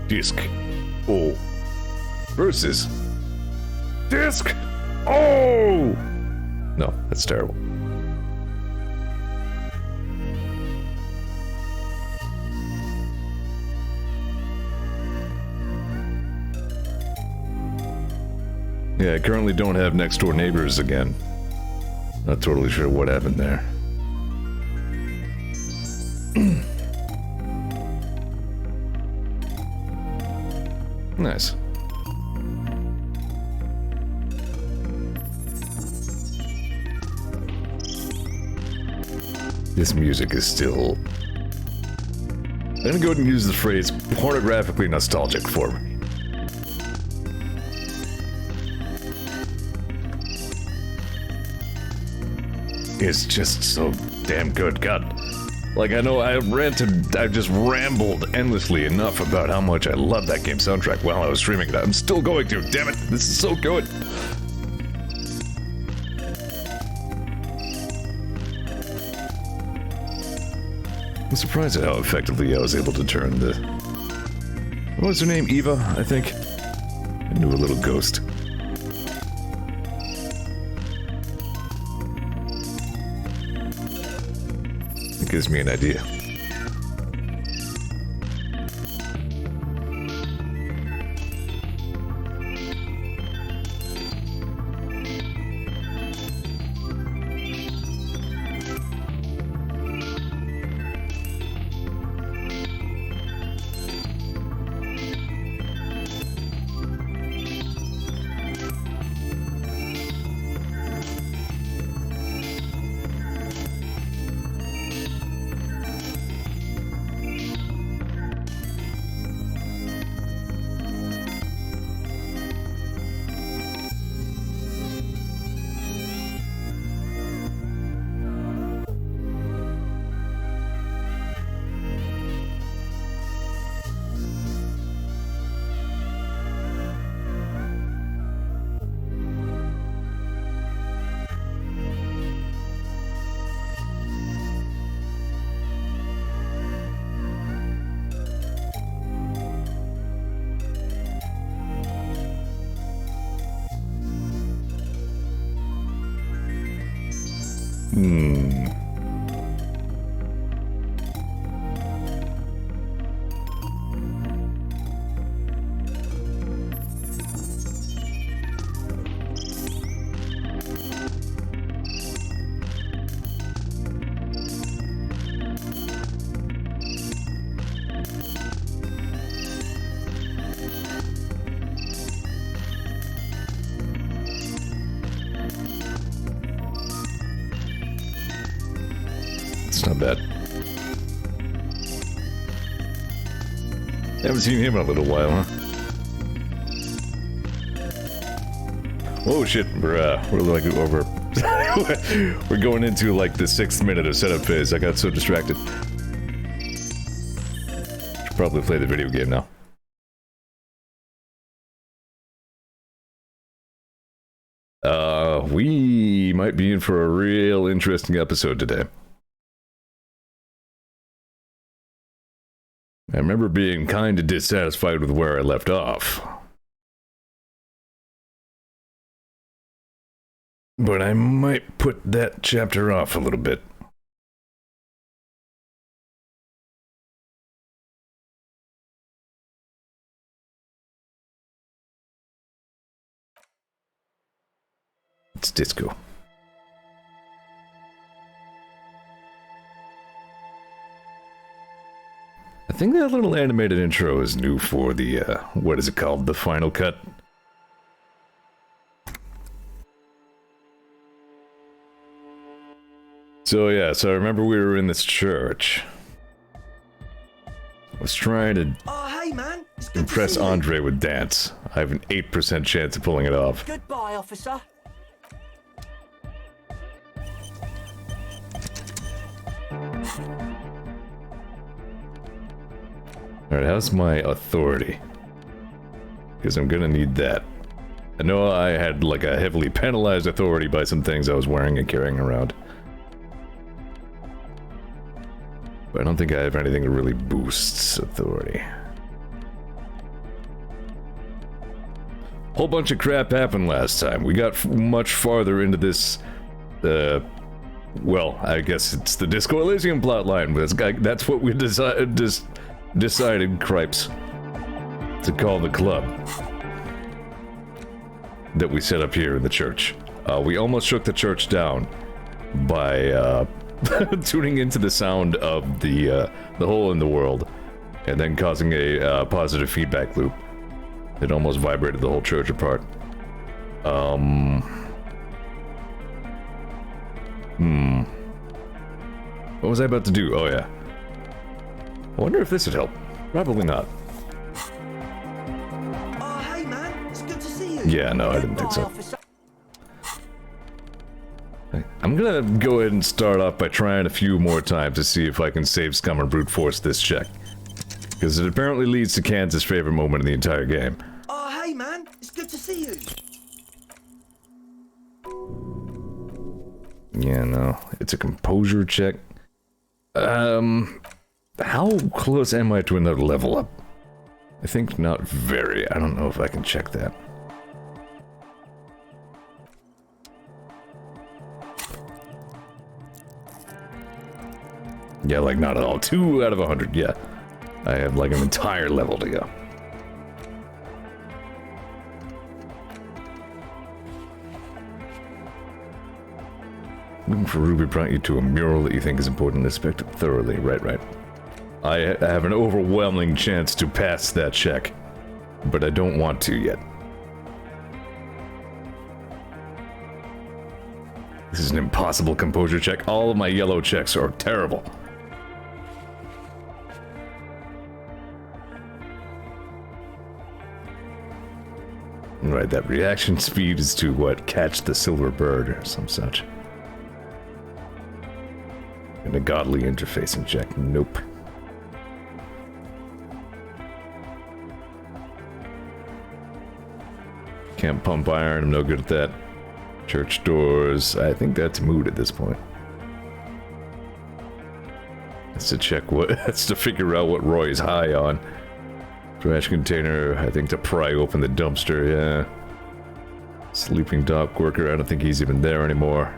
Disc O versus Disc O. No, that's terrible. Yeah, I currently don't have next door neighbors again. Not totally sure what happened there. Nice. This music is still... I'm gonna go ahead and use the phrase pornographically nostalgic for me. It's just so damn good. God. Like, I know I just rambled endlessly enough about how much I love that game's soundtrack while I was streaming it. I'm still going to, damn it. This is so good. I'm surprised at how effectively I was able to turn the... What was her name? Eva, I think? Into a little ghost. It gives me an idea. It's not bad. Haven't seen him in a little while, huh? Oh shit, we're like over. We're going into like the 6th minute of setup phase. I got so distracted. Should probably play the video game now. We might be in for a real interesting episode today. I remember being kind of dissatisfied with where I left off. But I might put that chapter off a little bit. It's disco. I think that little animated intro is new for the, what is it called? The Final Cut? So yeah, so I remember we were in this church. I was trying to hey man, impress Andre with dance. I have an 8% chance of pulling it off. Goodbye, officer. Alright, how's my authority? Because I'm gonna need that. I know I had like a heavily penalized authority by some things I was wearing and carrying around. But I don't think I have anything that really boosts authority. whole bunch of crap happened last time. We got much farther into this, well, I guess it's the Disco Elysium plotline, but that's what we decided, cripes, to call the club that we set up here in the church. We almost shook the church down by tuning into the sound of the hole in the world, and then causing a positive feedback loop. It almost vibrated the whole church apart. What was I about to do? Oh yeah. I wonder if this would help. Probably not. Oh, hey man, it's good to see you. Yeah, no, I didn't think so. I'm gonna go ahead and start off by trying a few more times to see if I can save scum or brute force this check. Because it apparently leads to Kansas' favorite moment in the entire game. Oh, hey man, it's good to see you. Yeah, no, it's a composure check. How close am I to another level up? I think not very. I don't know if I can check that. Yeah, like not at all. 2 out of 100, yeah. I have like an entire level to go. Looking for Ruby brought you to a mural that you think is important. Inspect it thoroughly. Right. I have an overwhelming chance to pass that check, but I don't want to yet. This is an impossible composure check. All of my yellow checks are terrible. Right, that reaction speed is to what? Catch the silver bird or some such. And a godly interfacing check. Nope. Can't pump iron, I'm no good at that. Church doors, I think that's moot at this point. That's to check what, that's to figure out what Roy's high on. Trash container, I think to pry open the dumpster, yeah. Sleeping dock worker, I don't think he's even there anymore.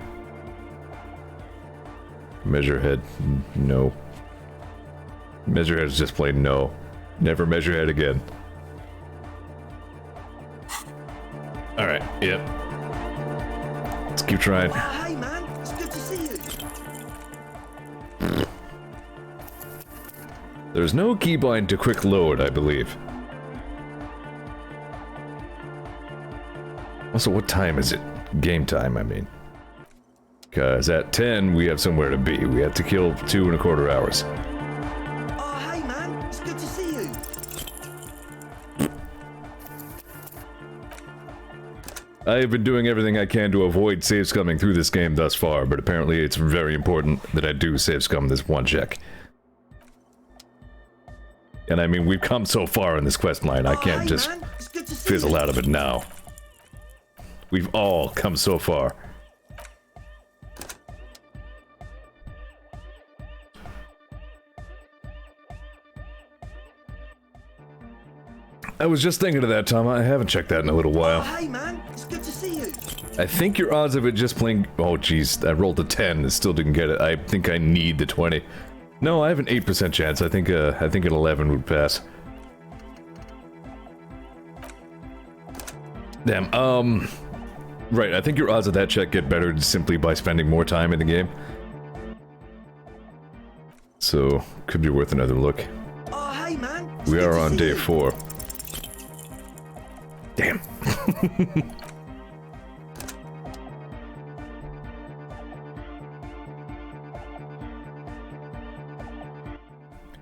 Measurehead, no. Measurehead is just plain no. Never Measurehead again. Alright, yep. Let's keep trying. Oh, hey man, it's good to see you. There's no keybind to quick load, I believe. Also, what time is it? Game time, I mean. Because at 10, we have somewhere to be. We have to kill 2¼ hours. Oh, hey man, it's good to see you. I have been doing everything I can to avoid save scumming through this game thus far, but apparently it's very important that I do save scum this one check. And I mean, we've come so far in this quest line, I can't just fizzle out of it now. We've all come so far. I was just thinking of that, Tom. I haven't checked that in a little while. Oh, hey man, it's good to see you. I think your odds of it just playing... Oh, jeez. I rolled a 10 and still didn't get it. I think I need the 20. No, I have an 8% chance. I think an 11 would pass. Damn, right, I think your odds of that check get better simply by spending more time in the game. So, could be worth another look. Oh, hey man. We are on day 4. Damn.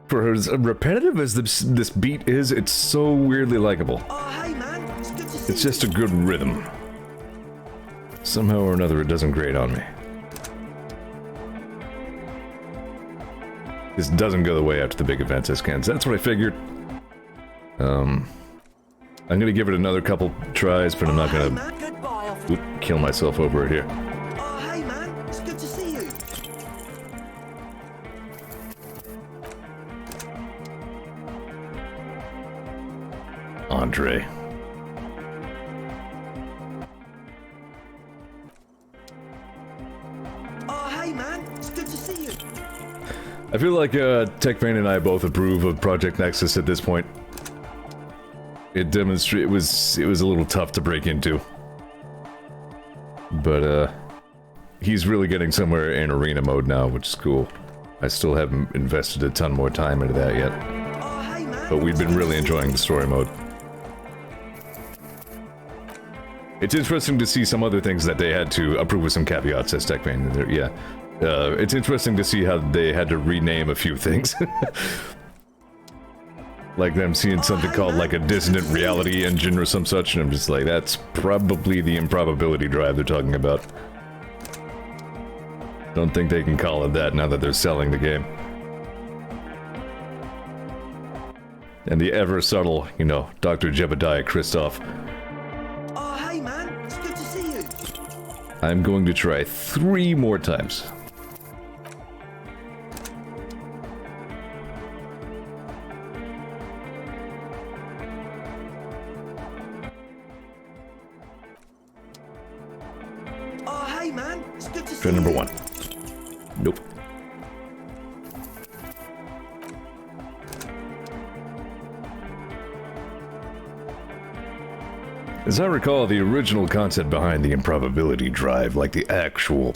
For as repetitive as this beat is, it's so weirdly likable. Oh, hey man, it's good to see It's just a good rhythm. Somehow or another, it doesn't grate on me. This doesn't go the way out to the big events as Kens. That's what I figured. I'm gonna give it another couple tries, but I'm not gonna kill myself over it here. Oh, hey man, it's good to see you. Andre. I feel like TechPain and I both approve of Project Nexus at this point. It was a little tough to break into. But he's really getting somewhere in arena mode now, which is cool. I still haven't invested a ton more time into that yet. But we've been really enjoying the story mode. It's interesting to see some other things that they had to approve with some caveats, says TechPain. Yeah. It's interesting to see how they had to rename a few things. Like them seeing something called like a dissonant reality engine or some such, and I'm just like, that's probably the improbability drive they're talking about. Don't think they can call it that now that they're selling the game. And the ever subtle, you know, Dr. Jebediah Christoph. Oh, hey man, it's good to see you. I'm going to try 3 more times. Oh, hey man, it's good to see Try you. number 1. Nope. As I recall, the original concept behind the improbability drive, like the actual,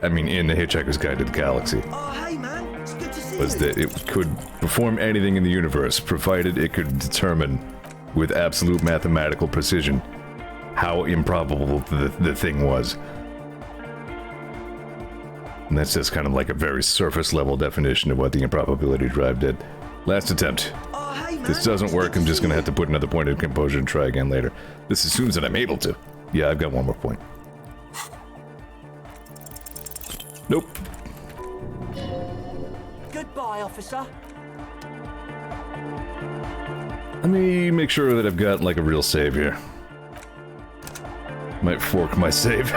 I mean, in The Hitchhiker's Guide to the Galaxy, Oh, hey man, it's good to see was you. that it could perform anything in the universe, provided it could determine with absolute mathematical precision how improbable the thing was. And that's just kind of like a very surface level definition of what the improbability drive did. Last attempt. Oh, hey man, This doesn't it's work, good I'm to just see gonna you. have to put another point in composure and try again later. This assumes that I'm able to. Yeah, I've got one more point. Nope. Goodbye, officer. Let me make sure that I've got like a real save here. Might fork my save.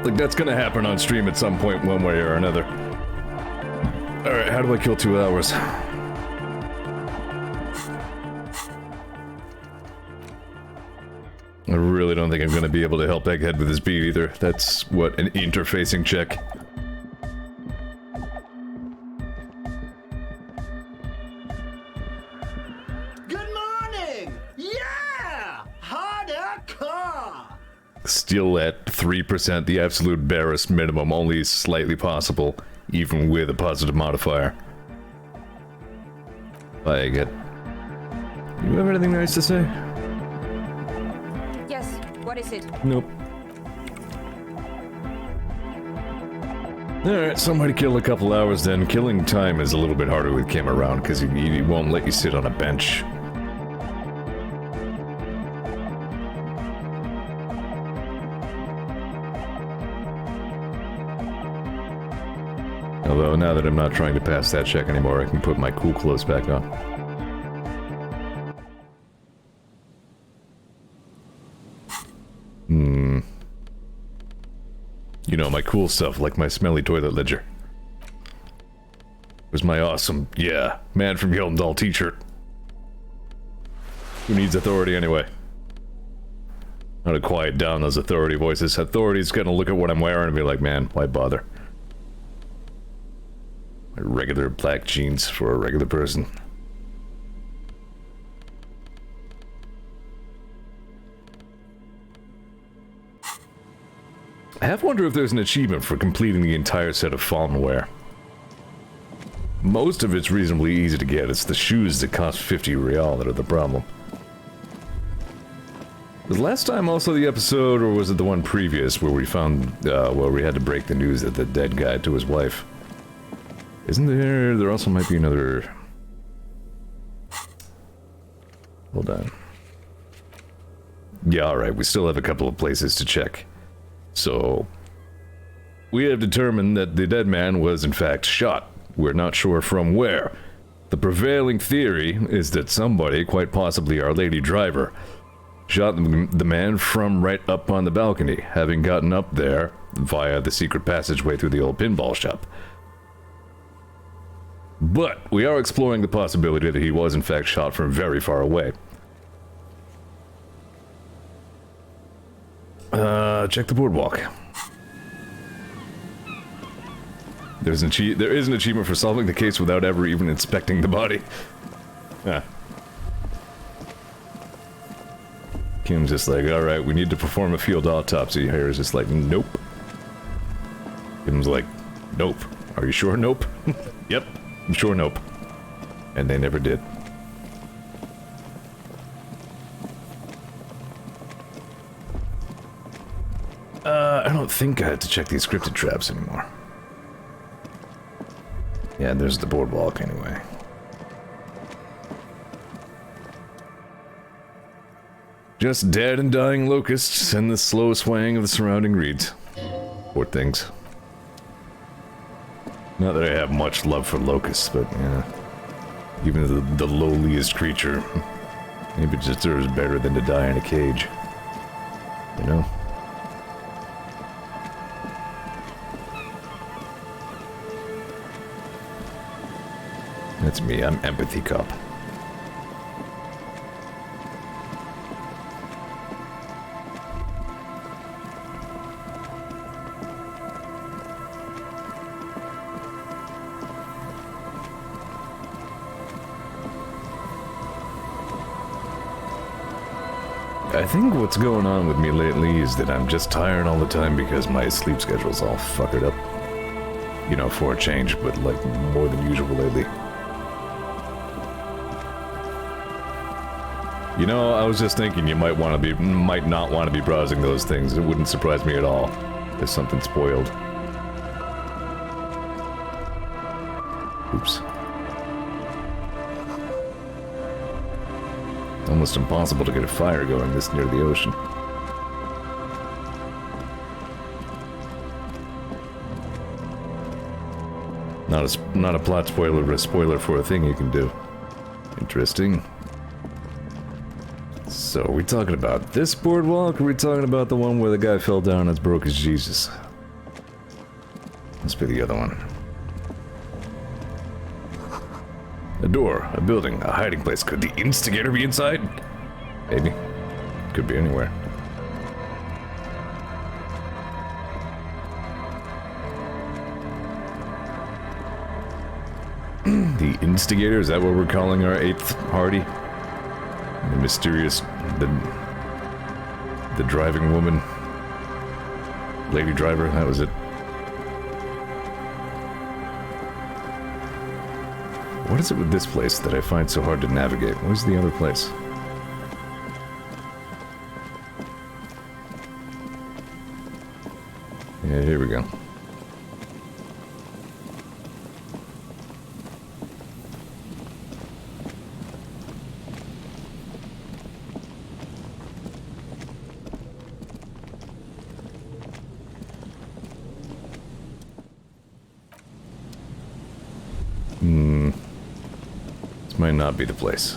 Like that's gonna happen on stream at some point one way or another. Alright, how do I kill 2 hours? I really don't think I'm gonna be able to help Egghead with his beat either. That's what, an interfacing check. Good morning. Yeah, harder car. Still at 3%, the absolute barest minimum, only slightly possible, even with a positive modifier. Bye, Egghead. You have anything nice to say? Yes, what is it? Nope. Alright, somebody kill a couple hours then. Killing time is a little bit harder with Kim around, because he won't let you sit on a bench. Although, now that I'm not trying to pass that check anymore, I can put my cool clothes back on. You know, my cool stuff, like my smelly toilet ledger. Where's my awesome, yeah, man from Yeldendahl t-shirt? Who needs authority anyway? How to quiet down those authority voices. Authority's gonna look at what I'm wearing and be like, man, why bother? My regular black jeans for a regular person. I have wondered if there's an achievement for completing the entire set of Fallenware. Most of it's reasonably easy to get. It's the shoes that cost 50 real that are the problem. Was last time also the episode, or was it the one previous, where we found, where we had to break the news that the dead guy to his wife? Isn't there... there also might be another... Hold on. Yeah, alright, we still have a couple of places to check. So, we have determined that the dead man was in fact shot. We're not sure from where. The prevailing theory is that somebody, quite possibly our lady driver, shot the man from right up on the balcony, having gotten up there via the secret passageway through the old pinball shop. But we are exploring the possibility that he was in fact shot from very far away. Check the boardwalk. There is an achievement for solving the case without ever even inspecting the body. Huh. Kim's just like, alright, we need to perform a field autopsy. Harry's just like, nope. Kim's like, nope. Are you sure nope? Yep, I'm sure nope. And they never did. I don't think I have to check these scripted traps anymore. Yeah, there's the boardwalk anyway. Just dead and dying locusts and the slow swaying of the surrounding reeds. Poor things. Not that I have much love for locusts, but yeah. Even the lowliest creature, maybe it deserves better than to die in a cage. You know? That's me, I'm empathy cop. I think what's going on with me lately is that I'm just tired all the time because my sleep schedule's all fuckered up. You know, for a change, but like more than usual lately. You know, I was just thinking you might not want to be browsing those things. It wouldn't surprise me at all if something spoiled. Oops. Almost impossible to get a fire going this near the ocean. Not a plot spoiler, but a spoiler for a thing you can do. Interesting. So, are we talking about this boardwalk, or are we talking about the one where the guy fell down as broke as Jesus? Must be the other one. A door, a building, a hiding place. Could the instigator be inside? Maybe. Could be anywhere. The instigator? Is that what we're calling our 8th party? The mysterious... The driving woman. Lady driver, that was it. What is it with this place that I find so hard to navigate? Where's the other place? Yeah, here we go. This might not be the place.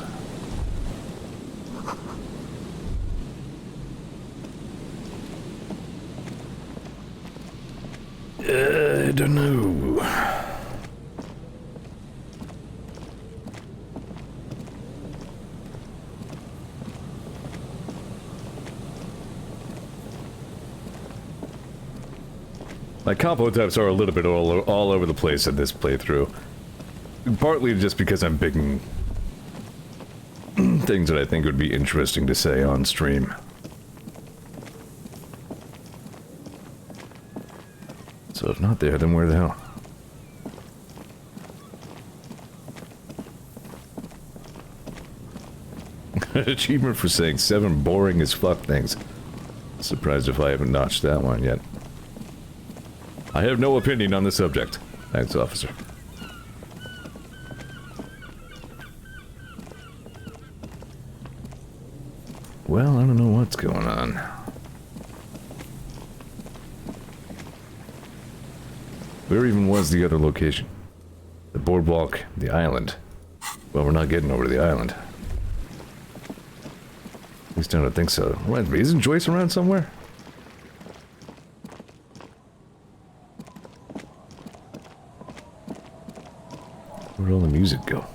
I don't know. My combo types are a little bit all over the place in this playthrough. Partly just because I'm picking things that I think would be interesting to say on stream. So if not there, then where the hell? Achievement for saying 7 boring as fuck things. Surprised if I haven't notched that one yet. I have no opinion on the subject. Thanks, officer. Well, I don't know what's going on. Where even was the other location? The boardwalk, the island. Well, we're not getting over to the island. At least I don't think so. Reminds me, isn't Joyce around somewhere? Where'd all the music go?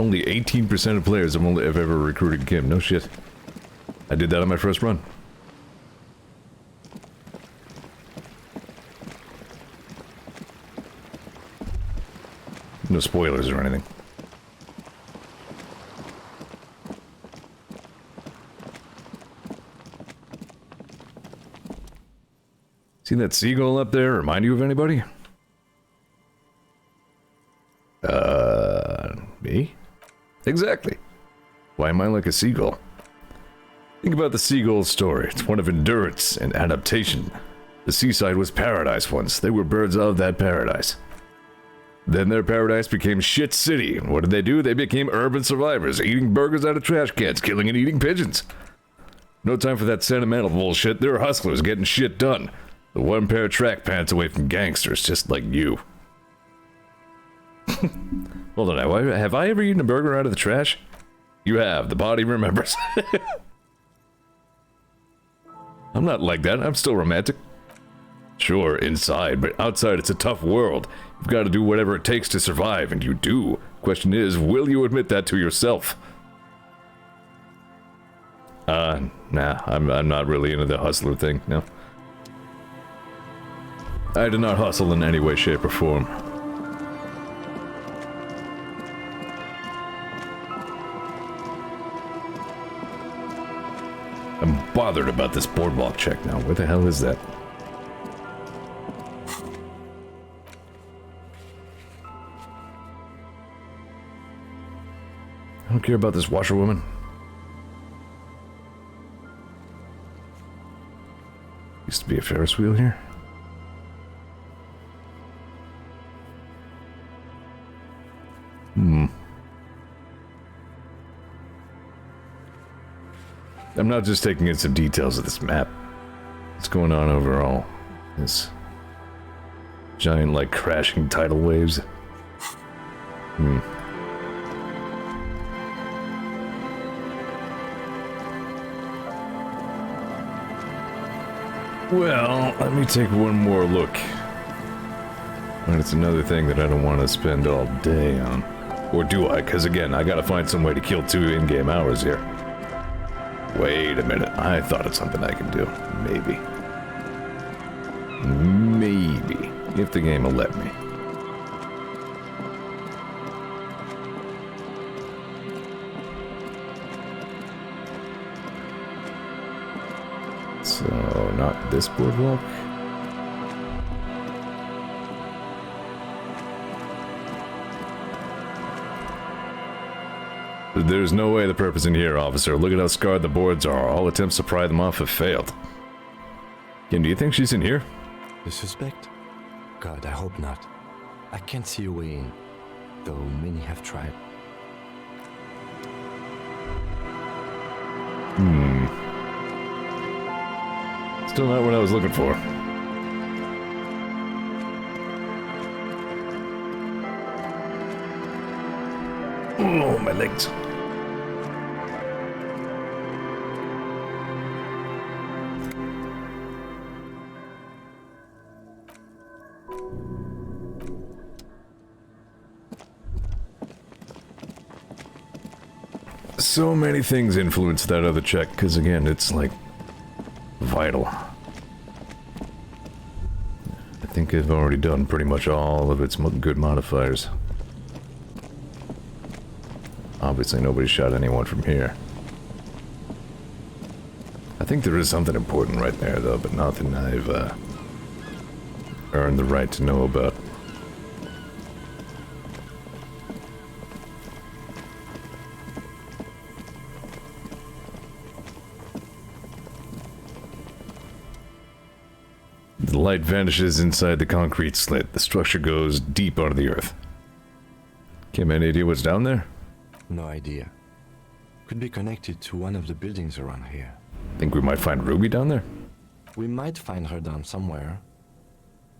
Only 18% of players have ever recruited Kim. No shit. I did that on my first run. No spoilers or anything. See that seagull up there? Remind you of anybody? Me? Exactly. Why am I like a seagull? Think about the seagull's story. It's one of endurance and adaptation. The seaside was paradise once. They were birds of that paradise. Then their paradise became shit city. And what did they do? They became urban survivors, eating burgers out of trash cans, killing and eating pigeons. No time for that sentimental bullshit. They're hustlers getting shit done. The one pair of track pants away from gangsters, just like you. Hold on, have I ever eaten a burger out of the trash? You have. The body remembers. I'm not like that. I'm still romantic. Sure, inside, but outside it's a tough world. You've got to do whatever it takes to survive, and you do. Question is, will you admit that to yourself? Nah, I'm not really into the hustler thing, no. I do not hustle in any way, shape, or form. I'm bothered about this boardwalk check now. Where the hell is that? I don't care about this washerwoman. Used to be a Ferris wheel here. I'm not just taking in some details of this map. What's going on overall? This giant, like, crashing tidal waves. Well, let me take one more look. And it's another thing that I don't want to spend all day on. Or do I? Because again, I gotta find some way to kill 2 in-game hours here. Wait a minute, I thought it's something I can do. Maybe. Maybe. If the game will let me. So, not this boardwalk? There's no way the purpose in here, officer. Look at how scarred the boards are. All attempts to pry them off have failed. Kim, do you think she's in here? The suspect? God, I hope not. I can't see a way in, though many have tried. Still not what I was looking for. Oh, my legs. So many things influence that other check, because again, it's like vital. I think I've already done pretty much all of its good modifiers. Obviously nobody shot anyone from here. I think there is something important right there though, but nothing I've earned the right to know about. The light vanishes inside the concrete slit. The structure goes deep under the earth. Kim, any idea what's down there? No idea. Could be connected to one of the buildings around here. Think we might find Ruby down there? We might find her down somewhere.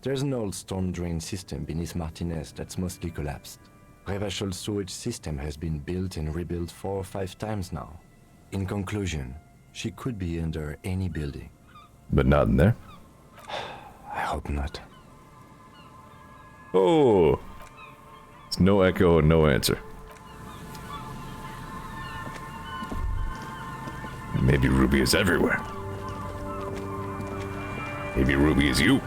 There's an old storm drain system beneath Martinez that's mostly collapsed. Revachol sewage system has been built and rebuilt 4 or 5 times now. In conclusion, she could be under any building. But not in there? I hope not. Oh! It's no echo and no answer. Maybe Ruby is everywhere. Maybe Ruby is you.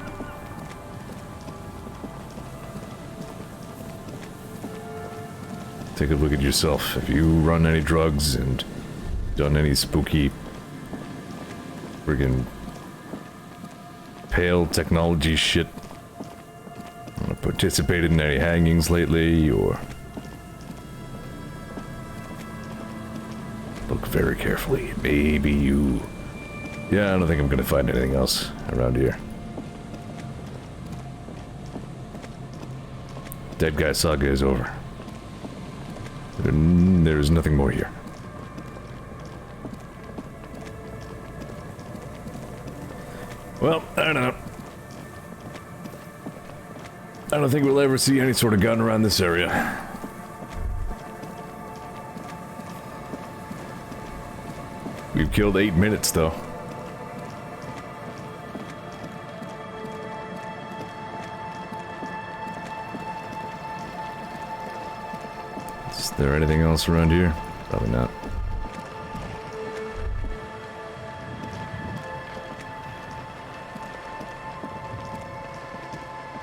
Take a look at yourself. Have you run any drugs and done any spooky friggin' pale technology shit? Participated in any hangings lately, or... Look very carefully. Maybe you... Yeah, I don't think I'm gonna find anything else around here. Dead guy saga is over. There's nothing more here. Well, I don't know. I don't think we'll ever see any sort of gun around this area. We've killed 8 minutes, though. Is there anything else around here? Probably not.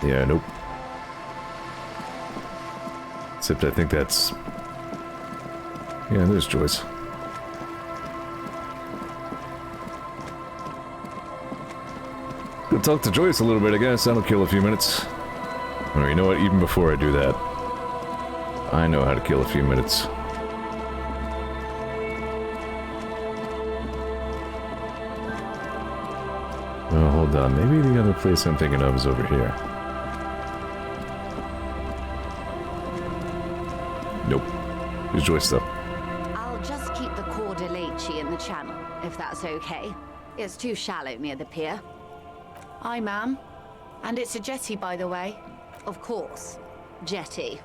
Yeah, nope. Except I think that's... Yeah, there's Joyce. Go talk to Joyce a little bit, I guess. That'll kill a few minutes. Or you know what, even before I do that, I know how to kill a few minutes. Oh, hold on. Maybe the other place I'm thinking of is over here. Nope. Here's Joyce, though. I'll just keep the Cordelechi in the channel, if that's okay. It's too shallow near the pier. Aye, ma'am. And it's a jetty, by the way. Of course. Jetty.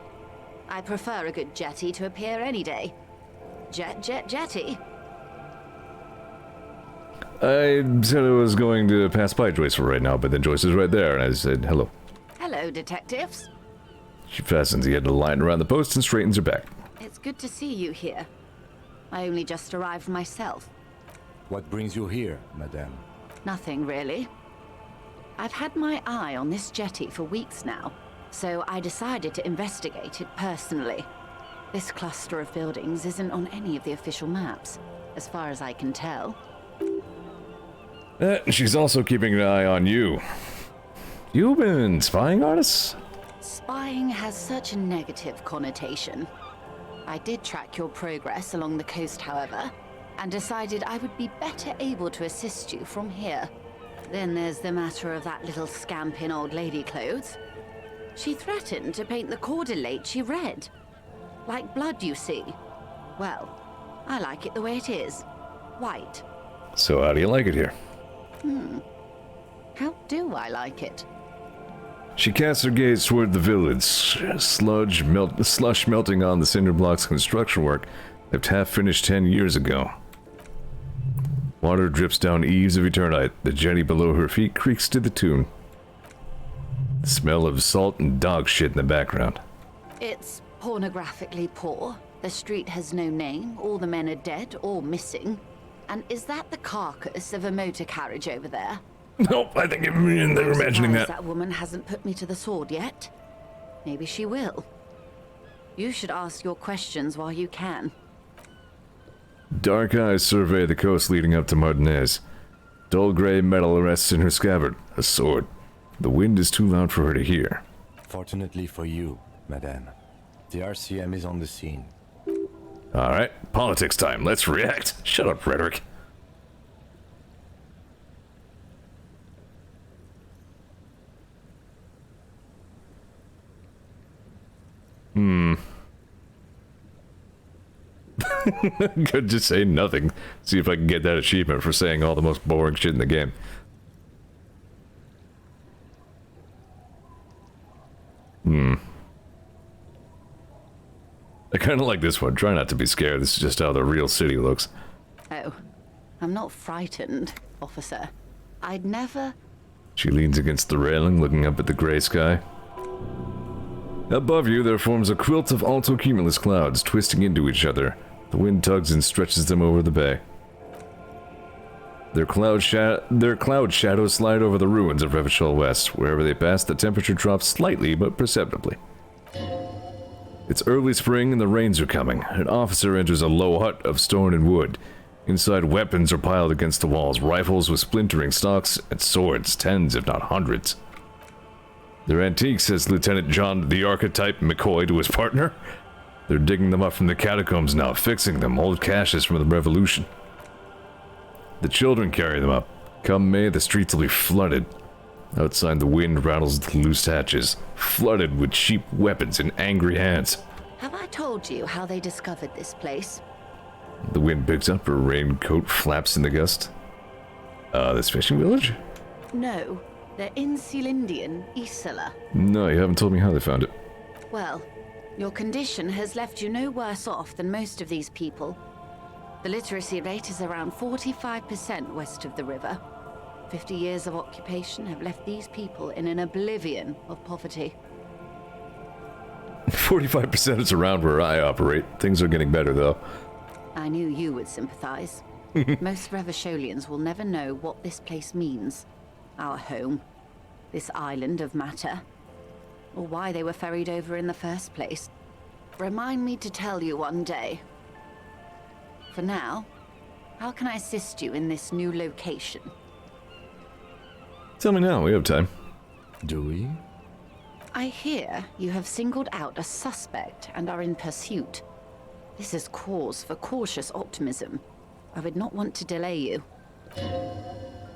I prefer a good jetty to a pier any day. Jetty. I said I was going to pass by Joyce for right now, but then Joyce is right there, and I said hello. Hello, detectives. She fastens the end of the line around the post and straightens her back. It's good to see you here. I only just arrived myself. What brings you here, madame? Nothing, really. I've had my eye on this jetty for weeks now, so I decided to investigate it personally. This cluster of buildings isn't on any of the official maps, as far as I can tell. She's also keeping an eye on you. You've been spying on us? Spying has such a negative connotation. I did track your progress along the coast, however, and decided I would be better able to assist you from here. Then there's the matter of that little scamp in old lady clothes. She threatened to paint the Cordelechi red. Like blood, you see. Well, I like it the way it is. White. So how do you like it here? How do I like it? She casts her gaze toward the village. Slush melting on the cinder blocks construction work left half finished 10 years ago. Water drips down eaves of eternite. The jetty below her feet creaks to the tune. The smell of salt and dog shit in the background. It's pornographically poor. The street has no name. All the men are dead or missing. And is that the carcass of a motor carriage over there? Nope, I think they were imagining that. That woman hasn't put me to the sword yet. Maybe she will. You should ask your questions while you can. Dark eyes survey the coast leading up to Martinez. Dull gray metal rests in her scabbard, a sword. The wind is too loud for her to hear. Fortunately for you, madame, the RCM is on the scene. Alright, politics time. Let's react. Shut up, rhetoric. Could just say nothing. See if I can get that achievement for saying all the most boring shit in the game. I kind of like this one. Try not to be scared. This is just how the real city looks. Oh, I'm not frightened, officer. I'd never... She leans against the railing, looking up at the gray sky. Above you, there forms a quilt of altocumulus clouds, twisting into each other. The wind tugs and stretches them over the bay. Their cloud shadows slide over the ruins of Revachol West. Wherever they pass, the temperature drops slightly but perceptibly. It's early spring and the rains are coming. An officer enters a low hut of stone and wood. Inside, weapons are piled against the walls, rifles with splintering stocks, and swords, tens if not hundreds. They're antiques, says Lieutenant John the Archetype McCoy to his partner. They're digging them up from the catacombs now, fixing them, old caches from the Revolution. The children carry them up. Come May, the streets will be flooded. Outside, the wind rattles the loose hatches, flooded with cheap weapons in angry hands. Have I told you how they discovered this place? The wind picks up, her raincoat flaps in the gust. This fishing village? No, they're in Celindian, Isla. No, you haven't told me how they found it. Well, your condition has left you no worse off than most of these people. The literacy rate is around 45% west of the river. 50 years of occupation have left these people in an oblivion of poverty. 45% is around where I operate. Things are getting better, though. I knew you would sympathize. Most Revacholians will never know what this place means. Our home. This island of matter. Or why they were ferried over in the first place. Remind me to tell you one day. For now, how can I assist you in this new location? Tell me now, we have time. Do we? I hear you have singled out a suspect and are in pursuit. This is cause for cautious optimism. I would not want to delay you.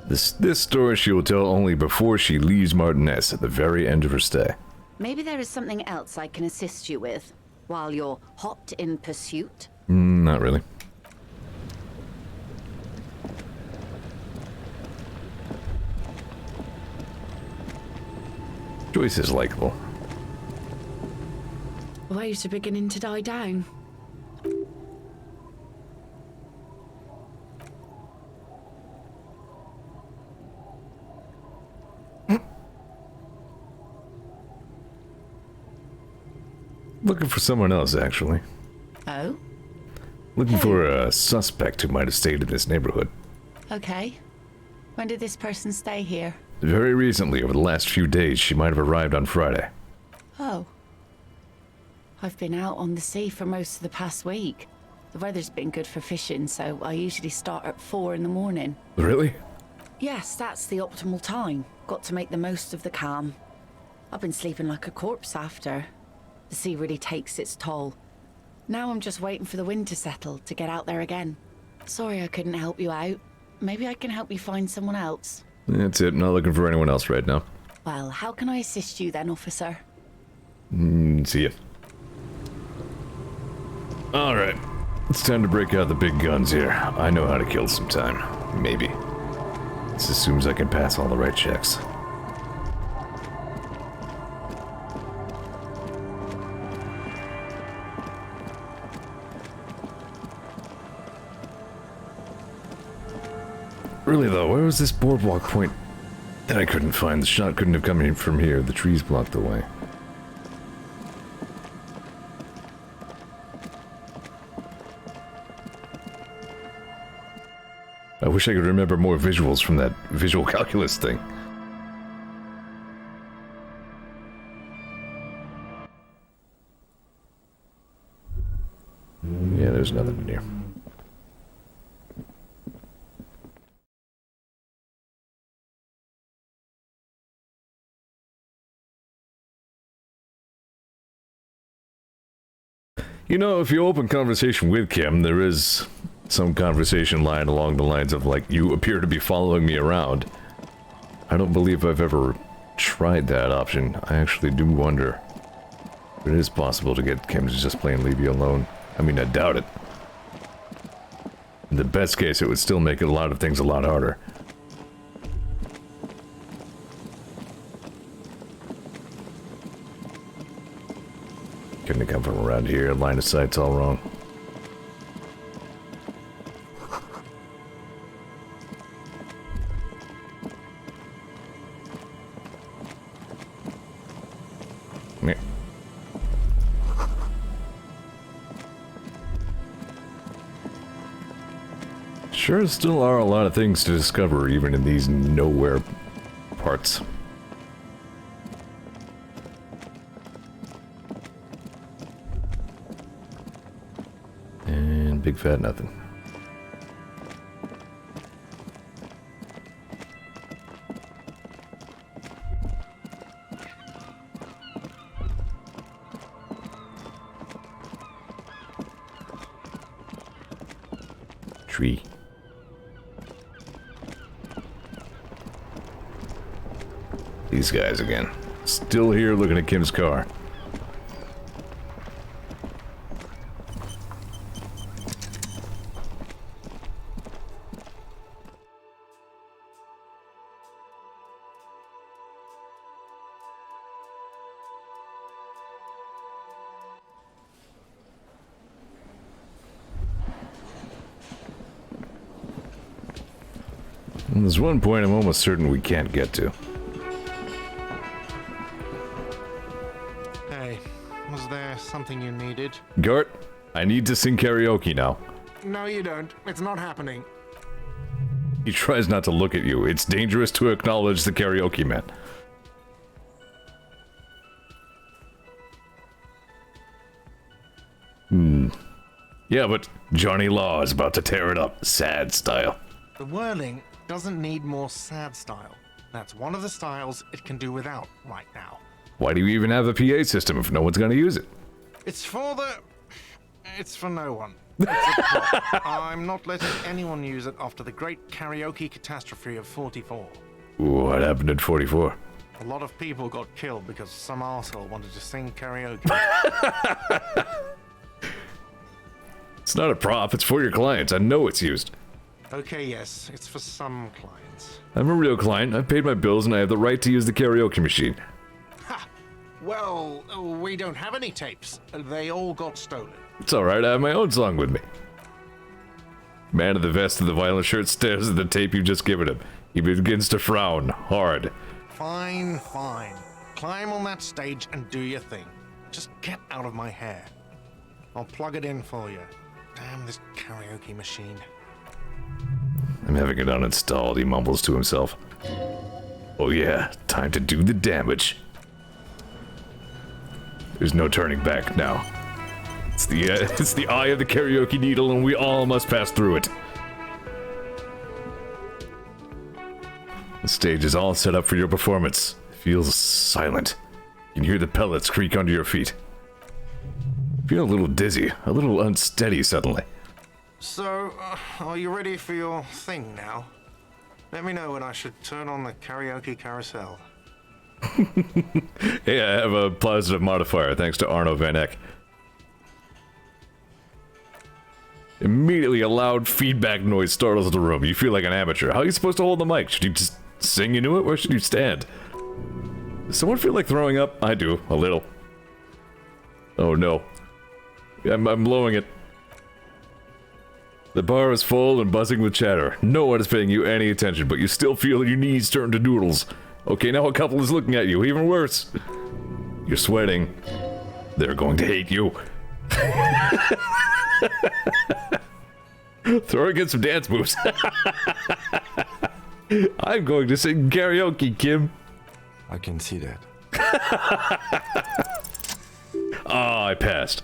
This story she will tell only before she leaves Martinez at the very end of her stay. Maybe there is something else I can assist you with, while you're hot in pursuit? Not really. Joyce is likable. Waves are beginning to die down. Looking for someone else, actually. Oh? Looking for a suspect who might have stayed in this neighborhood. Okay. When did this person stay here? Very recently, over the last few days, she might have arrived on Friday. Oh. I've been out on the sea for most of the past week. The weather's been good for fishing, so I usually start at 4 in the morning. Really? Yes, that's the optimal time. Got to make the most of the calm. I've been sleeping like a corpse after. The sea really takes its toll. Now I'm just waiting for the wind to settle to get out there again. Sorry I couldn't help you out. Maybe I can help you find someone else. That's it. Not looking for anyone else right now. Well, how can I assist you then, officer? See ya. Alright. It's time to break out the big guns here. I know how to kill some time. Maybe. This assumes I can pass all the right checks. Really though, where was this boardwalk point that I couldn't find? The shot couldn't have come in from here. The trees blocked the way. I wish I could remember more visuals from that visual calculus thing. Yeah, there's nothing in here. You know, if you open conversation with Kim, there is some conversation line along the lines of, like, you appear to be following me around. I don't believe I've ever tried that option. I actually do wonder if it is possible to get Kim to just plain leave you alone. I mean, I doubt it. In the best case, it would still make a lot of things a lot harder. Couldn't have come from around here. Line of sight's all wrong. Meh. Sure still are a lot of things to discover even in these nowhere parts. And big fat nothing. Tree. These guys again. Still here looking at Kim's car. And there's one point I'm almost certain we can't get to. Hey, was there something you needed? Gart, I need to sing karaoke now. No, you don't. It's not happening. He tries not to look at you. It's dangerous to acknowledge the karaoke man. Yeah, but Johnny Law is about to tear it up, sad style. The whirling doesn't need more sad style. That's one of the styles it can do without right now. Why do you even have a PA system if no one's gonna use it? It's for no one. It's a prop. I'm not letting anyone use it after the great karaoke catastrophe of 44. What happened in 44? A lot of people got killed because some arsehole wanted to sing karaoke. It's not a prop, it's for your clients. I know it's used. Okay, yes, it's for some clients. I'm a real client, I've paid my bills, and I have the right to use the karaoke machine. Ha! Well, we don't have any tapes. They all got stolen. It's alright, I have my own song with me. Man in the vest and the violent shirt stares at the tape you've just given him. He begins to frown, hard. Fine, fine. Climb on that stage and do your thing. Just get out of my hair. I'll plug it in for you. Damn this karaoke machine. I'm having it uninstalled, he mumbles to himself. Oh yeah, time to do the damage. There's no turning back now. It's the eye of the karaoke needle and we all must pass through it. The stage is all set up for your performance. It feels silent. You can hear the pellets creak under your feet. Feel a little dizzy, a little unsteady suddenly. So, are you ready for your thing now? Let me know when I should turn on the karaoke carousel. Hey, I have a positive modifier thanks to Arno Van Eck. Immediately a loud feedback noise startles the room. You feel like an amateur. How are you supposed to hold the mic? Should you just sing into it? Where should you stand? Does someone feel like throwing up? I do, a little. Oh no. I'm blowing it. The bar is full and buzzing with chatter. No one is paying you any attention, but you still feel your knees turn to noodles. Okay, now a couple is looking at you, even worse. You're sweating. They're going to hate you. Throwing in some dance moves. I'm going to sing karaoke, Kim. I can see that. Ah, I passed.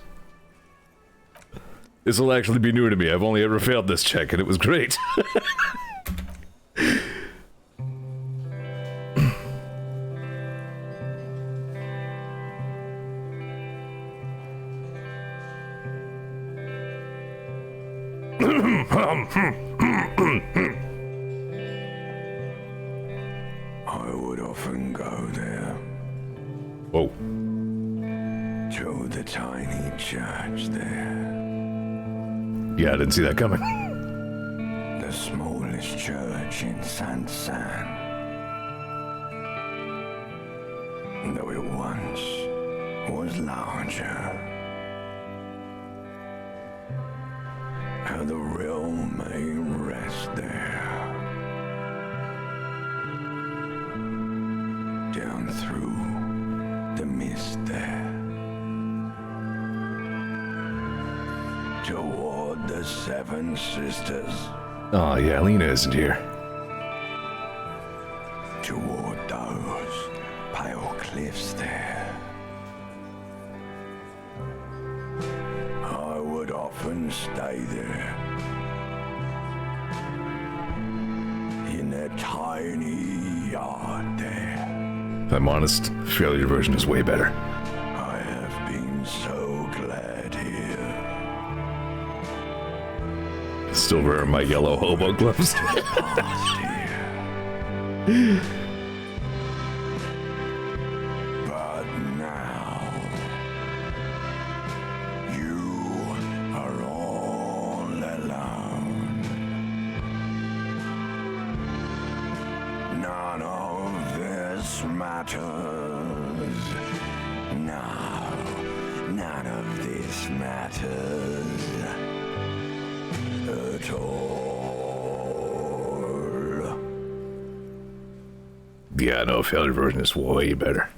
This will actually be new to me. I've only ever failed this check, and it was great. I would often go there Whoa. to the tiny church there. Yeah, I didn't see that coming. The smallest church in San. Though it once was larger. How the realm may rest there. Down through the mist there. Toward the Seven Sisters Oh, yeah, Lena isn't here. Toward those pale cliffs there. I would often stay there. In that tiny yard there. If I'm honest, failure version is way better. I have been so glad here. Still wearing my yellow hobo gloves. Past here. But now you are all alone. None of this matters. No, none of this matters at all. Yeah, no, failure version is way better.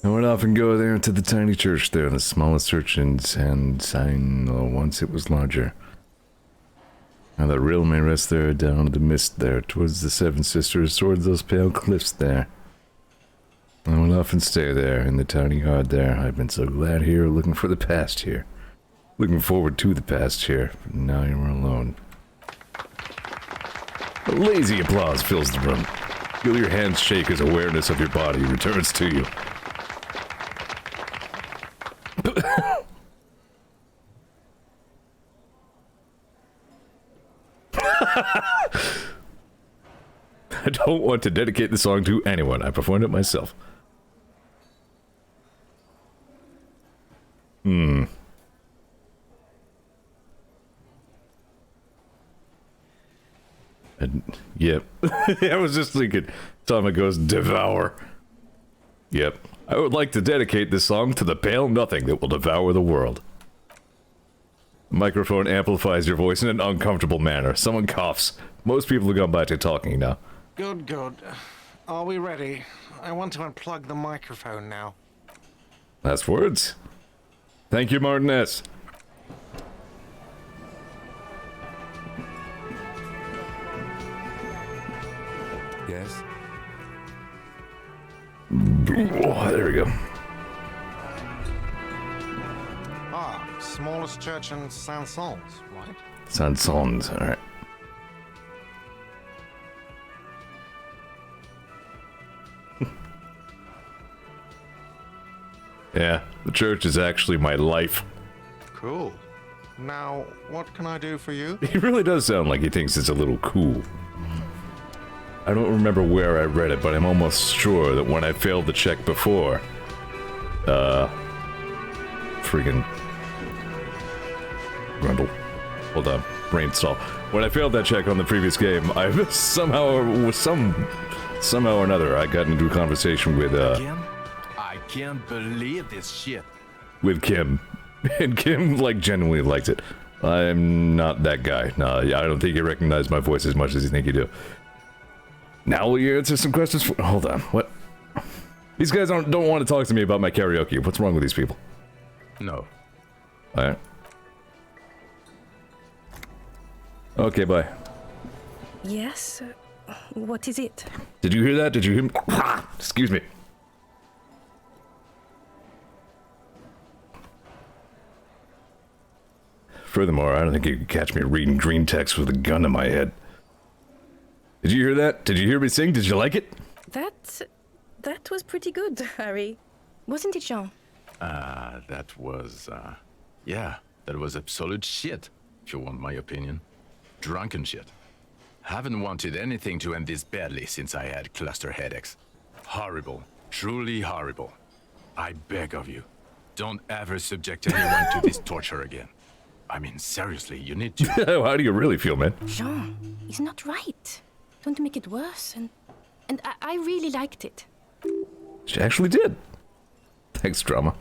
I would often go there to the tiny church there, the smallest church and sign, once it was larger. Now the real may rest there, down in the mist there, towards the Seven Sisters, towards those pale cliffs there. I would often stay there, in the tiny yard there. I've been so glad here, looking for the past here. Looking forward to the past here, but now you're alone. A lazy applause fills the room. Feel your hands shake as awareness of your body returns to you. I don't want to dedicate the song to anyone. I performed it myself. Yep. I was just thinking, time it goes devour. Yep. I would like to dedicate this song to the pale nothing that will devour the world. Microphone amplifies your voice in an uncomfortable manner. Someone coughs. Most people have gone back to talking now. Good, good. Are we ready? I want to unplug the microphone now. Last words. Thank you, Martin S. Yes? Oh, there we go. Ah, smallest church in Saint-Saëns, right? Saint-Saëns, alright. Yeah, the church is actually my life. Cool. Now, what can I do for you? He really does sound like he thinks it's a little cool. I don't remember where I read it, but I'm almost sure that when I failed the check before, friggin' grumble. Hold on, brain stall. When I failed that check on the previous game, I somehow or another, I got into a conversation with Kim? I can't believe this shit. with Kim, and Kim like genuinely liked it. I'm not that guy. No, I don't think you recognize my voice as much as you think you do. Now will you answer some questions for— hold on, what? These guys don't want to talk to me about my karaoke. What's wrong with these people? No. Alright. Okay, bye. Yes? What is it? Did you hear that? Did you hear me? Excuse me. Furthermore, I don't think you could catch me reading green text with a gun to my head. Did you hear that? Did you hear me sing? Did you like it? That was pretty good, Harry. Wasn't it, Jean? That was, yeah, that was absolute shit, if you want my opinion. Drunken shit. Haven't wanted anything to end this badly since I had cluster headaches. Horrible. Truly horrible. I beg of you, don't ever subject anyone to this torture again. I mean, seriously, you need to. How do you really feel, man? Jean, it's not right. Don't make it worse, and I really liked it. She actually did. Thanks, drama.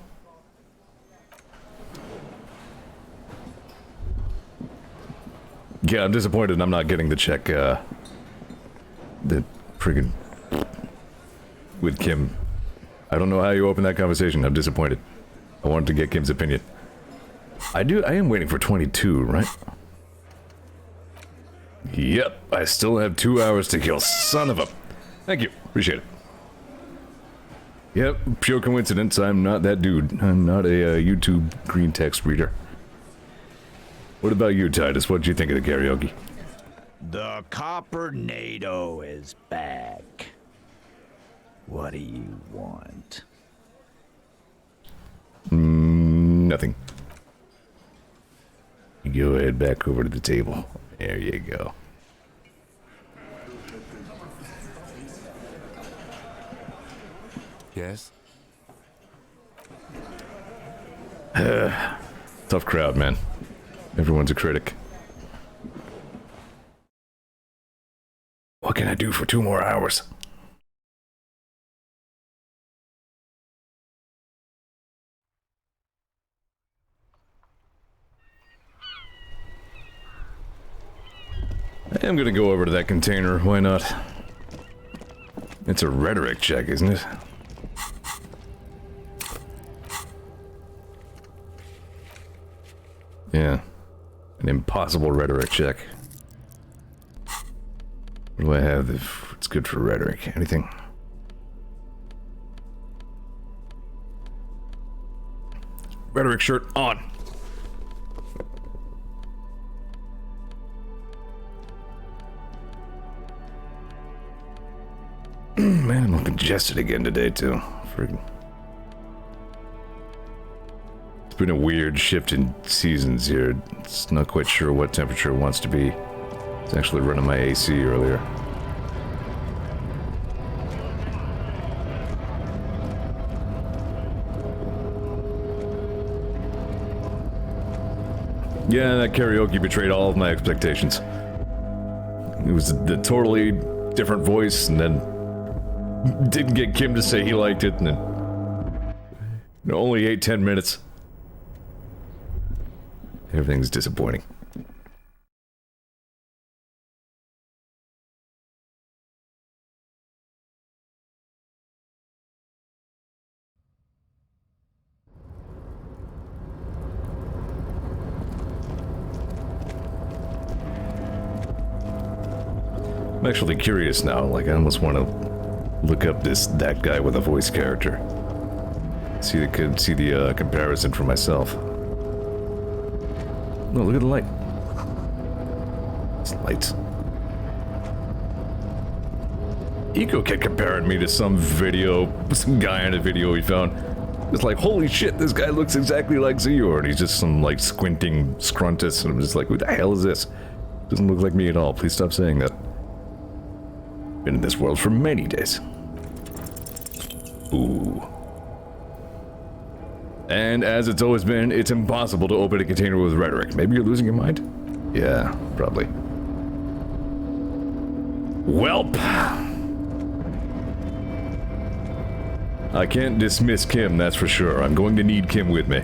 Yeah, I'm disappointed I'm not getting the check, the friggin' with Kim. I don't know how you opened that conversation. I'm disappointed. I wanted to get Kim's opinion. I am waiting for 22, right? Yep, I still have 2 hours to kill. Son of a... Thank you, appreciate it. Yep, pure coincidence, I'm not that dude. I'm not a YouTube green text reader. What about you, Titus? What did you think of the karaoke? The Copper-nado is back. What do you want? Nothing. You go ahead back over to the table. There you go. Yes? Tough crowd, man. Everyone's a critic. What can I do for 2 more hours? I am gonna go over to that container, why not? It's a rhetoric check, isn't it? Yeah. An impossible rhetoric check. What do I have that's good for rhetoric? Anything? Rhetoric shirt on! Man, I'm congested again today, too. Friggin'. It's been a weird shift in seasons here. It's not quite sure what temperature it wants to be. It's actually running my AC earlier. Yeah, that karaoke betrayed all of my expectations. It was the totally different voice, and then didn't get Kim to say he liked it, and then only 8-10 minutes. Everything's disappointing. I'm actually curious now, like I almost want to look up that guy with a voice character. See the comparison for myself. No, look at the light. It's lights. Eco kept comparing me to some guy in a video he found. It's like, holy shit, this guy looks exactly like Zeor, and he's just some like squinting scruntus, and I'm just like, who the hell is this? Doesn't look like me at all. Please stop saying that. Been in this world for many days. Ooh. And as it's always been, it's impossible to open a container with rhetoric. Maybe you're losing your mind? Yeah, probably. Welp! I can't dismiss Kim, that's for sure. I'm going to need Kim with me.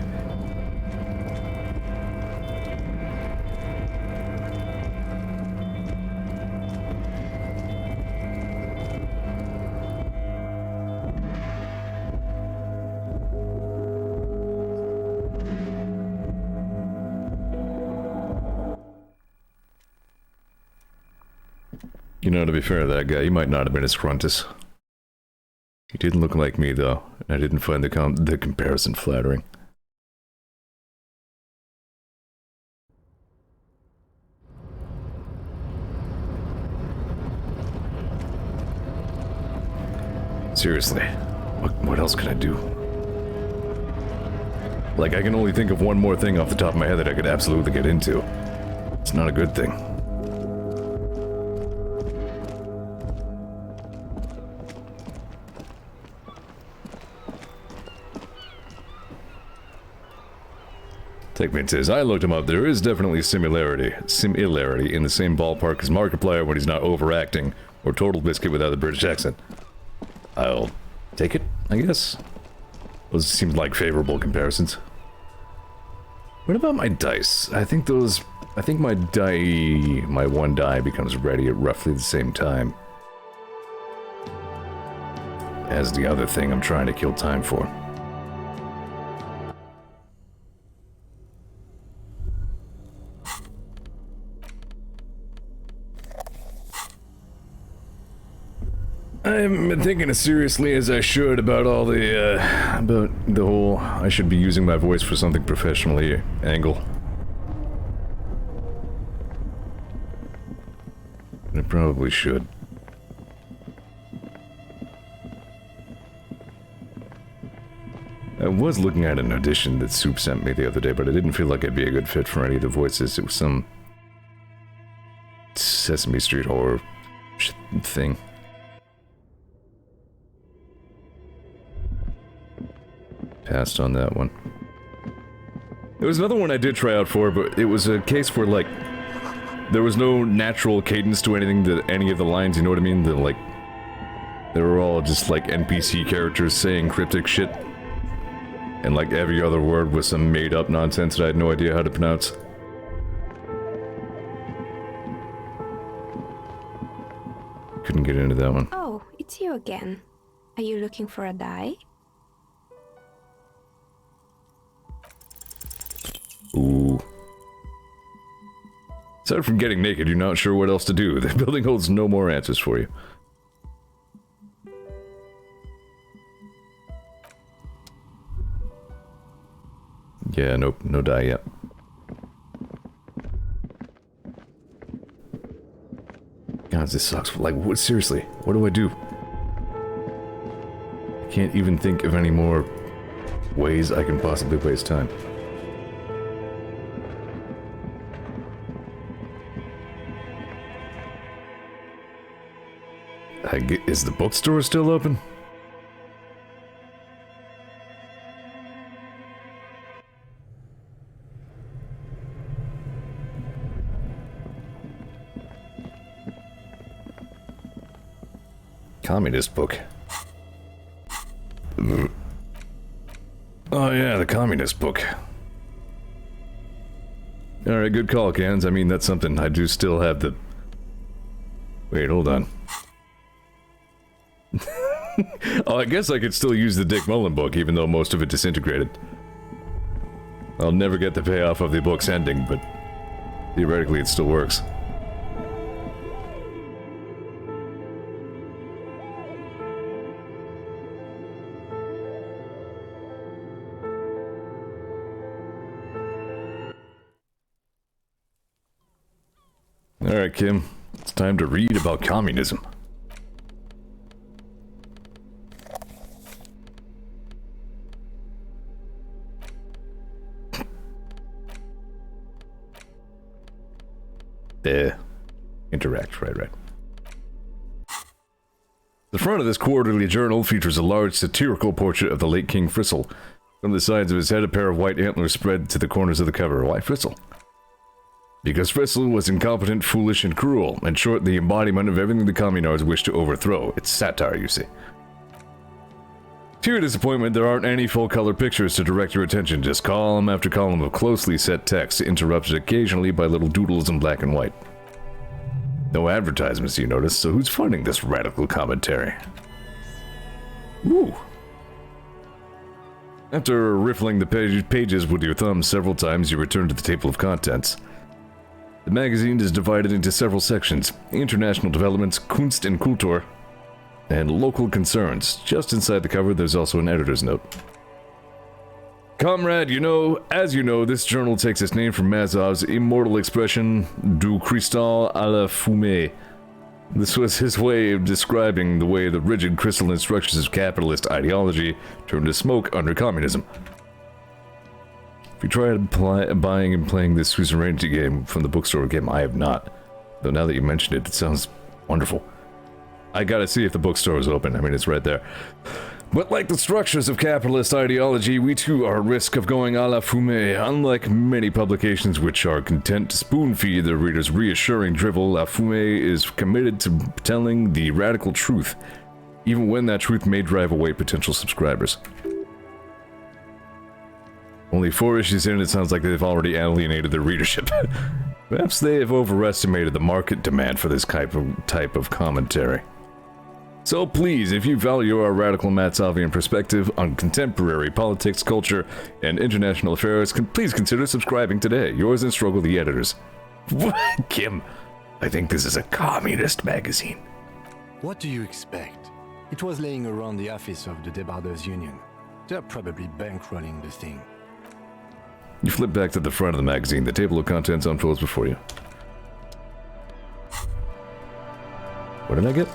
You know, to be fair to that guy, he might not have been as scruntus. He didn't look like me, though, and I didn't find the comparison flattering. Seriously, what else can I do? Like, I can only think of one more thing off the top of my head that I could absolutely get into. It's not a good thing. Take me says, I looked him up. There is definitely similarity in the same ballpark as Markiplier when he's not overacting, or Total Biscuit without the British accent. I'll take it, I guess. Those seem like favorable comparisons. What about my dice? I think my one die becomes ready at roughly the same time as the other thing I'm trying to kill time for. I haven't been thinking as seriously as I should about all the, about the whole I should be using my voice for something professionally angle. I probably should. I was looking at an audition that Soup sent me the other day, but I didn't feel like I'd be a good fit for any of the voices. It was some Sesame Street horror thing. Passed on that one. There was another one I did try out for, but it was a case where, like, there was no natural cadence to anything, that any of the lines, you know what I mean? Like, they were all just, like, NPC characters saying cryptic shit. And, like, every other word was some made-up nonsense that I had no idea how to pronounce. Couldn't get into that one. Oh, it's you again. Are you looking for a dye? Ooh. Aside from getting naked, you're not sure what else to do. The building holds no more answers for you. Yeah, nope, no dye yet. God, this sucks. Like, what? Seriously, what do I do? I can't even think of any more ways I can possibly waste time. Is the bookstore still open? Communist book. Oh yeah, the communist book. Alright, good call, Cans. I mean, that's something. I do still have the... Wait, hold on. Oh, I guess I could still use the Dick Mullen book, even though most of it disintegrated. I'll never get the payoff of the book's ending, but theoretically it still works. Alright, Kim. It's time to read about communism. Interact, right. The front of this quarterly journal features a large satirical portrait of the late King Fristle. From the sides of his head, a pair of white antlers spread to the corners of the cover. Why Fristle? Because Fristle was incompetent, foolish, and cruel. In short, the embodiment of everything the communards wish to overthrow. It's satire, you see. To your disappointment, there aren't any full-color pictures to direct your attention, just column after column of closely set text, interrupted occasionally by little doodles in black and white. No advertisements, you notice, so who's funding this radical commentary? Ooh. After riffling the pages with your thumb several times, you return to the table of contents. The magazine is divided into several sections: international developments, Kunst and Kultur, and local concerns. Just inside the cover, there's also an editor's note. Comrade, as you know, this journal takes its name from Mazov's immortal expression, du cristal à la fumée. This was his way of describing the way the rigid crystalline structures of capitalist ideology turn to smoke under communism. If you tried buying and playing this Suzerainty game from the bookstore game, I have not. Though now that you mention it, it sounds wonderful. I gotta see if the bookstore is open. I mean, it's right there. But like the structures of capitalist ideology, we too are at risk of going à la fumée. Unlike many publications which are content to spoon-feed their readers reassuring drivel, La Fumée is committed to telling the radical truth, even when that truth may drive away potential subscribers. Only 4 issues in, it sounds like they've already alienated their readership. Perhaps they have overestimated the market demand for this type of commentary. So please, if you value our radical Matsovian perspective on contemporary politics, culture, and international affairs, please consider subscribing today. Yours in struggle, the editors. Kim, I think this is a communist magazine. What do you expect? It was laying around the office of the Debarders Union. They're probably bankrolling the thing. You flip back to the front of the magazine. The table of contents unfolds before you. What did I get?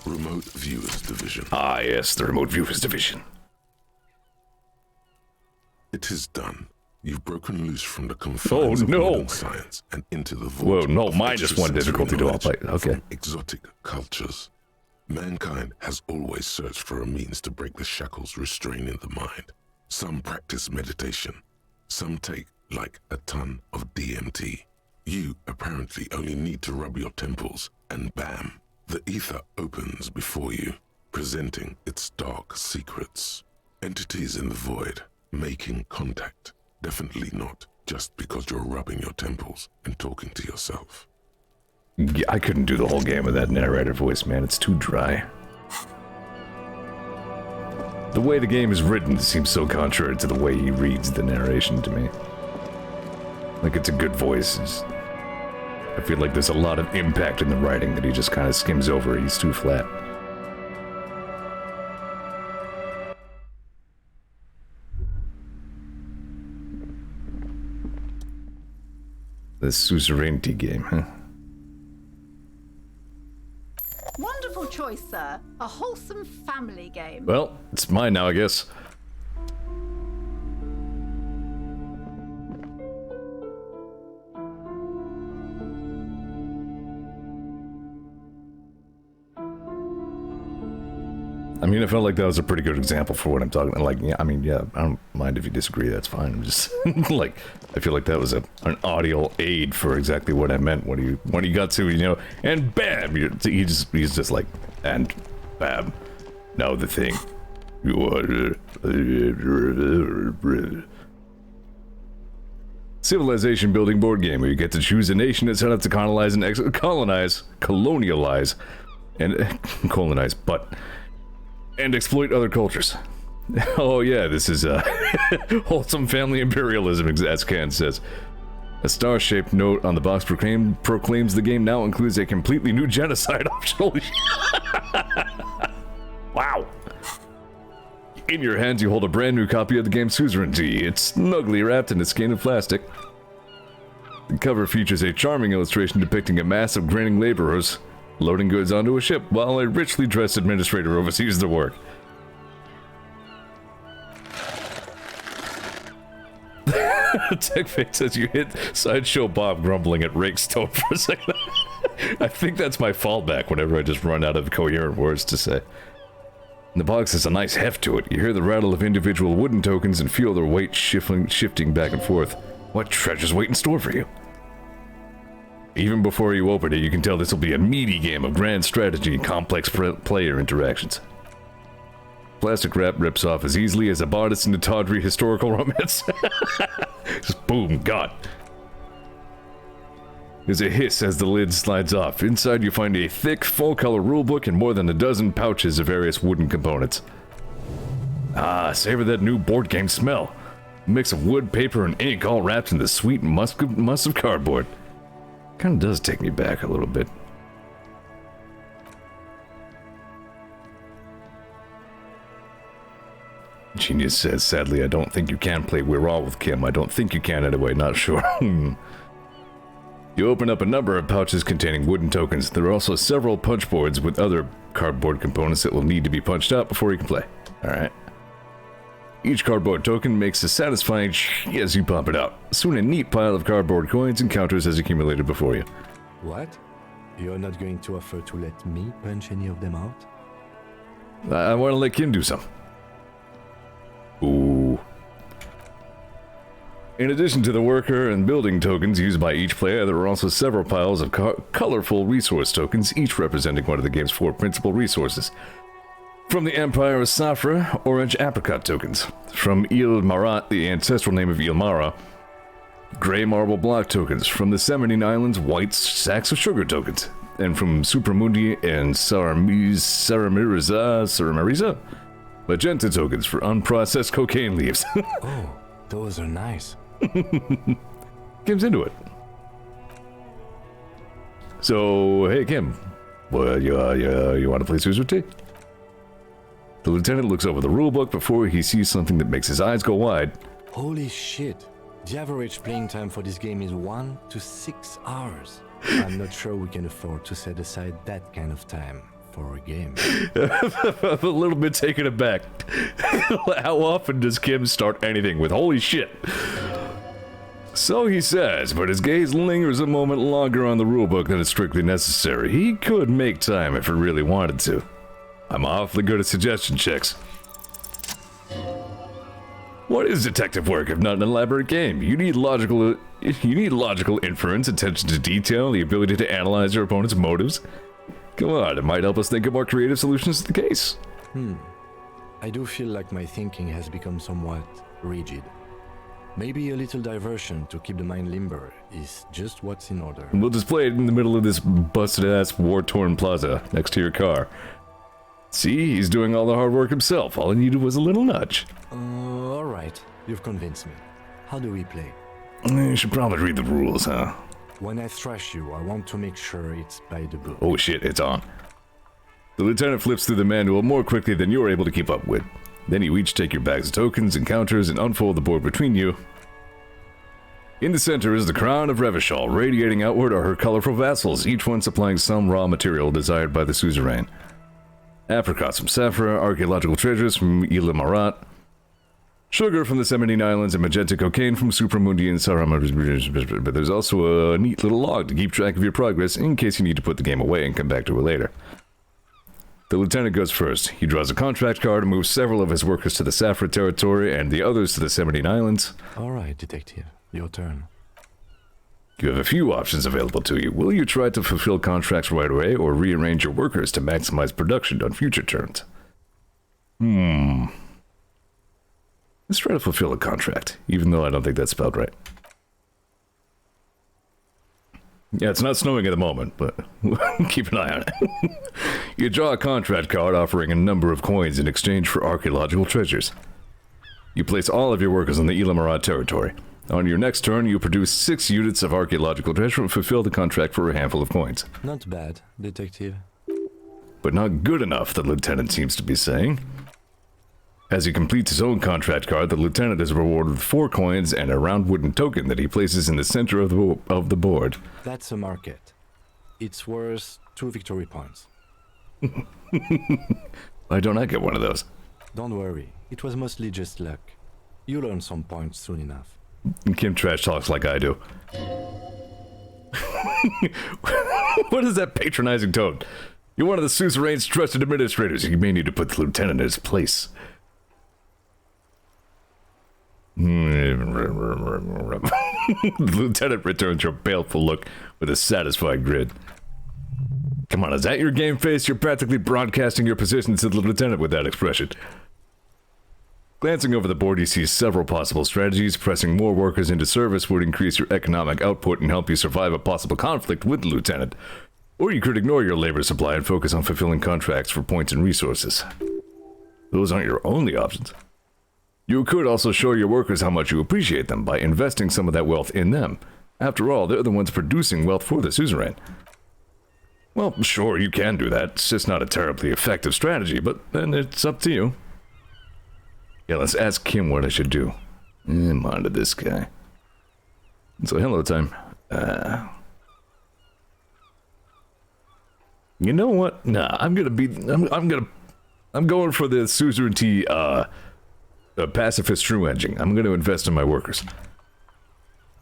Remote Viewers Division. Ah, yes, the Remote Viewers Division. It is done. You've broken loose from the confines of modern science and into the vault. Whoa, no, mine just one difficulty to all play. Okay. From exotic cultures. Mankind has always searched for a means to break the shackles restraining the mind. Some practice meditation. Some take, like, a ton of DMT. You apparently only need to rub your temples, and bam, the ether opens before you, presenting its dark secrets. Entities in the void, making contact. Definitely not just because you're rubbing your temples and talking to yourself. Yeah, I couldn't do the whole game with that narrator voice, man. It's too dry. The way the game is written seems so contrary to the way he reads the narration to me. Like, it's a good voice. I feel like there's a lot of impact in the writing that he just kind of skims over. He's too flat. The Suzerainty game, huh? Wonderful choice, sir. A wholesome family game. Well, it's mine now, I guess. I mean, I felt like that was a pretty good example for what I'm talking about. Like, yeah, I mean, yeah, I don't mind if you disagree, that's fine. I'm just, like, I feel like that was an audio aid for exactly what I meant when he got to, you know, and bam! He's just like, and bam. Now the thing. Civilization building board game where you get to choose a nation that's set up to colonize, and exploit other cultures. Oh yeah, this is wholesome family imperialism, as Can says. A star-shaped note on the box proclaims the game now includes a completely new genocide optional. Wow. In your hands, you hold a brand new copy of the game Suzerainty. It's snugly wrapped in a skein of plastic. The cover features a charming illustration depicting a mass of grinning laborers loading goods onto a ship while a richly dressed administrator oversees the work. TechFate says you hit Sideshow Bob grumbling at Rakestone for a second. I think that's my fallback whenever I just run out of coherent words to say. The box has a nice heft to it. You hear the rattle of individual wooden tokens and feel their weight shifting back and forth. What treasures wait in store for you? Even before you open it, you can tell this will be a meaty game of grand strategy and complex player interactions. Plastic wrap rips off as easily as a bodice in a tawdry historical romance. Just boom, gone. There's a hiss as the lid slides off. Inside you find a thick, full-color rulebook and more than a dozen pouches of various wooden components. Ah, savor that new board game smell. A mix of wood, paper, and ink all wrapped in the sweet musk of cardboard. Kind of does take me back a little bit. Genius says, sadly, I don't think you can play We're All with Kim. I don't think you can anyway, not sure. You open up a number of pouches containing wooden tokens. There are also several punch boards with other cardboard components that will need to be punched out before you can play. Alright. Each cardboard token makes a satisfying as you pop it out. Soon a neat pile of cardboard coins and counters has accumulated before you. What? You're not going to offer to let me punch any of them out? I want to let Kim do some. Ooh. In addition to the worker and building tokens used by each player, there are also several piles of colorful resource tokens, each representing one of the game's 4 principal resources. From the Empire of Safra, orange apricot tokens. From Il Marat, the ancestral name of Ilmara, gray marble block tokens. From the Semenine Islands, white sacks of sugar tokens. And from Supramundi and Saramiriza, magenta tokens for unprocessed cocaine leaves. Oh, those are nice. Kim's into it. So, hey Kim, Well, you want to play Suzer T? The lieutenant looks over the rulebook before he sees something that makes his eyes go wide. Holy shit. The average playing time for this game is 1 to 6 hours. I'm not sure we can afford to set aside that kind of time for a game. I'm a little bit taken aback. How often does Kim start anything with holy shit? So he says, but his gaze lingers a moment longer on the rulebook than is strictly necessary. He could make time if he really wanted to. I'm awfully good at suggestion checks. What is detective work if not an elaborate game? You need logical inference, attention to detail, the ability to analyze your opponent's motives. Come on, it might help us think of more creative solutions to the case. I do feel like my thinking has become somewhat rigid. Maybe a little diversion to keep the mind limber is just what's in order. We'll display it in the middle of this busted-ass, war-torn plaza next to your car. See, he's doing all the hard work himself. All he needed was a little nudge. Alright, you've convinced me. How do we play? You should probably read the rules, huh? When I thrash you, I want to make sure it's by the book. Oh shit, it's on. The lieutenant flips through the manual more quickly than you're able to keep up with. Then you each take your bags of tokens and counters and unfold the board between you. In the center is the crown of Revachol. Radiating outward are her colorful vassals, each one supplying some raw material desired by the suzerain. Apricots from Saphira, archaeological treasures from Elysium, sugar from the 17 Islands, and magenta cocaine from Supramundi and Saram. But there's also a neat little log to keep track of your progress in case you need to put the game away and come back to it later. The lieutenant goes first. He draws a contract card and moves several of his workers to the Saphira territory and the others to the 17 Islands. Alright, detective. Your turn. You have a few options available to you. Will you try to fulfill contracts right away or rearrange your workers to maximize production on future turns? Let's try to fulfill a contract, even though I don't think that's spelled right. Yeah, it's not snowing at the moment, but keep an eye on it. You draw a contract card offering a number of coins in exchange for archaeological treasures. You place all of your workers on the Elysium territory. On your next turn, you produce 6 units of archaeological treasure and fulfill the contract for a handful of coins. Not bad, detective. But not good enough, the lieutenant seems to be saying. As he completes his own contract card, the lieutenant is rewarded with 4 coins and a round wooden token that he places in the center of the board. That's a market. It's worth 2 victory points. Why don't I get one of those? Don't worry, it was mostly just luck. You'll earn some points soon enough. Kim trash talks like I do. What is that patronizing tone? You're one of the suzerain's trusted administrators. You may need to put the lieutenant in his place. The lieutenant returns your baleful look with a satisfied grin. Come on, is that your game face? You're practically broadcasting your position to the lieutenant with that expression. Glancing over the board, you see several possible strategies. Pressing more workers into service would increase your economic output and help you survive a possible conflict with the lieutenant. Or you could ignore your labor supply and focus on fulfilling contracts for points and resources. Those aren't your only options. You could also show your workers how much you appreciate them by investing some of that wealth in them. After all, they're the ones producing wealth for the suzerain. Well, sure, you can do that. It's just not a terribly effective strategy, but then it's up to you. Yeah, let's ask Kim what I should do. I'm on to this guy. So, hello time. You know what? Nah, I'm going for the suzerainty, pacifist true engine. I'm gonna invest in my workers.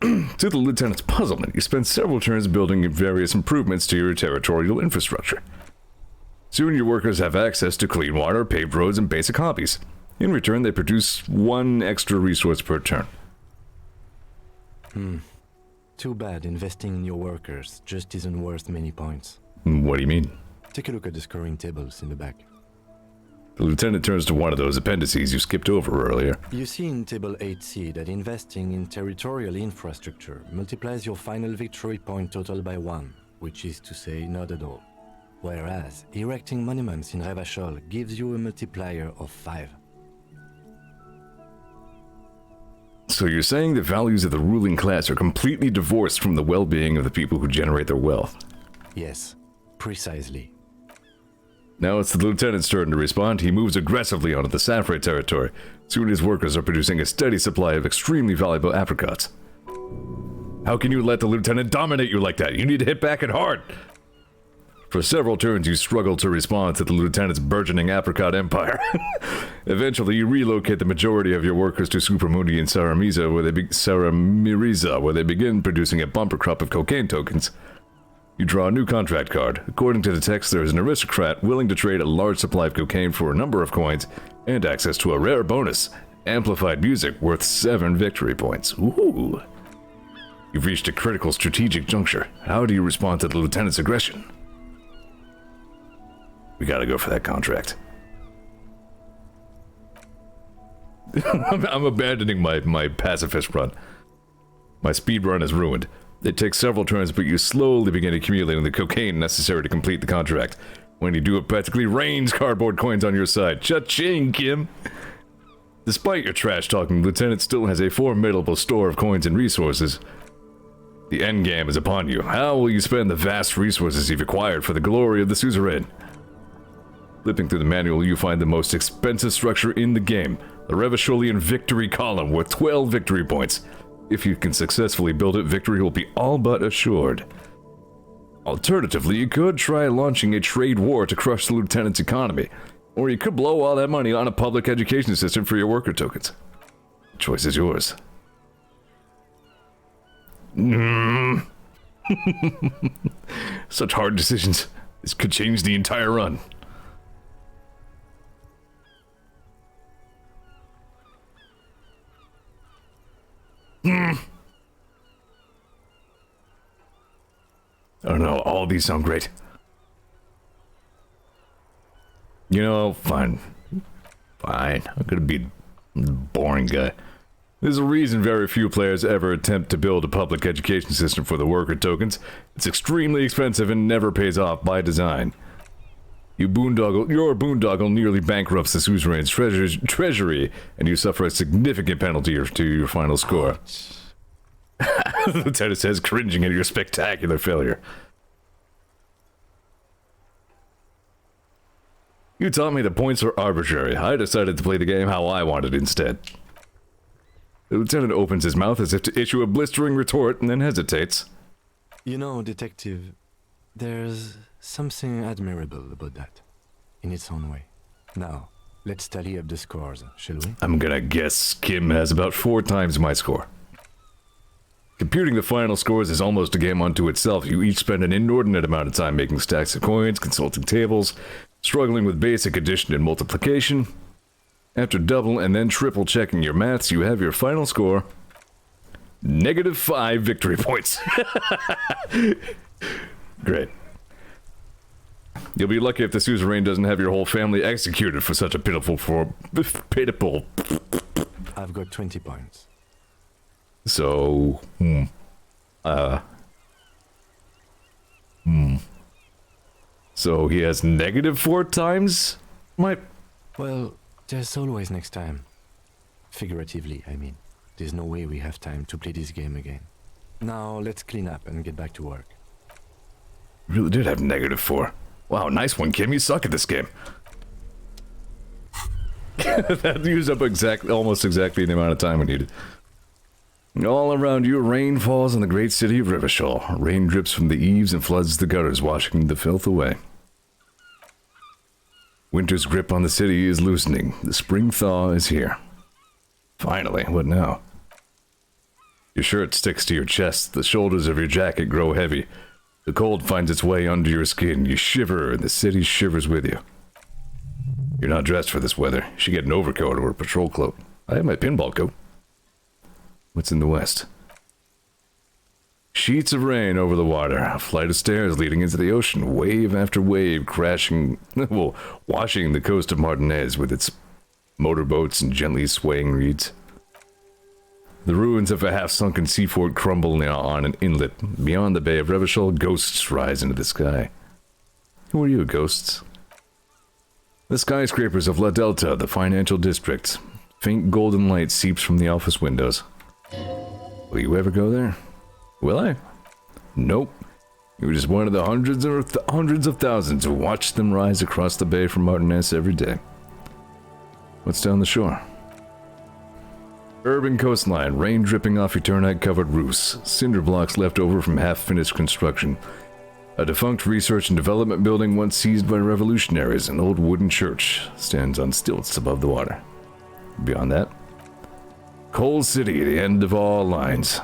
To the lieutenant's puzzlement, you spend several turns building various improvements to your territorial infrastructure. Soon your workers have access to clean water, paved roads, and basic hobbies. In return, they produce 1 extra resource per turn. Too bad investing in your workers just isn't worth many points. What do you mean? Take a look at the scoring tables in the back. The lieutenant turns to one of those appendices you skipped over earlier. You see in table 8C that investing in territorial infrastructure multiplies your final victory point total by 1, which is to say not at all. Whereas erecting monuments in Revachol gives you a multiplier of 5. So you're saying the values of the ruling class are completely divorced from the well-being of the people who generate their wealth? Yes, precisely. Now it's the lieutenant's turn to respond. He moves aggressively onto the Safre territory. Soon his workers are producing a steady supply of extremely valuable apricots. How can you let the lieutenant dominate you like that? You need to hit back and hard. For several turns, you struggle to respond to the lieutenant's burgeoning apricot empire. Eventually, you relocate the majority of your workers to Supramundi and Saramiriza, where they begin producing a bumper crop of cocaine tokens. You draw a new contract card. According to the text, there is an aristocrat willing to trade a large supply of cocaine for a number of coins and access to a rare bonus, amplified music worth 7 victory points. Ooh. You've reached a critical strategic juncture. How do you respond to the lieutenant's aggression? We gotta go for that contract. I'm abandoning my pacifist run. My speed run is ruined. It takes several turns, but you slowly begin accumulating the cocaine necessary to complete the contract. When you do, it practically rains cardboard coins on your side. Cha-ching, Kim! Despite your trash-talking, the lieutenant still has a formidable store of coins and resources. The endgame is upon you. How will you spend the vast resources you've acquired for the glory of the suzerain? Flipping through the manual, you find the most expensive structure in the game, the Revacholian Victory Column with 12 victory points. If you can successfully build it, victory will be all but assured. Alternatively, you could try launching a trade war to crush the lieutenant's economy, or you could blow all that money on a public education system for your worker tokens. The choice is yours. Such hard decisions. This could change the entire run. Oh no, all these sound great. You know, fine. I'm gonna be a boring guy. There's a reason very few players ever attempt to build a public education system for the worker tokens. It's extremely expensive and never pays off by design. Your boondoggle nearly bankrupts the suzerain's treasury, and you suffer a significant penalty to your final score. The lieutenant says, cringing at your spectacular failure. You taught me the points are arbitrary. I decided to play the game how I wanted instead. The lieutenant opens his mouth as if to issue a blistering retort and then hesitates. You know, detective, there's something admirable about that, in its own way. Now, let's tally up the scores, shall we? I'm gonna guess Kim has about 4 times my score. Computing the final scores is almost a game unto itself. You each spend an inordinate amount of time making stacks of coins, consulting tables, struggling with basic addition and multiplication. After double and then triple checking your maths, you have your final score. -5 victory points. Great. You'll be lucky if the suzerain doesn't have your whole family executed for such a pitiful. I've got 20 points. So, So he has -4 times? Well, there's always next time. Figuratively, I mean. There's no way we have time to play this game again. Now, let's clean up and get back to work. You really did have -4. Wow, nice one, Kim. You suck at this game. That used up almost exactly the amount of time we needed. All around you, rain falls on the great city of Revachol. Rain drips from the eaves and floods the gutters, washing the filth away. Winter's grip on the city is loosening. The spring thaw is here. Finally, what now? Your shirt sticks to your chest. The shoulders of your jacket grow heavy. The cold finds its way under your skin. You shiver, and the city shivers with you. You're not dressed for this weather. You should get an overcoat or a patrol cloak. I have my pinball coat. What's in the west? Sheets of rain over the water. A flight of stairs leading into the ocean. Wave after wave crashing, washing the coast of Martinez with its motorboats and gently swaying reeds. The ruins of a half-sunken seafort crumble on an inlet. Beyond the Bay of Revachol, ghosts rise into the sky. Who are you, ghosts? The skyscrapers of La Delta, the financial district. Faint golden light seeps from the office windows. Will you ever go there? Will I? Nope. He was just one of the hundreds of thousands who watched them rise across the bay from Martinez every day. What's down the shore? Urban coastline, rain dripping off eternite-covered roofs, cinder blocks left over from half-finished construction. A defunct research and development building once seized by revolutionaries, an old wooden church, stands on stilts above the water. Beyond that, Coal City, the end of all lines.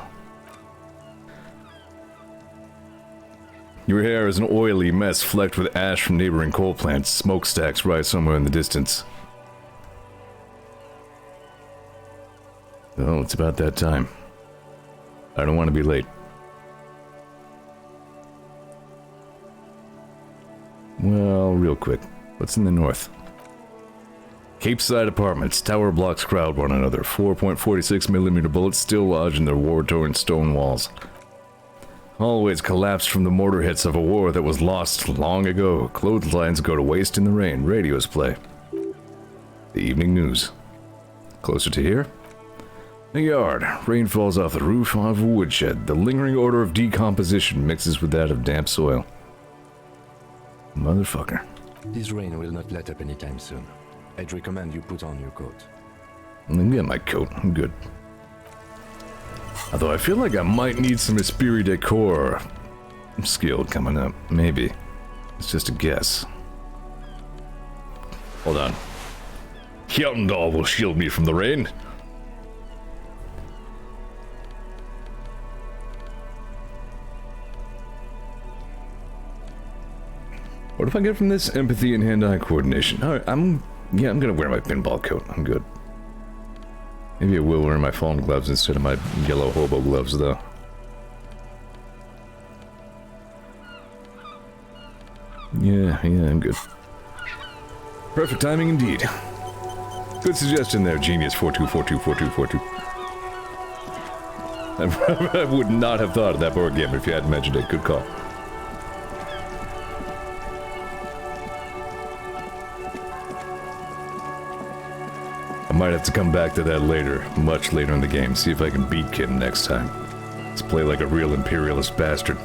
Your hair is an oily mess flecked with ash from neighboring coal plants. Smokestacks rise somewhere in the distance. Oh, it's about that time. I don't want to be late. Well, real quick. What's in the north? Capeside apartments. Tower blocks crowd one another. 4.46mm bullets still lodge in their war-torn stone walls. Hallways collapsed from the mortar hits of a war that was lost long ago. Clotheslines go to waste in the rain. Radios play. The evening news. Closer to here? A yard. Rain falls off the roof of a woodshed. The lingering odor of decomposition mixes with that of damp soil. Motherfucker. This rain will not let up anytime soon. I'd recommend you put on your coat. Let me get my coat. I'm good. Although I feel like I might need some esprit de corps skill coming up. Maybe. It's just a guess. Hold on. Hjelmdahl will shield me from the rain. What if I get from this? Empathy and hand-eye coordination. Alright, I'm gonna wear my pinball coat. I'm good. Maybe I will wear my fallen gloves instead of my yellow hobo gloves, though. Yeah, I'm good. Perfect timing indeed. Good suggestion there, Genius 42424242. I would not have thought of that board game if you hadn't mentioned it. Good call. I might have to come back to that later, much later in the game, see if I can beat Kim next time. Let's play like a real imperialist bastard.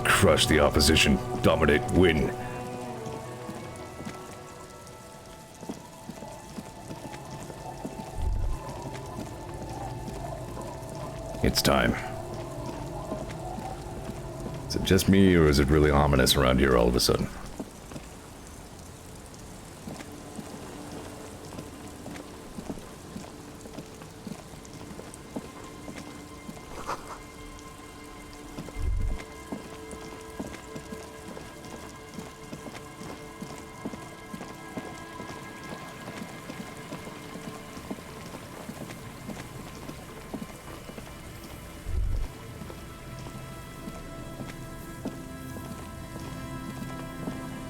Crush the opposition, dominate, win. It's time. Is it just me, or is it really ominous around here all of a sudden?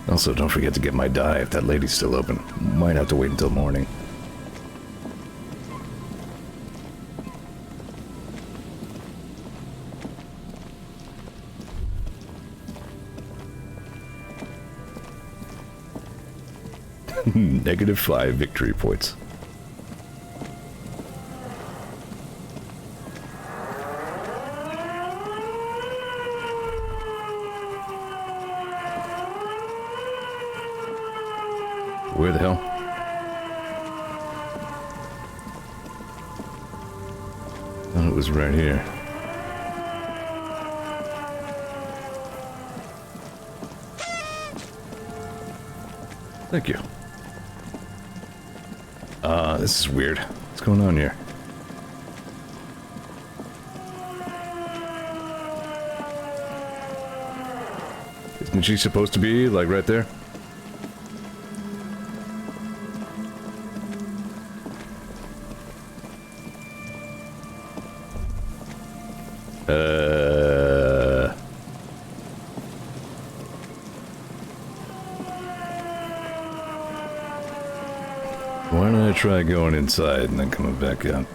Also, don't forget to get my dye if that lady's still open. Might have to wait until morning. -5 victory points. Where the hell? Thought it was right here. Thank you. This is weird. What's going on here? Isn't she supposed to be, like, right there? Why don't I try going inside and then coming back out?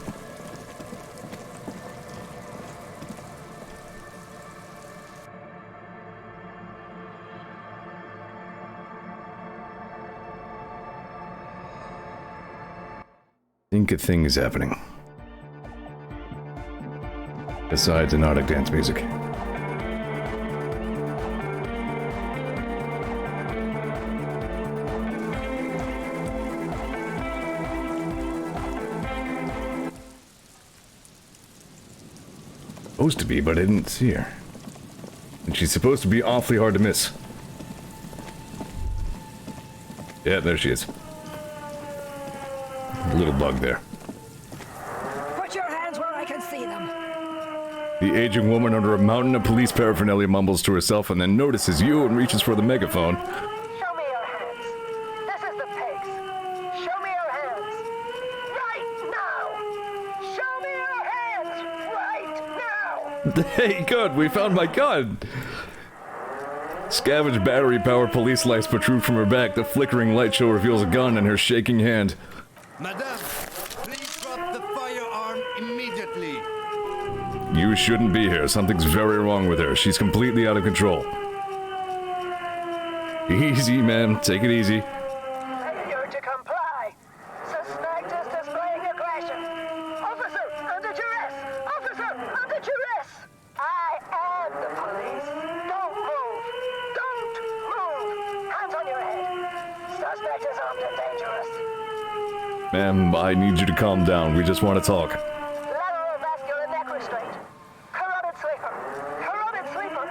I think a thing is happening. Besides hypnotic dance music. supposed to be, but I didn't see her. And she's supposed to be awfully hard to miss. Yeah, there she is. A little bug there. Put your hands where I can see them. The aging woman under a mountain of police paraphernalia mumbles to herself and then notices you and reaches for the megaphone. Show me your hands. This is the pigs. Show me your hands. Right now. Show me your hands. Right now. Hey, good, we found my gun! Scavenged battery-powered police lights protrude from her back. The flickering light show reveals a gun in her shaking hand. Madame, please drop the firearm immediately. You shouldn't be here. Something's very wrong with her. She's completely out of control. Easy, man. Take it easy. Failure to comply. Suspect is displaying aggression. Officer, under duress. Officer, under duress. I am the police. Don't move. Don't move. Hands on your head. Suspect is armed and dangerous. Ma'am, I need you to calm down. We just want to talk. Lateral vascular neck restraint. Carotid sleeper. Carotid sleeper.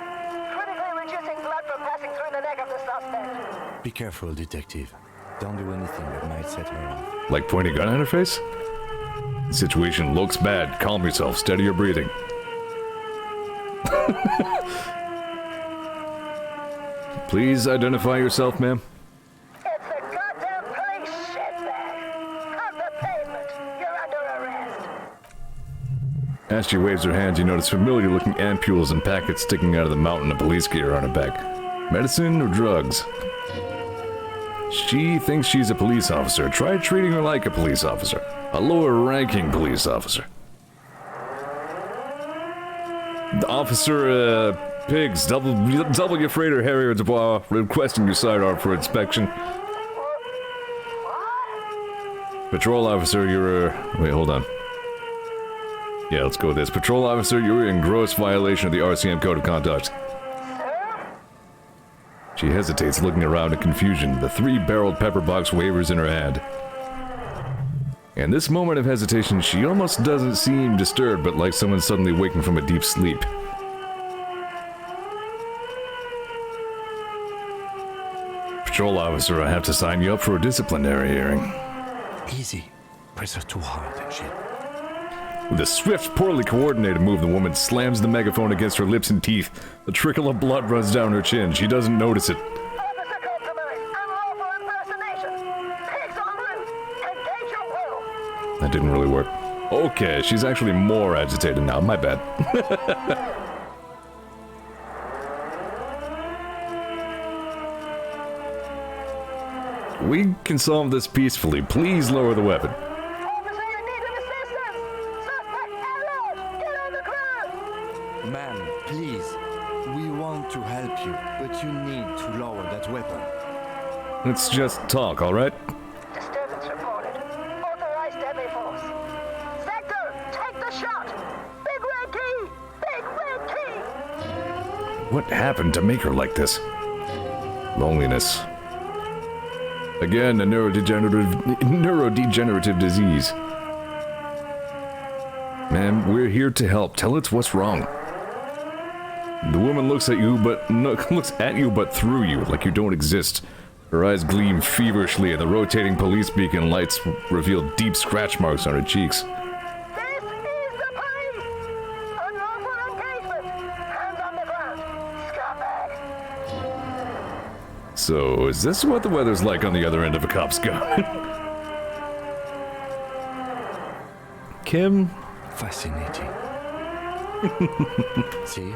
Critically reducing blood from passing through the neck of the suspect. Be careful, detective. Don't do anything that might set her off. Like pointing a gun at her face? The situation looks bad. Calm yourself. Steady your breathing. Please identify yourself, ma'am. It's the goddamn police shitbag. Off the pavement. You're under arrest. As she waves her hands, you notice familiar-looking ampules and packets sticking out of the mountain of police gear on her back. Medicine or drugs? She thinks she's a police officer. Try treating her like a police officer. A lower-ranking police officer. The officer, Pigs, W. Freighter Harrier Dubois, requesting your sidearm for inspection. Patrol officer, you're, wait, hold on. Yeah, let's go with this. Patrol officer, you're in gross violation of the RCM Code of Conduct. She hesitates, looking around in confusion. The three-barreled pepper box wavers in her hand. In this moment of hesitation, she almost doesn't seem disturbed, but like someone suddenly waking from a deep sleep. Patrol officer, I have to sign you up for a disciplinary hearing. Easy. Press her too hard and shit. With a swift, poorly coordinated move, the woman slams the megaphone against her lips and teeth. A trickle of blood runs down her chin. She doesn't notice it. Officer compromise. Unlawful impersonation. Pigs en route. Engage your will. That didn't really work. Okay, she's actually more agitated now. My bad. We can solve this peacefully. Please lower the weapon. Officer, you need an assistance. Suspect alert. Get on the ground. Ma'am, please. We want to help you, but you need to lower that weapon. Let's just talk, alright? Disturbance reported. Authorized deadly force. Sector, take the shot. Big red key. Big red key. What happened to make her like this? Loneliness. Again, a neurodegenerative disease. Ma'am, we're here to help. Tell us what's wrong. The woman looks at you, but through you, like you don't exist. Her eyes gleam feverishly, and the rotating police beacon lights reveal deep scratch marks on her cheeks. This is the police. Unlawful engagement. Hands on the ground. Scumbag. So, is this what the weather's like on the other end of a cop's gun? Kim? Fascinating. See?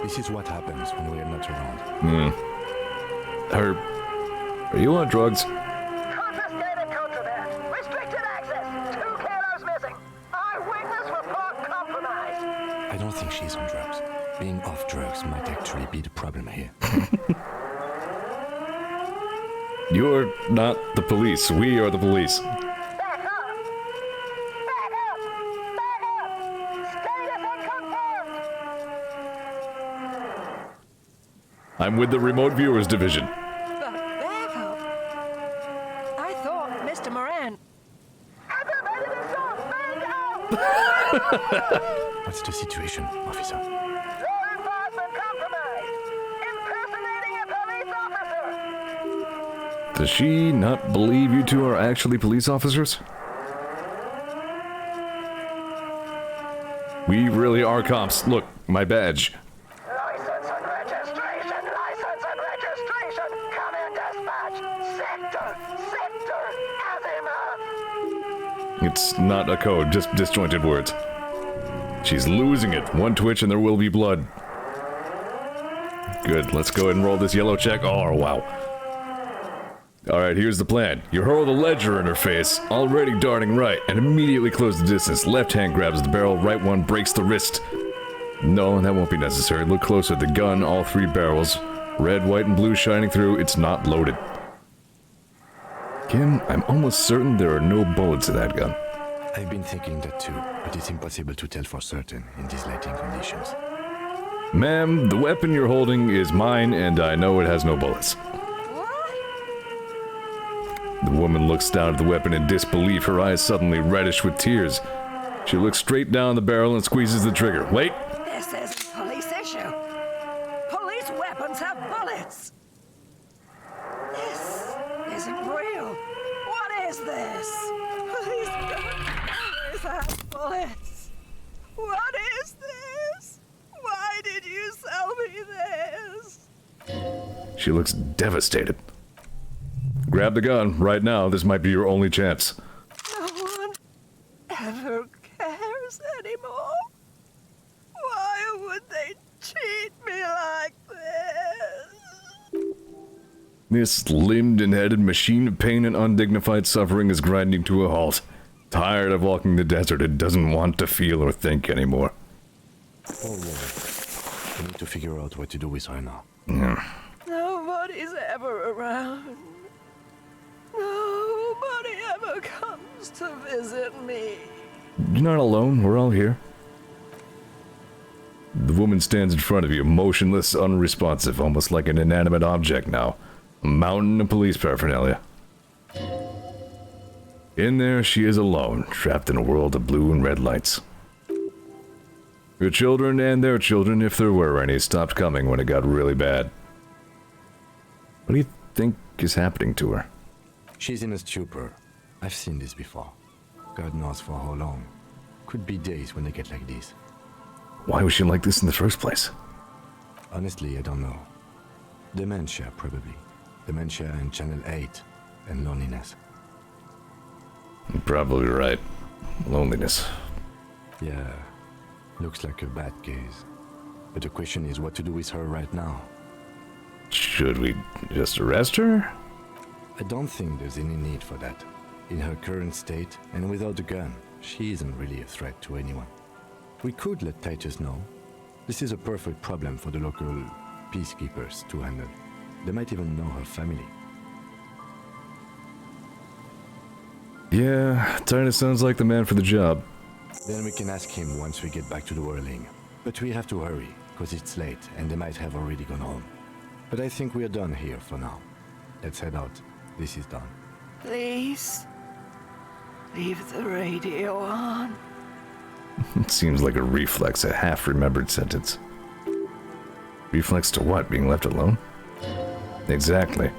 This is what happens when we're not around. Are you on drugs? Confiscated contraband. Restricted access. 2 kilos missing. Eyewitness report compromised. I don't think she's on drugs. Being off drugs might actually be the problem here. You're not the police. We are the police. Back up. Back up. Back up. Status unconfirmed. I'm with the Remote Viewers Division. Back up. I thought Mr. Moran. Everybody be so back up. What's the situation, officer? Law enforcement compromised. Impersonating a police officer. Does she not believe you two are actually police officers? We really are cops. Look, my badge. License and registration. Come in, dispatch. Sector Azimuth. It's not a code, just disjointed words. She's losing it. One twitch and there will be blood. Good, let's go ahead and roll this yellow check. Oh, wow. Alright, here's the plan. You hurl the ledger in her face, already darting right, and immediately close the distance. Left hand grabs the barrel, right one breaks the wrist. No, that won't be necessary. Look closer at the gun, all three barrels. Red, white, and blue shining through. It's not loaded. Kim, I'm almost certain there are no bullets in that gun. I've been thinking that too, but it's impossible to tell for certain in these lighting conditions. Ma'am, the weapon you're holding is mine, and I know it has no bullets. The woman looks down at the weapon in disbelief, her eyes suddenly reddish with tears. She looks straight down the barrel and squeezes the trigger. Wait! This is a police issue. Police weapons have bullets. This isn't real. What is this? Police guns always have bullets. What is this? Why did you sell me this? She looks devastated. Grab the gun, right now. This might be your only chance. No one ever cares anymore. Why would they treat me like this? This limbed and headed machine of pain and undignified suffering is grinding to a halt. Tired of walking the desert, it doesn't want to feel or think anymore. Poor woman. We need to figure out what to do with her now. Nobody's ever around. Nobody ever comes to visit me. You're not alone, we're all here. The woman stands in front of you, motionless, unresponsive, almost like an inanimate object now. A mountain of police paraphernalia. In there, she is alone, trapped in a world of blue and red lights. Her children and their children, if there were any, stopped coming when it got really bad. What do you think is happening to her? She's in a stupor. I've seen this before. God knows for how long. Could be days when they get like this. Why was she like this in the first place? Honestly, I don't know. Dementia, probably. Dementia and Channel 8. And loneliness. You're probably right. Loneliness. Yeah. Looks like a bad case. But the question is what to do with her right now. Should we just arrest her? I don't think there's any need for that. In her current state, and without the gun, she isn't really a threat to anyone. We could let Titus know. This is a perfect problem for the local peacekeepers to handle. They might even know her family. Yeah, Titus sounds like the man for the job. Then we can ask him once we get back to the whirling. But we have to hurry, because it's late, and they might have already gone home. But I think we're done here for now. Let's head out. This is done. Please, leave the radio on. It seems like a reflex, a half-remembered sentence. Reflex to what? Being left alone? Exactly.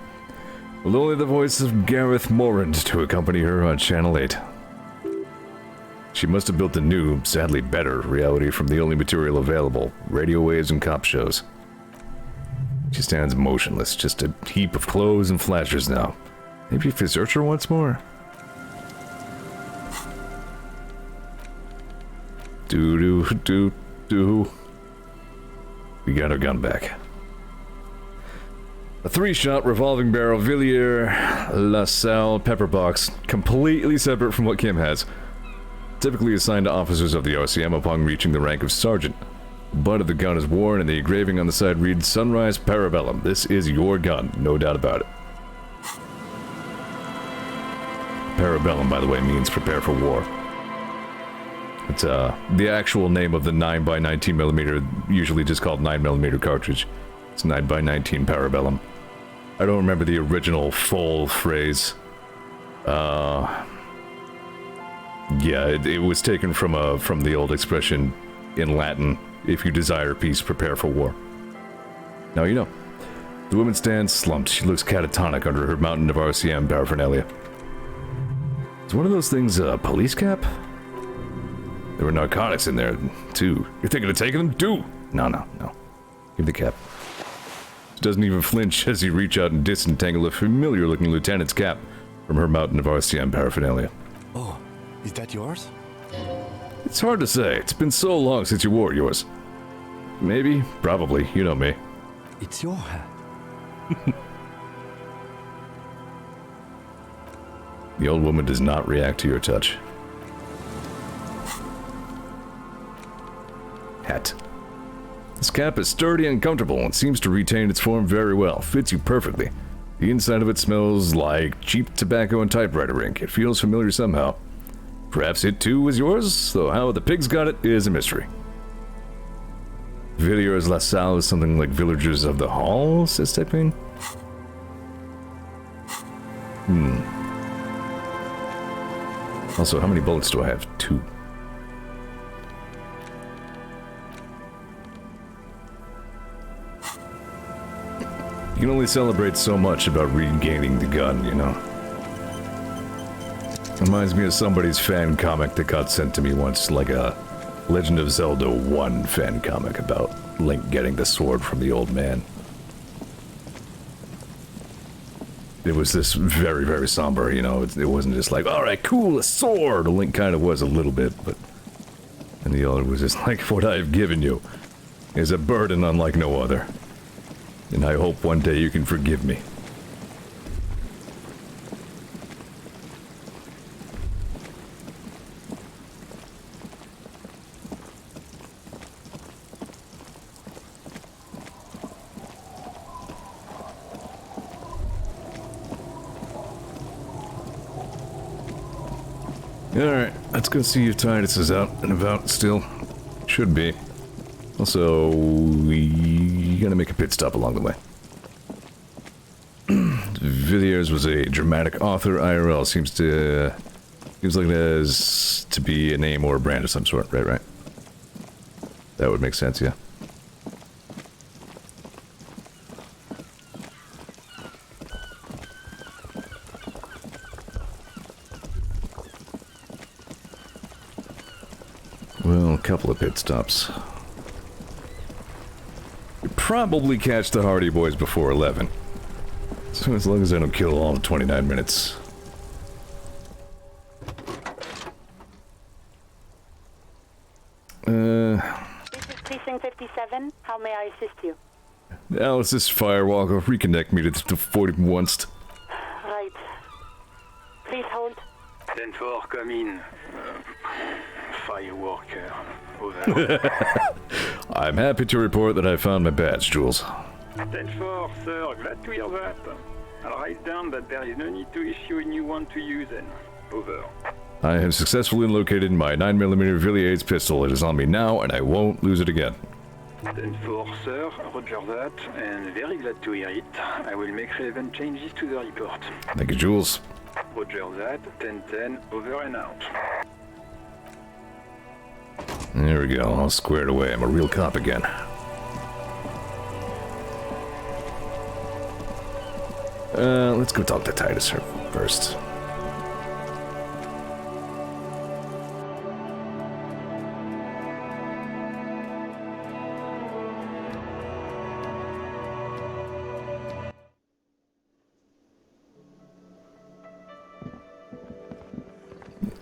With only the voice of Gareth Morand to accompany her on Channel 8. She must have built a new, sadly better, reality from the only material available, radio waves and cop shows. She stands motionless, just a heap of clothes and flashers now. Maybe if you search her once more? Do. We got our gun back. A 3-shot revolving barrel Villiers LaSalle pepper box, completely separate from what Kim has. Typically assigned to officers of the RCM upon reaching the rank of sergeant. The butt of the gun is worn and the engraving on the side reads Sunrise Parabellum. This is your gun, no doubt about it. Parabellum, by the way, means prepare for war. It's the actual name of the 9x19mm, usually just called 9mm cartridge. It's 9x19 Parabellum. I don't remember the original full phrase. Yeah, it was taken from the old expression, in Latin, if you desire peace, prepare for war. Now you know. The woman stands slumped. She looks catatonic under her mountain of RCM paraphernalia. Is one of those things a police cap? There were narcotics in there, too. You're thinking of taking them? Do! No. Give the cap. She doesn't even flinch as you reach out and disentangle a familiar-looking lieutenant's cap from her mountain of RCM paraphernalia. Oh, is that yours? It's hard to say. It's been so long since you wore yours. Maybe, probably, you know me. It's your hat. The old woman does not react to your touch. Hat. This cap is sturdy and comfortable and seems to retain its form very well. Fits you perfectly. The inside of it smells like cheap tobacco and typewriter ink. It feels familiar somehow. Perhaps it too was yours, though how the pigs got it is a mystery. Villiers La Salle is something like villagers of the hall, says Techpain. Also, how many bullets do I have? 2. You can only celebrate so much about regaining the gun, you know. Reminds me of somebody's fan comic that got sent to me once, like a Legend of Zelda 1 fan comic about Link getting the sword from the old man. It was this very, very somber, you know, it wasn't just like, alright, cool, a sword! Link kind of was a little bit, but... And the other was just like, what I have given you is a burden unlike no other. And I hope one day you can forgive me. Alright, let's go see if Titus is out and about still. Should be. Also, we gotta make a pit stop along the way. Villiers was a dramatic author. IRL seems like it has to be a name or a brand of some sort, right? That would make sense, yeah. Well, a couple of pit stops. You'd probably catch the Hardy Boys before 11. So as long as I don't kill all in 29 minutes. This is Precinct 57. How may I assist you? Alice, this Firewalker. Reconnect me to the 41st. Right. Please hold. 10-4, come in. Firewalker. Over. I'm happy to report that I found my badge, Jules. 10-4, sir. Glad to hear that. I'll write down that there is no need to issue a new one to you then. Over. I have successfully located my 9mm Villiers pistol. It is on me now, and I won't lose it again. 10-4, sir. Roger that, and very glad to hear it. I will make relevant changes to the report. Thank you, Jules. Roger that. 10-10, over and out. There we go, all squared away. I'm a real cop again. Let's go talk to Titus first.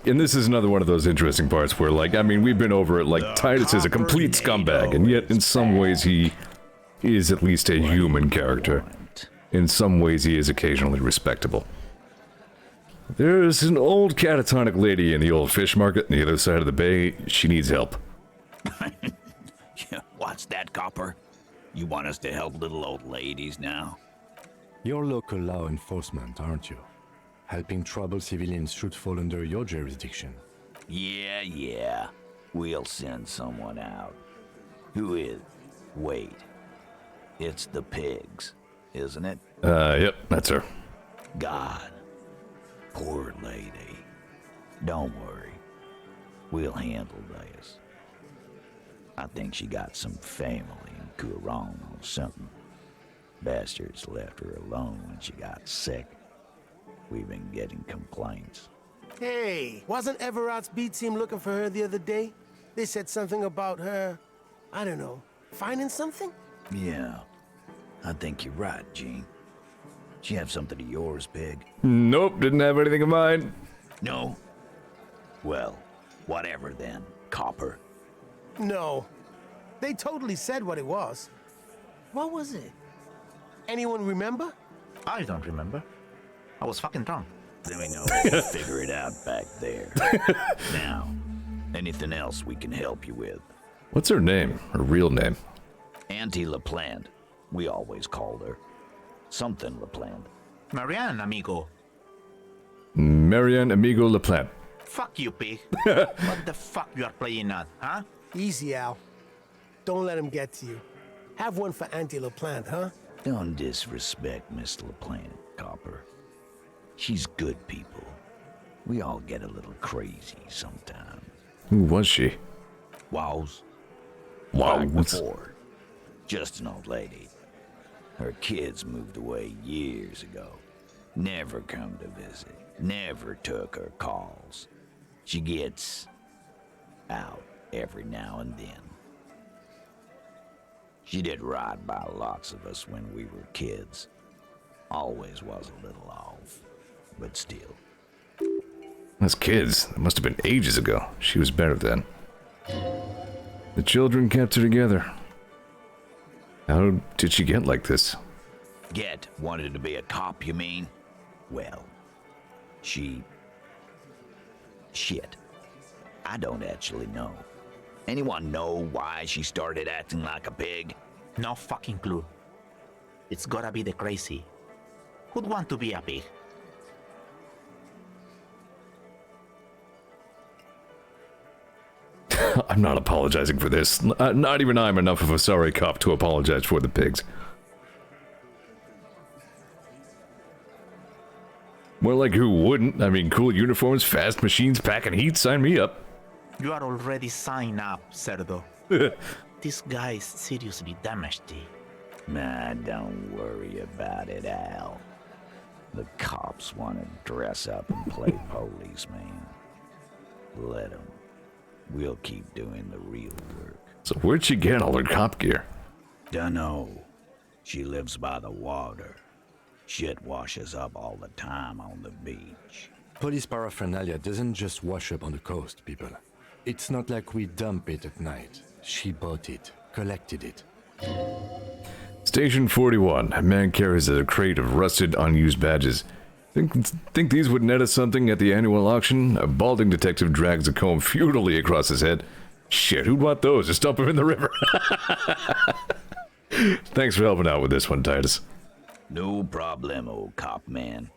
And this is another one of those interesting parts where, like, I mean, we've been over it, like, Titus is a complete scumbag, and yet in some ways he is at least a human character. In some ways he is occasionally respectable. There's an old catatonic lady in the old fish market on the other side of the bay. She needs help. What's that, Copper? You want us to help little old ladies now? You're local law enforcement, aren't you? Helping troubled civilians should fall under your jurisdiction. Yeah. We'll send someone out. Who is? Wait. It's the pigs, isn't it? Yep, that's her. God. Poor lady. Don't worry. We'll handle this. I think she got some family in Kuron or something. Bastards left her alone when she got sick. We've been getting complaints. Hey, wasn't Everard's B team looking for her the other day? They said something about her, I don't know, finding something? Yeah, I think you're right, Gene. She have something of yours, Pig? Nope, didn't have anything of mine. No? Well, whatever then, Copper. No. They totally said what it was. What was it? Anyone remember? I don't remember. I was fucking drunk. Then we know we'll figure it out back there. Now, anything else we can help you with? What's her name? Her real name? Auntie LaPlante. We always called her. Something LaPlante. Marianne, amigo. Marianne Amigo LaPlante. Fuck you, pig. What the fuck you are playing at, huh? Easy, Al. Don't let him get to you. Have one for Auntie LaPlante, huh? Don't disrespect Miss LaPlante, Copper. She's good people. We all get a little crazy sometimes. Who was she? Wows. Wows. Like before. Just an old lady. Her kids moved away years ago. Never come to visit. Never took her calls. She gets out every now and then. She did right by lots of us when we were kids. Always was a little off, but still. As kids, that must have been ages ago. She was better then. The children kept her together. How did she get like this? Wanted to be a cop, you mean? Well, shit. I don't actually know. Anyone know why she started acting like a pig? No fucking clue. It's gotta be the crazy. Who'd want to be a pig? I'm not apologizing for this. Not even I'm enough of a sorry cop to apologize for the pigs. More like who wouldn't? I mean, cool uniforms, fast machines, packing heat, sign me up. You are already signed up, Cerdo. This guy is seriously damaged. Nah, don't worry about it, Al. The cops want to dress up and play policeman. Let them. We'll keep doing the real work. So where'd she get all her cop gear? Dunno. She lives by the water. Shit washes up all the time on the beach. Police paraphernalia doesn't just wash up on the coast, people. It's not like we dump it at night. She bought it, collected it. Station 41. A man carries a crate of rusted, unused badges. Think these would net us something at the annual auction? A balding detective drags a comb futilely across his head. Shit, who'd want those? Just dump him in the river. Thanks for helping out with this one, Titus. No problem, old cop man.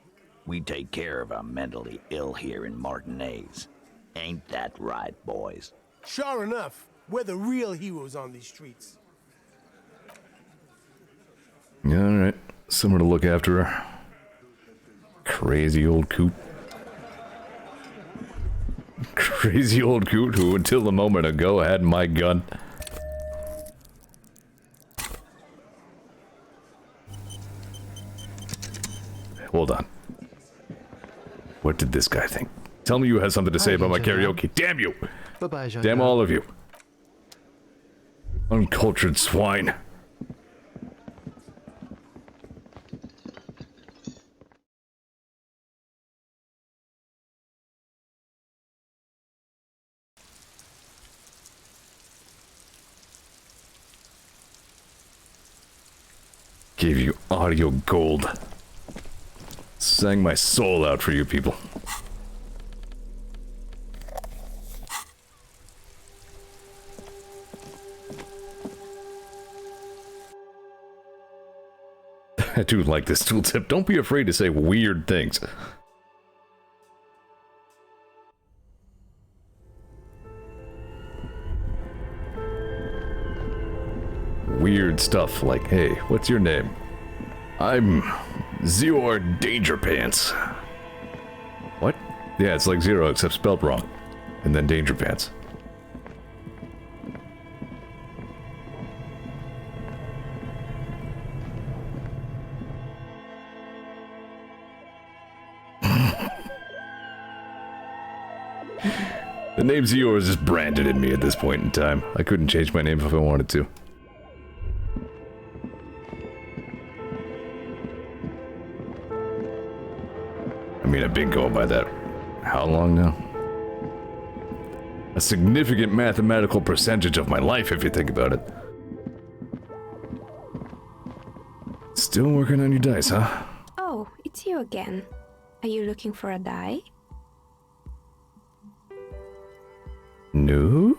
We take care of our mentally ill here in Martinez. Ain't that right, boys? Sure enough, we're the real heroes on these streets. Alright, someone to look after her. Crazy old coot. Crazy old coot who until a moment ago had my gun. Hold on. What did this guy think? Tell me you have something to say about my karaoke. Damn you! Bye-bye, Jean. Damn all of you. Uncultured swine. Gave you audio gold. Sang my soul out for you people. I do like this tooltip. Don't be afraid to say weird things. Weird stuff like, hey, what's your name? I'm Zeor Danger Pants. What? Yeah, it's like Zero except spelled wrong. And then Danger Pants. The name Zeor is just branded in me at this point in time. I couldn't change my name if I wanted to. I mean, I've been going by that. How long now? A significant mathematical percentage of my life, if you think about it. Still working on your dice, huh? Oh, it's you again. Are you looking for a die? No?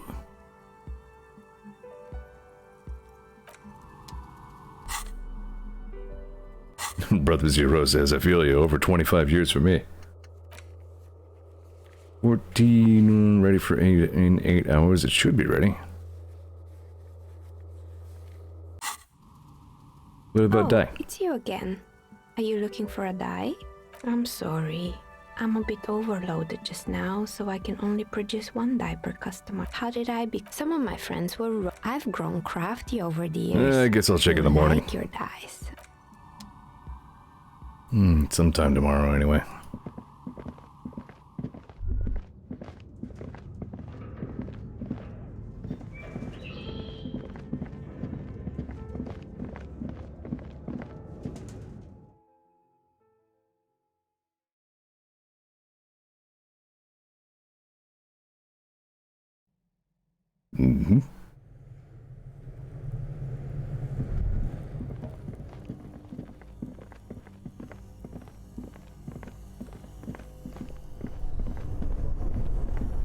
Brother Zero says, I feel you, over 25 years for me. 14, ready for 8 in 8 hours. It should be ready. What about die? It's you again. Are you looking for a die? I'm sorry. I'm a bit overloaded just now, so I can only produce 1 die per customer. How did I be? Some of my friends were I've grown crafty over the years. I guess I'll check in the morning. Like your dice. Sometime tomorrow anyway.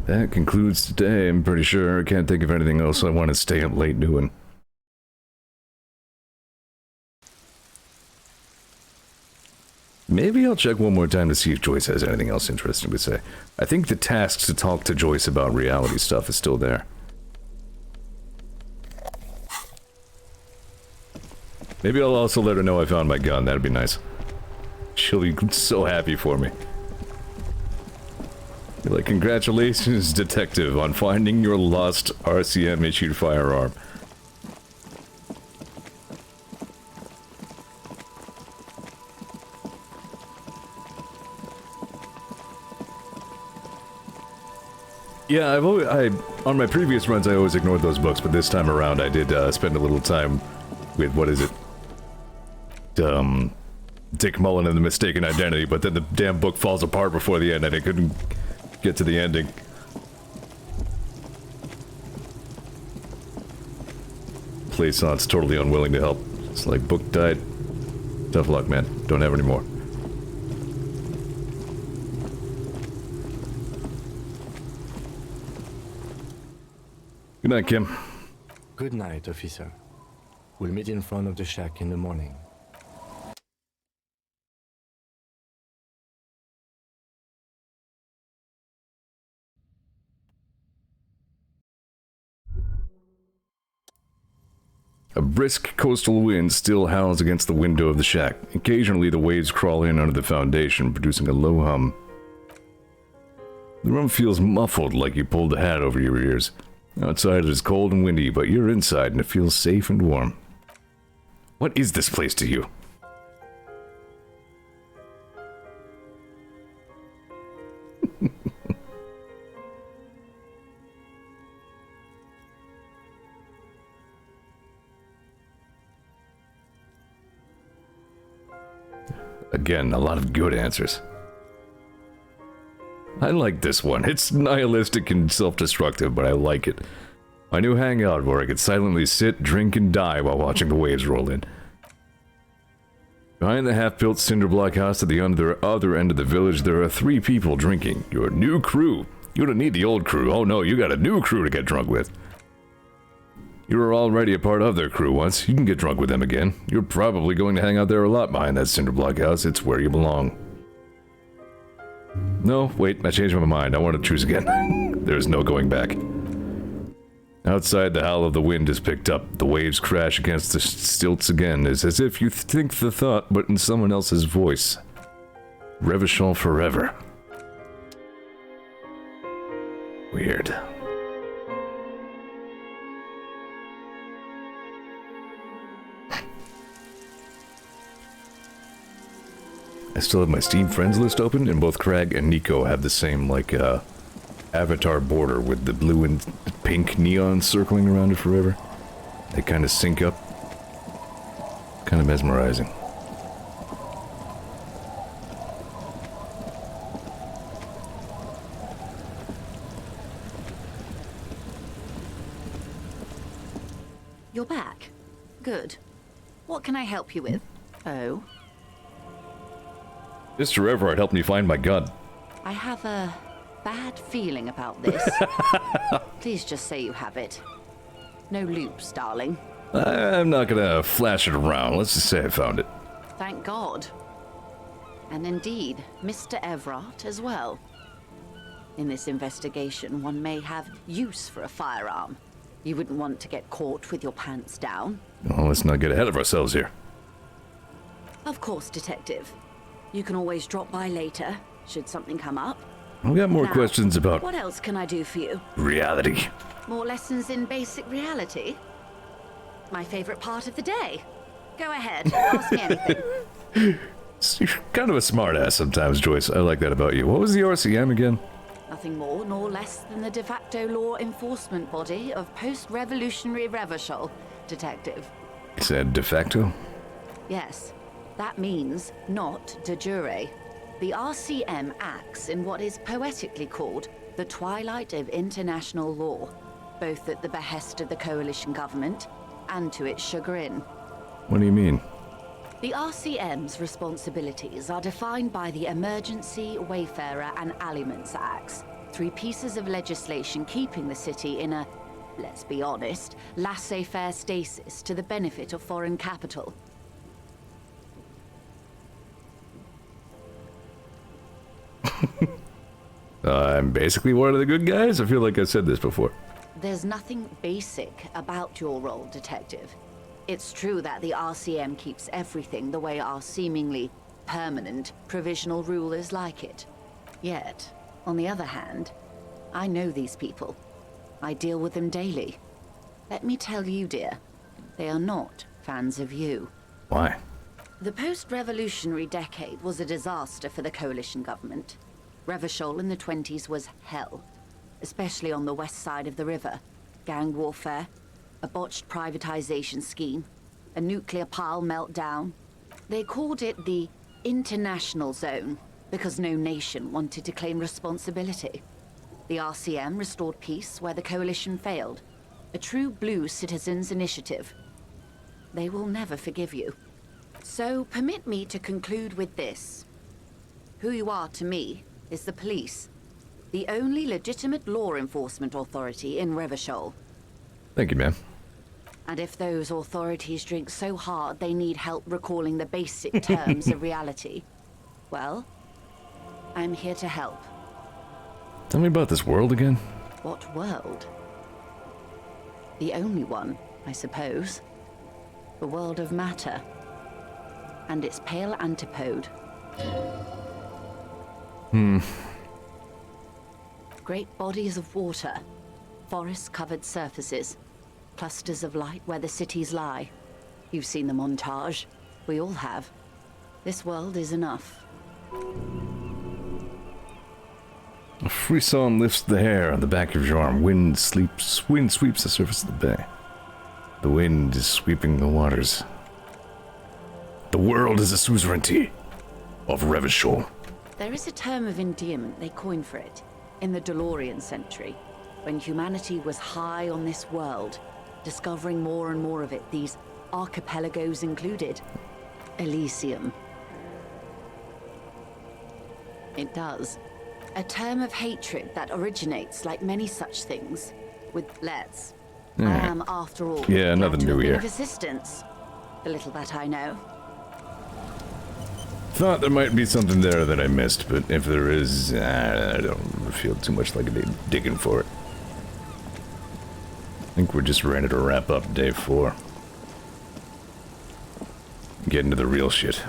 That concludes today, I'm pretty sure. I can't think of anything else I want to stay up late doing. Maybe I'll check one more time to see if Joyce has anything else interesting to say. I think the task to talk to Joyce about reality stuff is still there. Maybe I'll also let her know I found my gun. That'd be nice. She'll be so happy for me. Be like, congratulations, detective, on finding your lost RCM-issued firearm. Yeah, on my previous runs I always ignored those books, but this time around I did spend a little time with, what is it? Dick Mullen and the Mistaken Identity, but then the damn book falls apart before the end and I couldn't get to the ending. Plaisant's totally unwilling to help. It's like, book died. Tough luck, man. Don't have any more. Good night, Kim. Good night, officer. We'll meet in front of the shack in the morning. A brisk coastal wind still howls against the window of the shack. Occasionally the waves crawl in under the foundation, producing a low hum. The room feels muffled, like you pulled a hat over your ears. Outside it is cold and windy, but you're inside and it feels safe and warm. What is this place to you? Again, a lot of good answers. I like this one. It's nihilistic and self-destructive, but I like it. My new hangout where I could silently sit, drink, and die while watching the waves roll in. Behind the half-built cinder block house at the other end of the village, there are 3 people drinking. Your new crew. You don't need the old crew. Oh no, you got a new crew to get drunk with. You were already a part of their crew once. You can get drunk with them again. You're probably going to hang out there a lot behind that cinder block house. It's where you belong. No, wait, I changed my mind. I want to choose again. There's no going back. Outside, the howl of the wind is picked up. The waves crash against the stilts again. It's as if you think the thought, but in someone else's voice. Revachol forever. Weird. I still have my Steam friends list open, and both Craig and Nico have the same, like, avatar border with the blue and pink neon circling around it forever. They kind of sync up. Kind of mesmerizing. You're back. Good. What can I help you with? Oh? Mr. Everard helped me find my gun. I have a bad feeling about this. Please just say you have it. No loops, darling. I'm not gonna flash it around. Let's just say I found it. Thank God. And indeed, Mr. Everard as well. In this investigation, one may have use for a firearm. You wouldn't want to get caught with your pants down. Well, let's not get ahead of ourselves here. Of course, Detective. You can always drop by later, should something come up. I've got more Now, questions about what else can I do for you? reality. More lessons in basic reality? My favorite part of the day. Go ahead, ask me anything. You're kind of a smartass sometimes, Joyce. I like that about you. What was the RCM again? Nothing more nor less than the de facto law enforcement body of post-revolutionary Revachol, Detective. You said de facto? Yes, that means not de jure. The RCM acts in what is poetically called the twilight of international law, both at the behest of the coalition government and to its chagrin. What do you mean? The RCM's responsibilities are defined by the Emergency, Wayfarer and Aliments Acts, 3 pieces of legislation keeping the city in a, let's be honest, laissez-faire stasis to the benefit of foreign capital. I'm basically one of the good guys? I feel like I said this before. There's nothing basic about your role, Detective. It's true that the RCM keeps everything the way our seemingly permanent provisional rulers like it. Yet, on the other hand, I know these people. I deal with them daily. Let me tell you, dear, they are not fans of you. Why? The post-revolutionary decade was a disaster for the coalition government. Revachol in the 20s was hell, especially on the west side of the river. Gang warfare, a botched privatization scheme, a nuclear pile meltdown. They called it the international zone because no nation wanted to claim responsibility. The RCM restored peace where the coalition failed. A true blue citizens' initiative. They will never forgive you. So permit me to conclude with this. Who you are to me is the police, the only legitimate law enforcement authority in Revachol. Thank you, ma'am. And if those authorities drink so hard they need help recalling the basic terms of reality, well, I'm here to help. Tell me about this world again. What world? The only one, I suppose. The world of matter. And its pale antipode. Great bodies of water, forest-covered surfaces, clusters of light where the cities lie. You've seen the montage. We all have. This world is enough. A frisson lifts the hair on the back of your arm. Wind sweeps the surface of the bay. The wind is sweeping the waters. The world is a suzerainty of Revachol. There is a term of endearment they coined for it in the DeLorean century, when humanity was high on this world, discovering more and more of it, these archipelagos included. Elysium. It does. A term of hatred that originates, like many such things, with let's. I am, after all, Yeah, glad nothing to new have been here. of assistance. The little that I know. Thought there might be something there that I missed, but if there is, I don't feel too much like digging for it. I think we're just ready to wrap up day 4. Get into the real shit.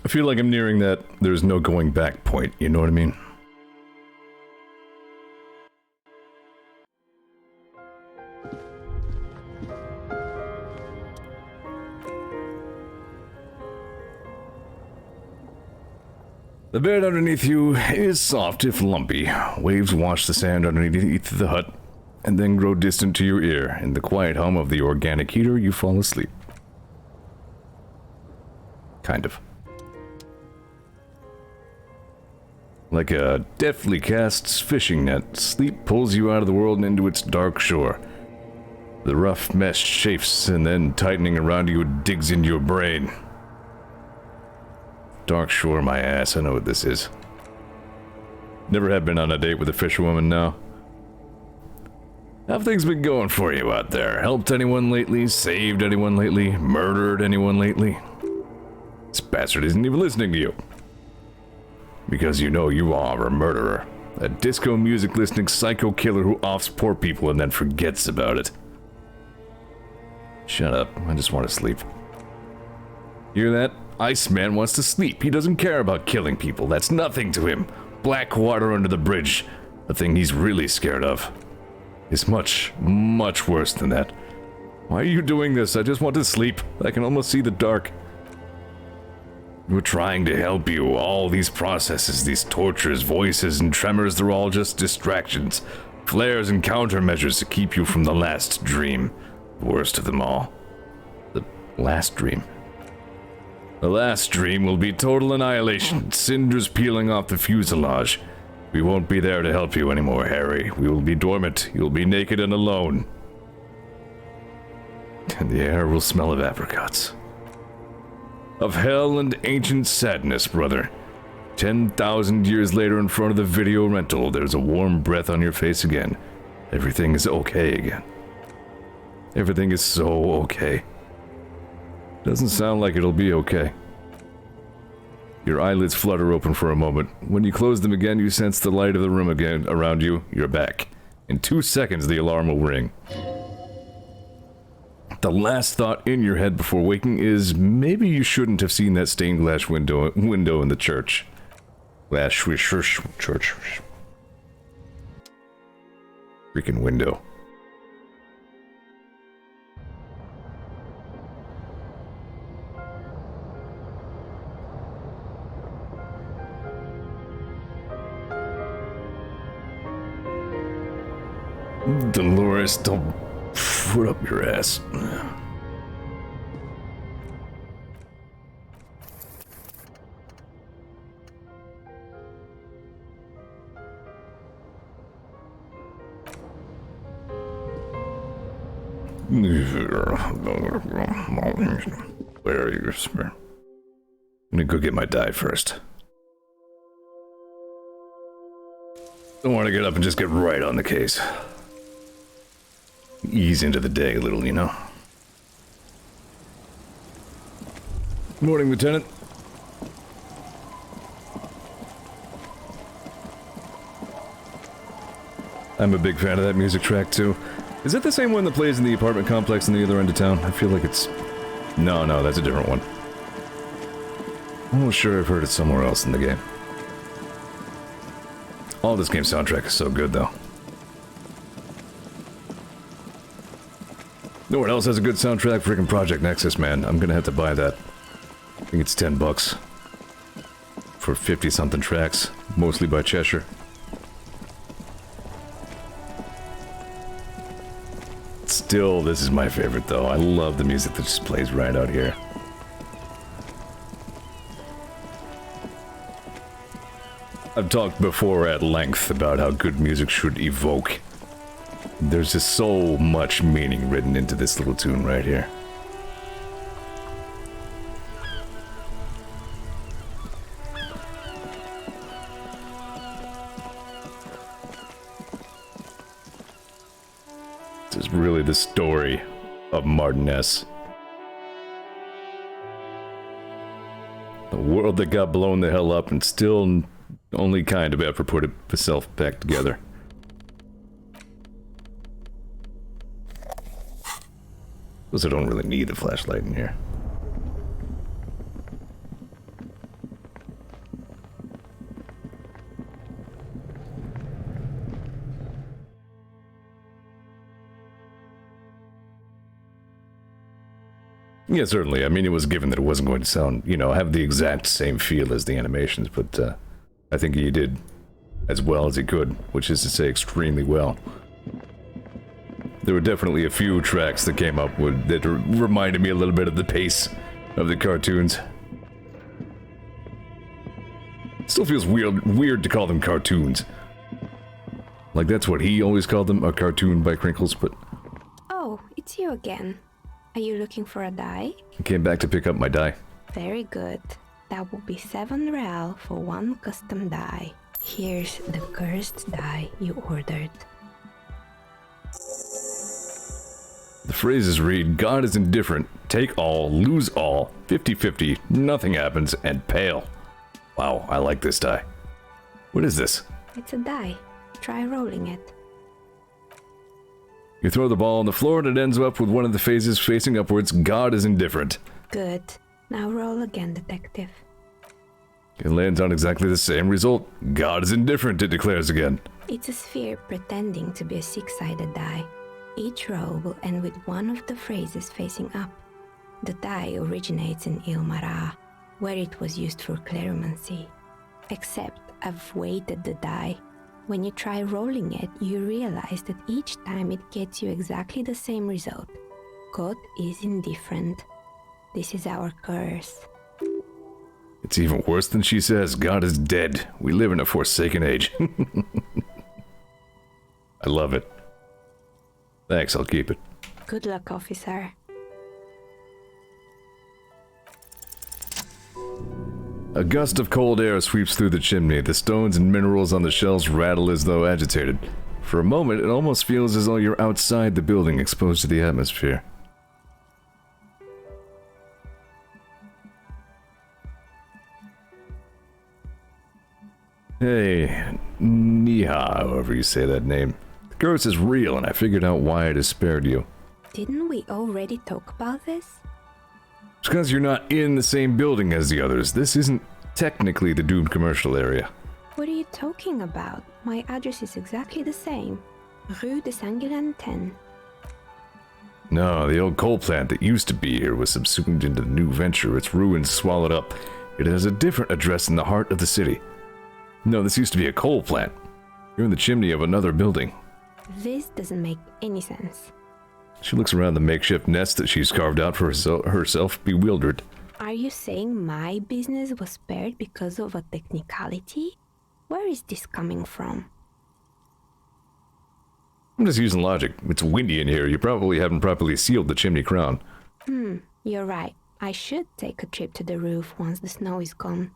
I feel like I'm nearing that there's no going back point, you know what I mean? The bed underneath you is soft if lumpy. Waves wash the sand underneath the hut, and then grow distant to your ear. In the quiet hum of the organic heater, you fall asleep. Kind of. Like a deftly cast fishing net, sleep pulls you out of the world and into its dark shore. The rough mesh chafes, and then tightening around you, it digs into your brain. Dark shore, my ass, I know what this is. Never have been on a date with a fisherwoman, no. How have things been going for you out there? Helped anyone lately? Saved anyone lately? Murdered anyone lately? This bastard isn't even listening to you. Because you know you are a murderer. A disco music listening psycho killer who offs poor people and then forgets about it. Shut up, I just want to sleep. Hear that? Iceman wants to sleep. He doesn't care about killing people. That's nothing to him. Black water under the bridge, the thing he's really scared of, is much, much worse than that. Why are you doing this? I just want to sleep. I can almost see the dark. We're trying to help you. All these processes, these tortures, voices, and tremors, they're all just distractions. Flares and countermeasures to keep you from the last dream. The worst of them all. The last dream. The last dream will be total annihilation, cinders peeling off the fuselage. We won't be there to help you anymore, Harry. We will be dormant. You'll be naked and alone. And the air will smell of apricots. Of hell and ancient sadness, brother. 10,000 years later in front of the video rental, there's a warm breath on your face again. Everything is okay again. Everything is so okay. Doesn't sound like it'll be okay. Your eyelids flutter open for a moment. When you close them again, you sense the light of the room again around you. You're back. In 2 seconds, the alarm will ring. The last thought in your head before waking is maybe you shouldn't have seen that stained glass window in the church. Church. Freaking window. Dolores, don't put up your ass. Where are you, sir? I'm gonna go get my dye first. Don't want to get up and just get right on the case. Ease into the day a little, you know. Morning, Lieutenant. I'm a big fan of that music track, too. Is it the same one that plays in the apartment complex in the other end of town? I feel like it's... No, that's a different one. I'm almost sure I've heard it somewhere else in the game. All this game's soundtrack is so good, though. No one else has a good soundtrack? Freaking Project Nexus, man. I'm gonna have to buy that. I think it's $10 for 50-something tracks, mostly by Cheshire. Still, this is my favorite, though. I love the music that just plays right out here. I've talked before at length about how good music should evoke. There's just so much meaning written into this little tune right here. This is really the story of Martin S. The world that got blown the hell up and still only kind of ever put itself back together. Because I don't really need the flashlight in here. Yeah, certainly. I mean, it was given that it wasn't going to sound, you know, have the exact same feel as the animations, but, I think he did as well as he could, which is to say extremely well. There were definitely a few tracks that came up with that reminded me a little bit of the pace of the cartoons. Still feels weird to call them cartoons. Like that's what he always called them, a cartoon by Crinkles, but... Oh, it's you again. Are you looking for a die? I came back to pick up my die. Very good. That will be 7 real for 1 custom die. Here's the cursed die you ordered. The phrases read, God is indifferent, take all, lose all, 50-50, nothing happens, and pale. Wow, I like this die. What is this? It's a die. Try rolling it. You throw the ball on the floor and it ends up with one of the phases facing upwards. God is indifferent. Good. Now roll again, detective. It lands on exactly the same result. God is indifferent, it declares again. It's a sphere pretending to be a 6-sided die. Each roll will end with one of the phrases facing up. The die originates in Ilmara, where it was used for cleromancy. Except I've weighted the die. When you try rolling it, you realize that each time it gets you exactly the same result. God is indifferent. This is our curse. It's even worse than she says. God is dead. We live in a forsaken age. I love it. Thanks, I'll keep it. Good luck, officer. A gust of cold air sweeps through the chimney. The stones and minerals on the shelves rattle as though agitated. For a moment, it almost feels as though you're outside the building, exposed to the atmosphere. Hey, Niha, however you say that name. The curse is real, and I figured out why it has spared you. Didn't we already talk about this? It's because you're not in the same building as the others. This isn't technically the doomed commercial area. What are you talking about? My address is exactly the same. Rue de Saint-Guilain 10. No, the old coal plant that used to be here was subsumed into the new venture, its ruins swallowed up. It has a different address in the heart of the city. No, this used to be a coal plant. You're in the chimney of another building. This doesn't make any sense. She looks around the makeshift nest that she's carved out for herself, bewildered. Are you saying my business was spared because of a technicality? Where is this coming from? I'm just using logic. It's windy in here. You probably haven't properly sealed the chimney crown. You're right. I should take a trip to the roof once the snow is gone.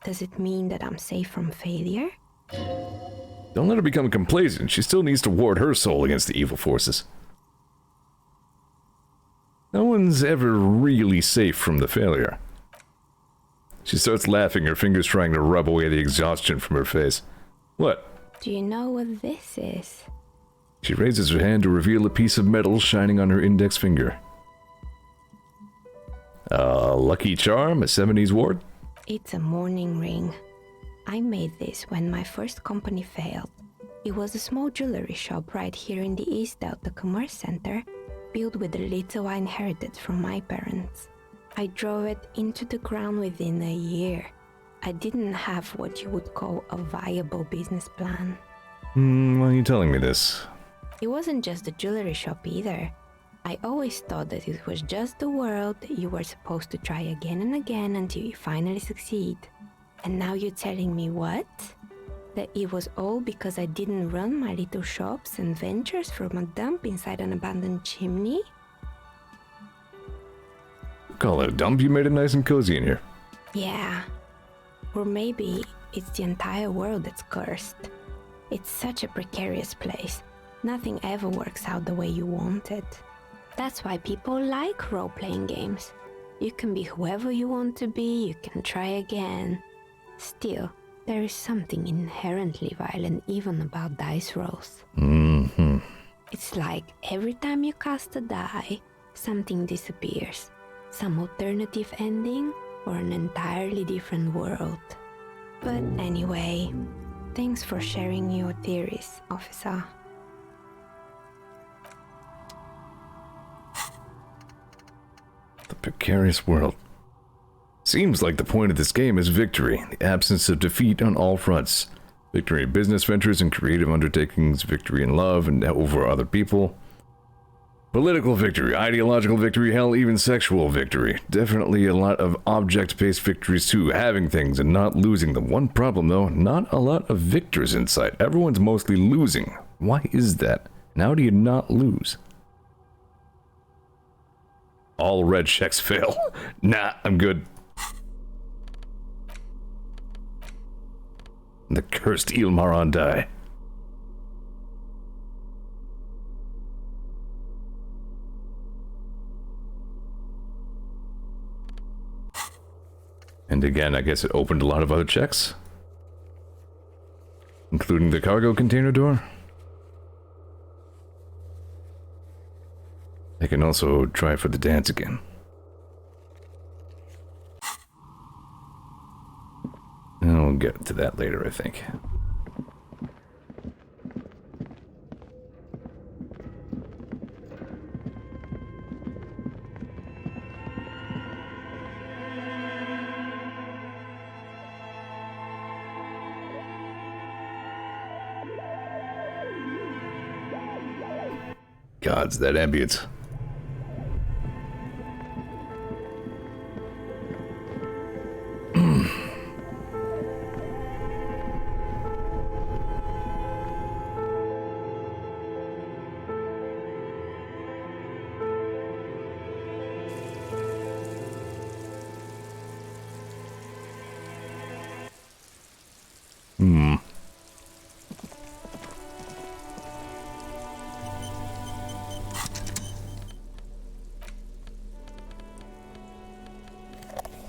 Does it mean that I'm safe from failure? Don't let her become complacent. She still needs to ward her soul against the evil forces. No one's ever really safe from the failure. She starts laughing, her fingers trying to rub away the exhaustion from her face. What? Do you know what this is? She raises her hand to reveal a piece of metal shining on her index finger. A lucky charm? A 70s ward? It's a mourning ring. I made this when my first company failed. It was a small jewelry shop right here in the East Delta Commerce Center, built with the little I inherited from my parents. I drove it into the ground within a year. I didn't have what you would call a viable business plan. Why are you telling me this? It wasn't just the jewelry shop either. I always thought that it was just the world that you were supposed to try again and again until you finally succeed. And now you're telling me what? That it was all because I didn't run my little shops and ventures from a dump inside an abandoned chimney? Call it a dump? You made it nice and cozy in here. Yeah. Or maybe it's the entire world that's cursed. It's such a precarious place. Nothing ever works out the way you want it. That's why people like role-playing games. You can be whoever you want to be, you can try again. Still, there is something inherently violent even about dice rolls. It's like every time you cast a die, something disappears. Some alternative ending or an entirely different world. But anyway, thanks for sharing your theories, officer. The precarious world. Seems like the point of this game is victory, the absence of defeat on all fronts. Victory in business ventures and creative undertakings, victory in love and over other people. Political victory, ideological victory, hell, even sexual victory. Definitely a lot of object-based victories too, having things and not losing them. One problem though, not a lot of victors in sight. Everyone's mostly losing. Why is that? And how do you not lose? All red checks fail. Nah, I'm good. The cursed Ilmaron die. And again, I guess it opened a lot of other checks. Including the cargo container door. I can also try for the dance again. I'll get to that later, I think. Gods, that ambience.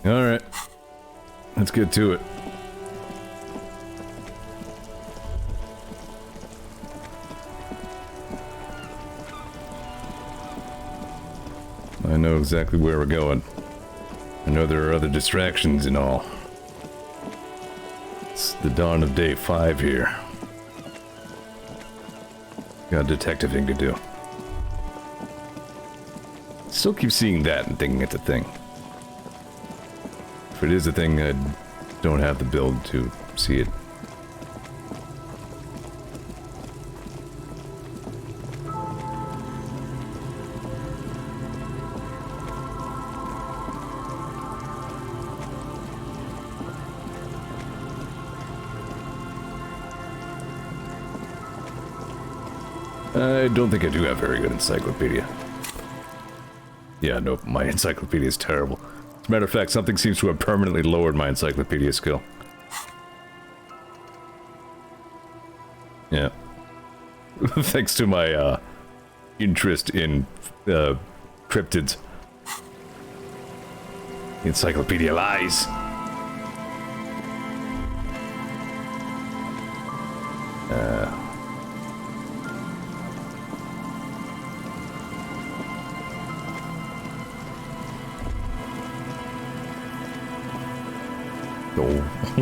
Alright. Let's get to it. I know exactly where we're going. I know there are other distractions and all. It's the dawn of day 5 here. Got detectiving to do. Still keep seeing that and thinking it's a thing. If it is a thing, I don't have the build to see it. I don't think I do have very good encyclopedia. Yeah, no, my encyclopedia is terrible. As a matter of fact, something seems to have permanently lowered my encyclopedia skill. Yeah. Thanks to my, interest in, cryptids. The encyclopedia lies.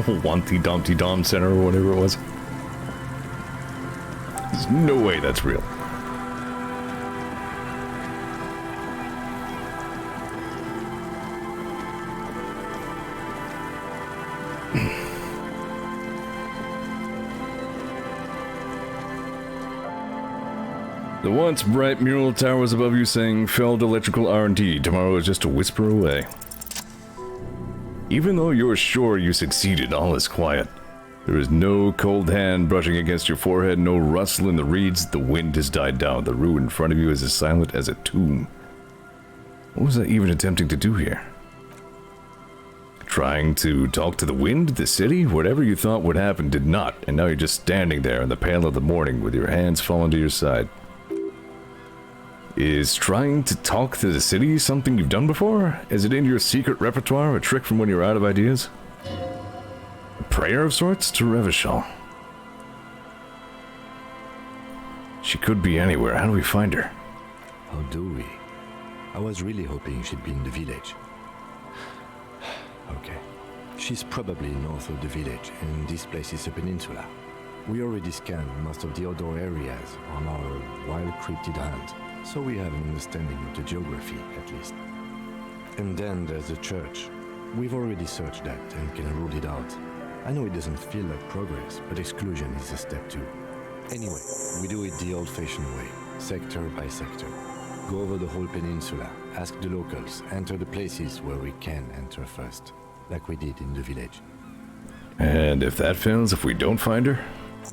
Wanty Dumpty Dom Center or whatever it was. There's no way that's real. The once bright mural towers above you saying failed electrical R&D. Tomorrow is just a whisper away. Even though you're sure you succeeded, all is quiet. There is no cold hand brushing against your forehead, no rustle in the reeds. The wind has died down. The ruin in front of you is as silent as a tomb. What was I even attempting to do here? Trying to talk to the wind, the city? Whatever you thought would happen did not, and now you're just standing there in the pale of the morning with your hands fallen to your side. Is trying to talk to the city something you've done before? Is it in your secret repertoire, a trick from when you're out of ideas? A prayer of sorts to Revachol. She could be anywhere. How do we find her? How do we? I was really hoping she'd be in the village. Okay. She's probably north of the village, and this place is a peninsula. We already scanned most of the outdoor areas on our wild cryptid hunt. So we have an understanding of the geography, at least. And then there's the church. We've already searched that and can rule it out. I know it doesn't feel like progress, but exclusion is a step too. Anyway, we do it the old-fashioned way, sector by sector. Go over the whole peninsula, ask the locals, enter the places where we can enter first, like we did in the village. And if that fails, if we don't find her?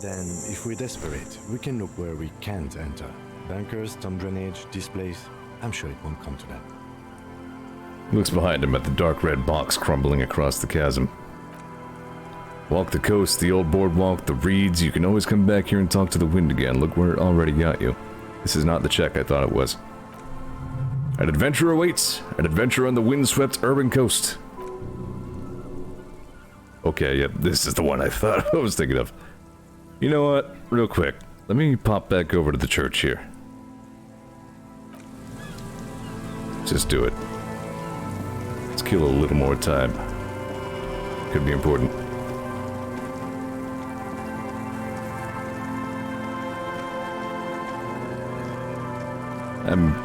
Then, if we're desperate, we can look where we can't enter. Bunkers, storm drainage, displays. I'm sure it won't come to that. He looks behind him at the dark red box crumbling across the chasm. Walk the coast, the old boardwalk, the reeds. You can always come back here and talk to the wind again. Look where it already got you. This is not the check I thought it was. An adventure awaits. An adventure on the windswept urban coast. Okay, yep, this is the one I thought I was thinking of. You know what? Real quick, let me pop back over to the church here. Just do it. Let's kill a little more time. Could be important.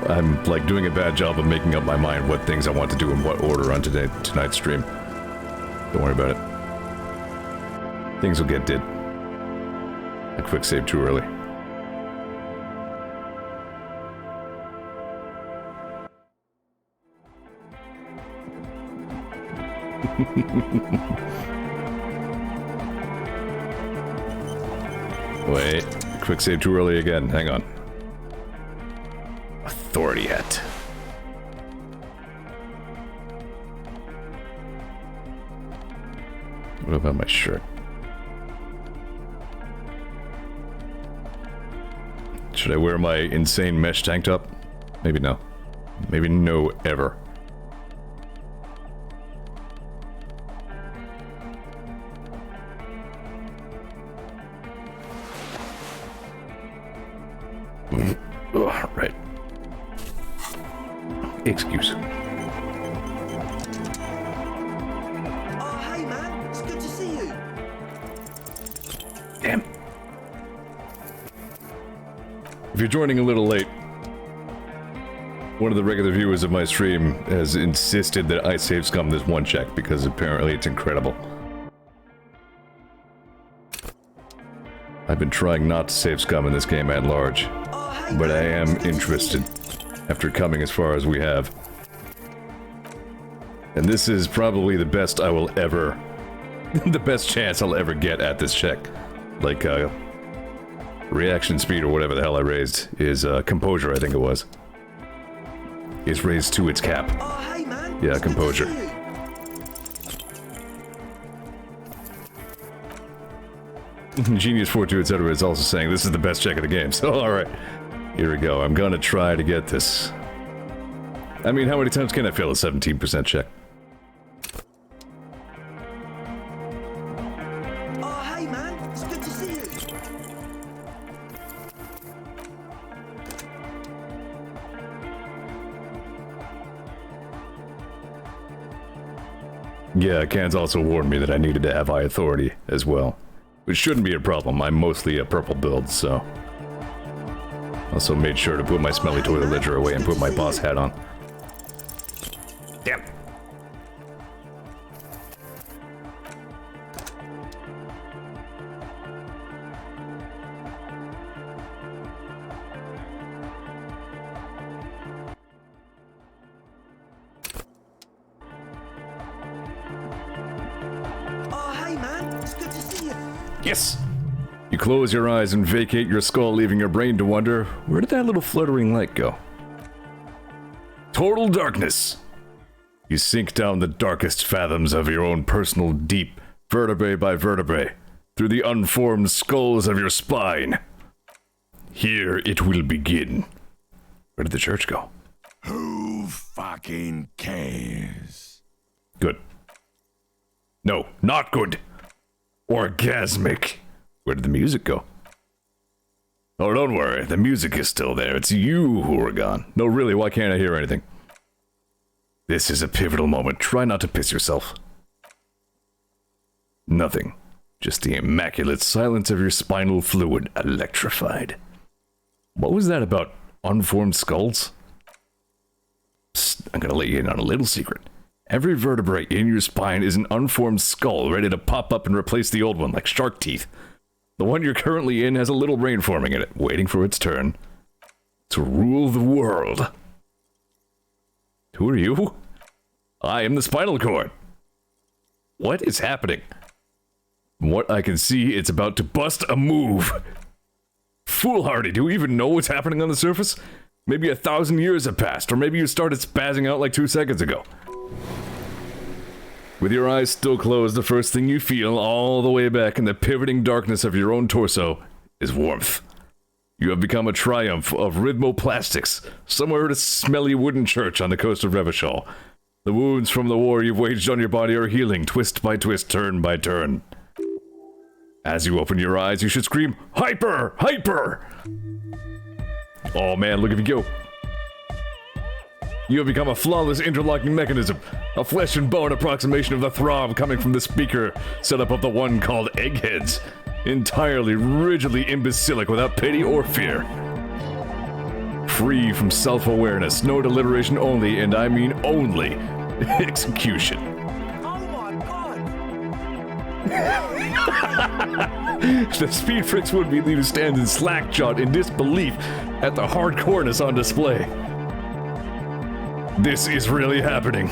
I'm like doing a bad job of making up my mind what things I want to do in what order on tonight's stream. Don't worry about it. Things will get did. A quick save too early. Wait, quick save too early again. Hang on. Authority hat. What about my shirt? Should I wear my insane mesh tank top? Maybe no. Maybe no ever. Ugh, right. Excuse. Oh, hey man, it's good to see you. Damn. If you're joining a little late, one of the regular viewers of my stream has insisted that I save scum this one check because apparently it's incredible. I've been trying not to save scum in this game at large, but I am interested after coming as far as we have. And this is probably the best I will ever, the best chance I'll ever get at this check. Like, reaction speed or whatever the hell I raised is, composure I think it was. Is raised to its cap. Oh, hey man. Yeah, composure. Genius 42 etc. is also saying this is the best check of the game, so alright. Here we go, I'm gonna try to get this. I mean, how many times can I fail a 17% check? Oh, hey man, it's good to see you. Yeah, Can's also warned me that I needed to have high authority as well. Which shouldn't be a problem, I'm mostly a purple build, so... Also made sure to put my smelly toilet ledger away and put my boss hat on. Damn. Oh, hey man, it's good to see you. Yes! You close your eyes and vacate your skull, leaving your brain to wonder, where did that little fluttering light go? Total darkness! You sink down the darkest fathoms of your own personal deep, vertebrae by vertebrae, through the unformed skulls of your spine. Here it will begin. Where did the church go? Who fucking cares? Good. No, not good. Orgasmic. Where did the music go? Oh, don't worry. The music is still there. It's you who are gone. No, really, why can't I hear anything? This is a pivotal moment. Try not to piss yourself. Nothing. Just the immaculate silence of your spinal fluid electrified. What was that about unformed skulls? Psst, I'm gonna let you in on a little secret. Every vertebrae in your spine is an unformed skull ready to pop up and replace the old one like shark teeth. The one you're currently in has a little brain forming in it, waiting for its turn to rule the world. Who are you? I am the spinal cord. What is happening? From what I can see, it's about to bust a move. Foolhardy, do you even know what's happening on the surface? Maybe 1,000 years have passed, or maybe you started spazzing out like 2 seconds ago. With your eyes still closed, the first thing you feel all the way back in the pivoting darkness of your own torso is warmth. You have become a triumph of rhythmoplastics, somewhere at a smelly wooden church on the coast of Revachol. The wounds from the war you've waged on your body are healing, twist by twist, turn by turn. As you open your eyes, you should scream, "Hyper! Hyper!" Oh man, look at you go. You have become a flawless interlocking mechanism, a flesh and bone approximation of the throb coming from the speaker setup of the one called Eggheads, entirely rigidly imbecilic without pity or fear. Free from self-awareness, no deliberation only, and I mean only, execution. The speed freaks would be who stands in slack-jawed in disbelief at the hardcoreness on display. This is really happening.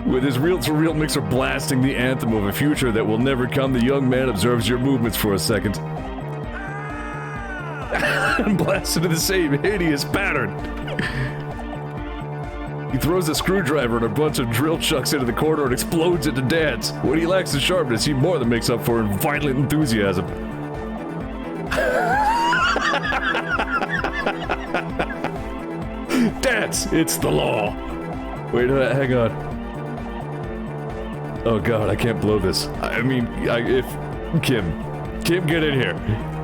With his reel-to-reel mixer blasting the anthem of a future that will never come, the young man observes your movements for a second. And blasts into the same hideous pattern. He throws a screwdriver and a bunch of drill chucks into the corner and explodes it to dance. When he lacks the sharpness, he more than makes up for in violent enthusiasm. Dance! It's the law! Wait, hang on. Oh god, I can't blow this. I mean, if... Kim, get in here.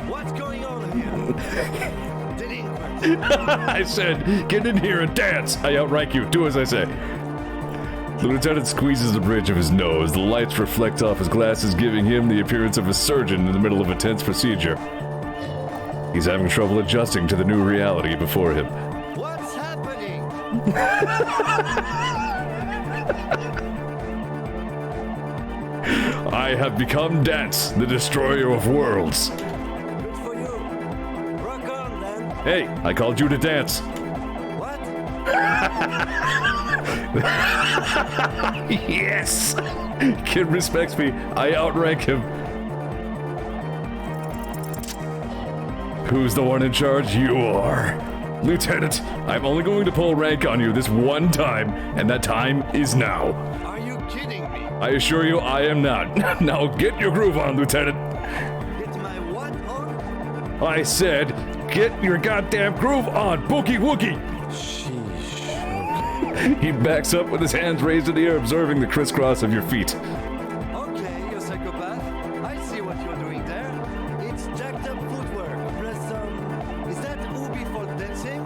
What's going on here? I said, get in here and dance! I outrank you, do as I say. The lieutenant squeezes the bridge of his nose. The lights reflect off his glasses, giving him the appearance of a surgeon in the middle of a tense procedure. He's having trouble adjusting to the new reality before him. What's happening? I have become Dance, the destroyer of worlds. Good for you. Rock on, then. Hey, I called you to dance. What? Yes! Kid respects me. I outrank him. Who's the one in charge? You are. Lieutenant, I'm only going to pull rank on you this one time, and that time is now. Are you kidding me? I assure you I am not. Now get your groove on, Lieutenant. Get my what on? I said, get your goddamn groove on, Boogie Woogie! He backs up with his hands raised in the air, observing the crisscross of your feet. Okay, you psychopath. I see what you're doing there. It's jacked up footwork. Plus is that Ubi folk dancing?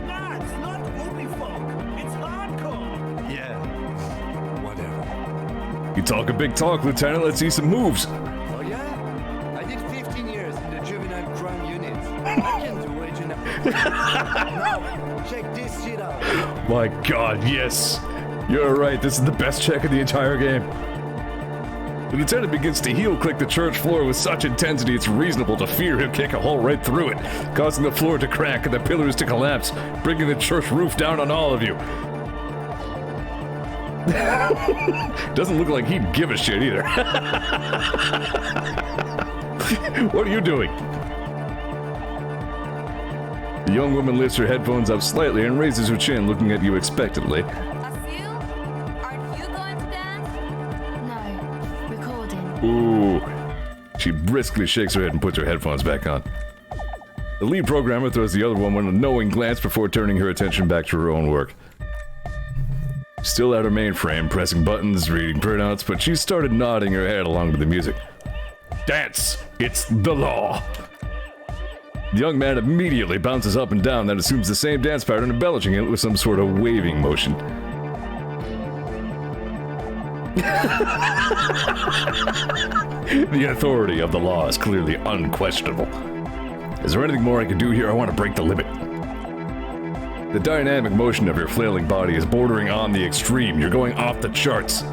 Nah, it's not Ubi folk. It's hardcore. Yeah. Whatever. You talk a big talk, Lieutenant. Let's see some moves. Oh yeah? I did 15 years in the juvenile crime unit. I can do original. Now, check this shit out. My god, yes. You're right, this is the best check of the entire game. The lieutenant begins to heel-click the church floor with such intensity it's reasonable to fear he'll kick a hole right through it, causing the floor to crack and the pillars to collapse, bringing the church roof down on all of you. Doesn't look like he'd give a shit either. What are you doing? The young woman lifts her headphones up slightly and raises her chin, looking at you expectantly. Ooh. She briskly shakes her head and puts her headphones back on. The lead programmer throws the other woman a knowing glance before turning her attention back to her own work. Still at her mainframe, pressing buttons, reading printouts, but she started nodding her head along to the music. Dance! It's the law! The young man immediately bounces up and down, then assumes the same dance pattern, embellishing it with some sort of waving motion. The authority of the law is clearly unquestionable. Is there anything more I can do here? I want to break the limit. The dynamic motion of your flailing body is bordering on the extreme. You're going off the charts.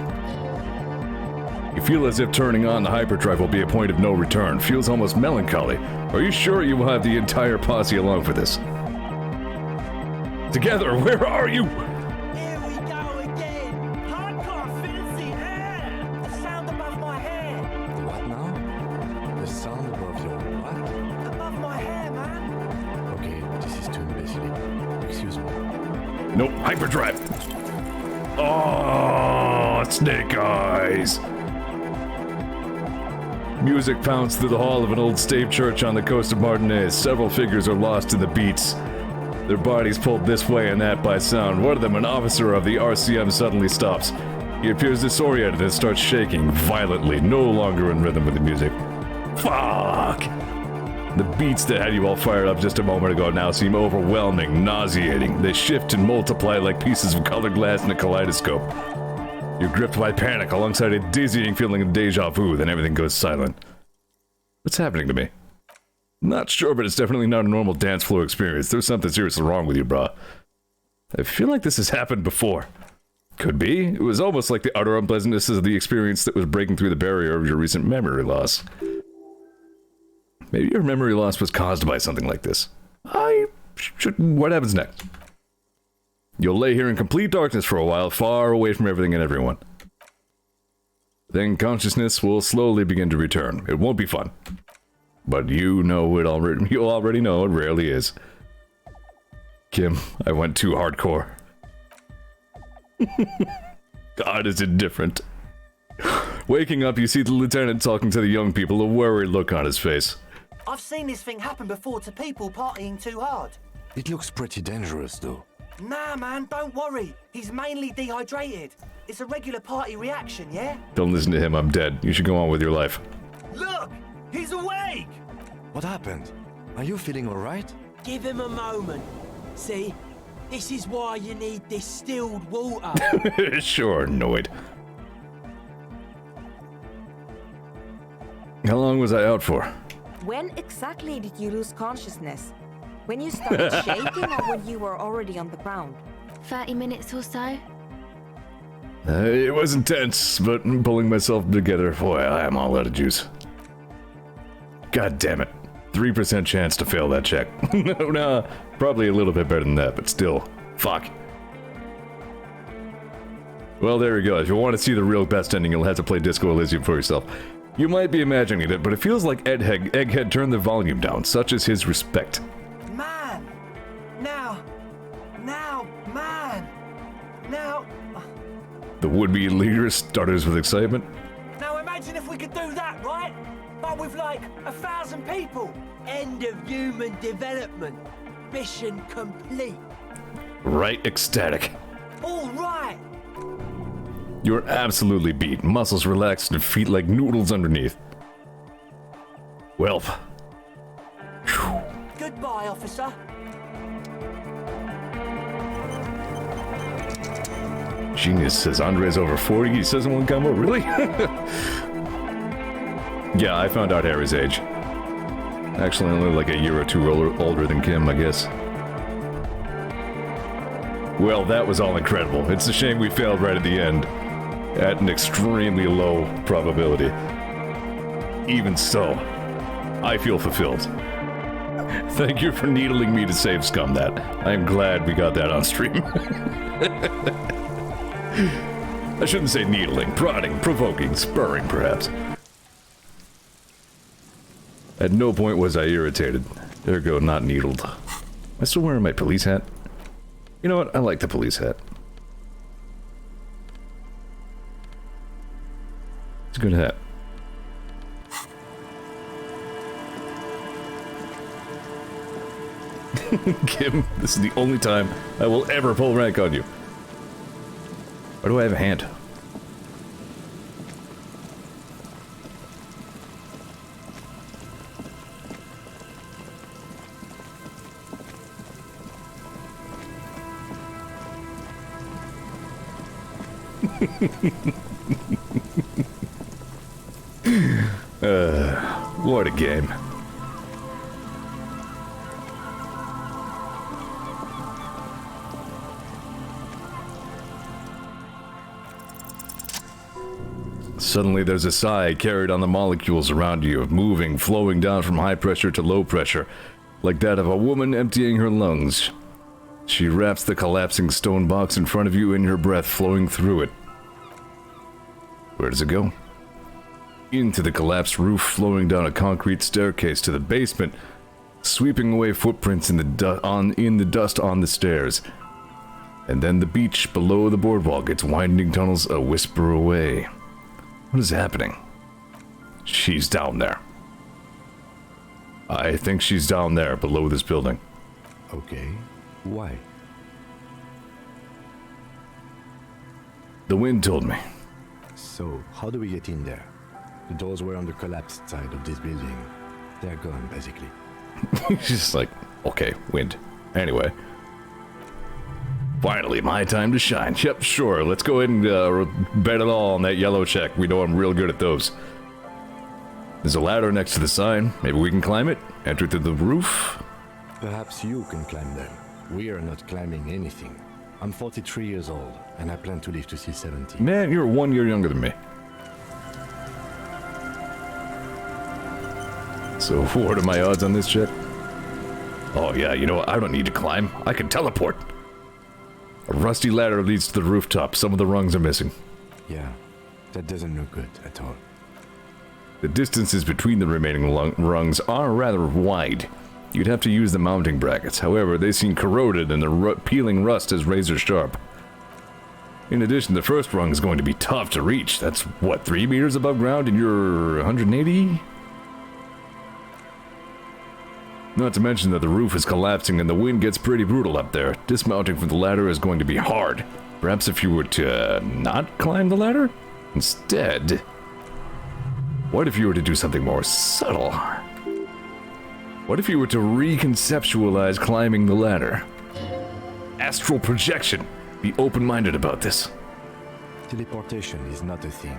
You feel as if turning on the hyperdrive will be a point of no return. Feels almost melancholy. Are you sure you will have the entire posse along for this? Together, where are you? Here we go again! Hardcore fills the air! The sound above my hair! The what now? The sound above your what? Above my hair, man! Okay, this is too imbecile. Excuse me. Nope, hyperdrive. Oh, Snake Eyes. Music pounds through the hall of an old stave church on the coast of Martinez. Several figures are lost in the beats. Their bodies pulled this way and that by sound. One of them, an officer of the RCM, suddenly stops. He appears disoriented and starts shaking violently, no longer in rhythm with the music. Fuck! The beats that had you all fired up just a moment ago now seem overwhelming, nauseating. They shift and multiply like pieces of colored glass in a kaleidoscope. You're gripped by panic alongside a dizzying feeling of deja vu, then everything goes silent. What's happening to me? Not sure, but it's definitely not a normal dance floor experience. There's something seriously wrong with you, brah. I feel like this has happened before. Could be. It was almost like the utter unpleasantness of the experience that was breaking through the barrier of your recent memory loss. Maybe your memory loss was caused by something like this. What happens next? You'll lay here in complete darkness for a while, far away from everything and everyone. Then consciousness will slowly begin to return. It won't be fun. But you know it already. You already know it rarely is. Kim, I went too hardcore. God, is it different. Waking up, you see the lieutenant talking to the young people, a worried look on his face. I've seen this thing happen before to people partying too hard. It looks pretty dangerous, though. Nah, man, don't worry. He's mainly dehydrated. It's a regular party reaction, yeah? Don't listen to him, I'm dead. You should go on with your life. Look! He's awake! What happened? Are you feeling alright? Give him a moment. See? This is why you need distilled water. Sure, Noid. How long was I out for? When exactly did you lose consciousness? When you started shaking or when you were already on the ground? 30 minutes or so. It was intense, but pulling myself together, boy, I am all out of juice. God damn it. 3% chance to fail that check. No, probably a little bit better than that, but still. Fuck. Well, there we go. If you want to see the real best ending, you'll have to play Disco Elysium for yourself. You might be imagining it, but it feels like Egghead turned the volume down. Such is his respect. Man! Now... The would-be leader stutters with excitement. Now imagine if we could do that, right? But with like 1,000 people. End of human development. Mission complete. Right ecstatic. All right. You're absolutely beat, muscles relaxed and feet like noodles underneath. Welp. Goodbye, officer. Genius says Andre's over 40, he says in one combo, really? Yeah, I found out Harry's age. Actually only like a year or two older than Kim, I guess. Well, that was all incredible. It's a shame we failed right at the end. At an extremely low probability. Even so, I feel fulfilled. Thank you for needling me to save Scum that. I am glad we got that on stream. I shouldn't say needling, prodding, provoking, spurring, perhaps. At no point was I irritated. Ergo, not needled. Am I still wearing my police hat? You know what? I like the police hat. It's a good hat. Kim, this is the only time I will ever pull rank on you. Why do I have a hand? What a game. Suddenly there's a sigh carried on the molecules around you, moving, flowing down from high pressure to low pressure, like that of a woman emptying her lungs. She wraps the collapsing stone box in front of you in her breath flowing through it. Where does it go? Into the collapsed roof, flowing down a concrete staircase to the basement, sweeping away footprints in the dust on the stairs. And then the beach below the boardwalk, its winding tunnels a whisper away. What is happening? She's down there. I think she's down there, below this building. Okay. Why? The wind told me. So, how do we get in there? The doors were on the collapsed side of this building. They're gone, basically. She's just like, okay, wind. Anyway. Finally, my time to shine. Yep, sure. Let's go ahead and bet it all on that yellow check. We know I'm real good at those. There's a ladder next to the sign. Maybe we can climb it? Enter through the roof? Perhaps you can climb them. We are not climbing anything. I'm 43 years old, and I plan to live to see 70. Man, you're 1 year younger than me. So, what are my odds on this check? Oh yeah, you know what? I don't need to climb. I can teleport. A rusty ladder leads to the rooftop. Some of the rungs are missing. Yeah, that doesn't look good at all. The distances between the remaining rungs are rather wide. You'd have to use the mounting brackets. However, they seem corroded and the peeling rust is razor sharp. In addition, the first rung is going to be tough to reach. That's, what, 3 meters above ground and you're 180? Not to mention that the roof is collapsing and the wind gets pretty brutal up there. Dismounting from the ladder is going to be hard. Perhaps if you were to not climb the ladder? Instead, what if you were to do something more subtle? What if you were to reconceptualize climbing the ladder? Astral projection. Be open-minded about this. Teleportation is not a thing.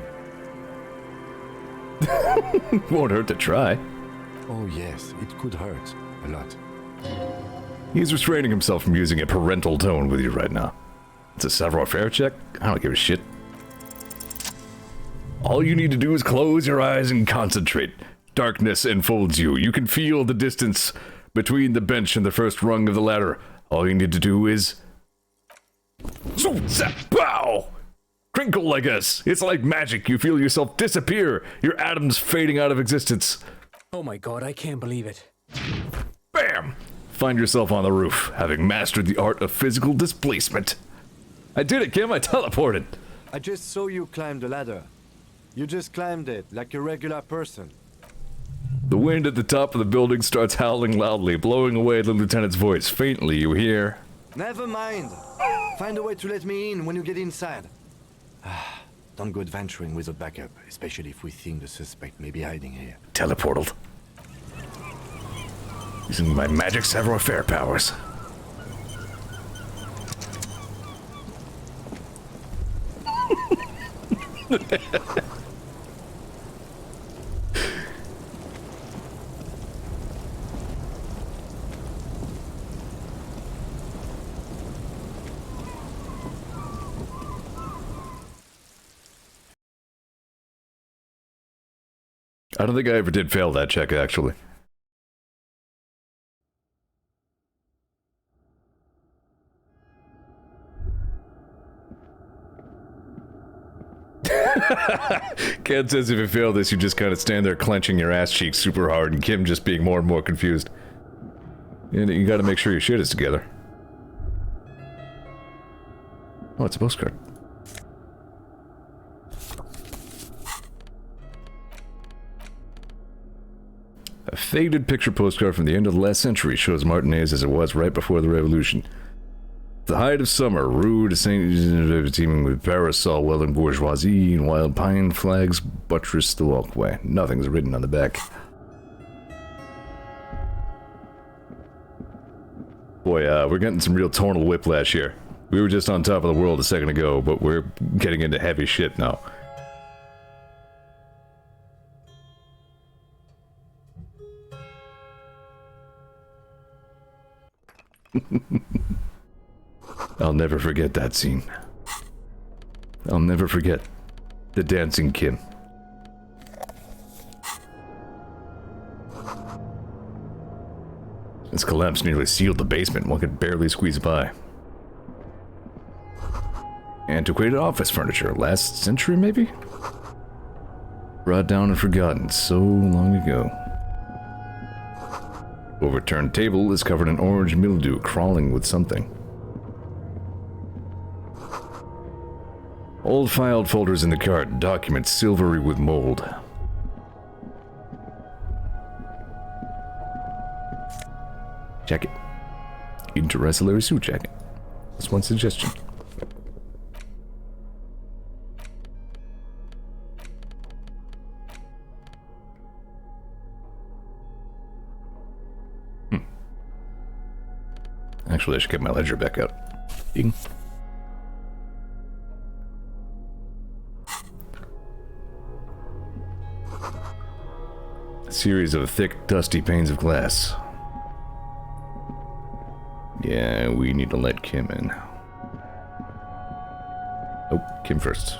Won't hurt to try. Oh yes, it could hurt. A lot. He's restraining himself from using a parental tone with you right now. It's a savoir-faire check? I don't give a shit. All you need to do is close your eyes and concentrate. Darkness enfolds you. You can feel the distance between the bench and the first rung of the ladder. All you need to do is... Pow! Crinkle, I guess. It's like magic. You feel yourself disappear. Your atoms fading out of existence. Oh my god, I can't believe it. Bam! Find yourself on the roof, having mastered the art of physical displacement. I did it, Kim. I teleported. I just saw you climb the ladder. You just climbed it like a regular person. The wind at the top of the building starts howling loudly, blowing away the lieutenant's voice. Faintly, you hear... Never mind. Find a way to let me in when you get inside. Don't go adventuring without backup, especially if we think the suspect may be hiding here. Teleported. Using my magic savoir-faire powers. I don't think I ever did fail that check, actually. Ken says if you fail this, you just kind of stand there clenching your ass cheeks super hard, and Kim just being more and more confused. And you gotta make sure your shit is together. Oh, it's a postcard. A faded picture postcard from the end of the last century shows Martinez as it was right before the revolution. The height of summer, Rue de Saint teeming with parasol, welding bourgeoisie, and wild pine flags buttress the walkway. Nothing's written on the back. Boy, we're getting some real tonal whiplash here. We were just on top of the world a second ago, but we're getting into heavy shit now. I'll never forget that scene. I'll never forget the dancing Kim. This collapse nearly sealed the basement. One could barely squeeze by. Antiquated office furniture. Last century, maybe? Brought down and forgotten so long ago. Overturned table is covered in orange mildew, crawling with something. Old filed folders in the cart, documents silvery with mold. Jacket. Interstellar suit jacket. That's one suggestion. Actually, I should get my ledger back out. Ding. A series of thick, dusty panes of glass. Yeah, we need to let Kim in. Oh, Kim first.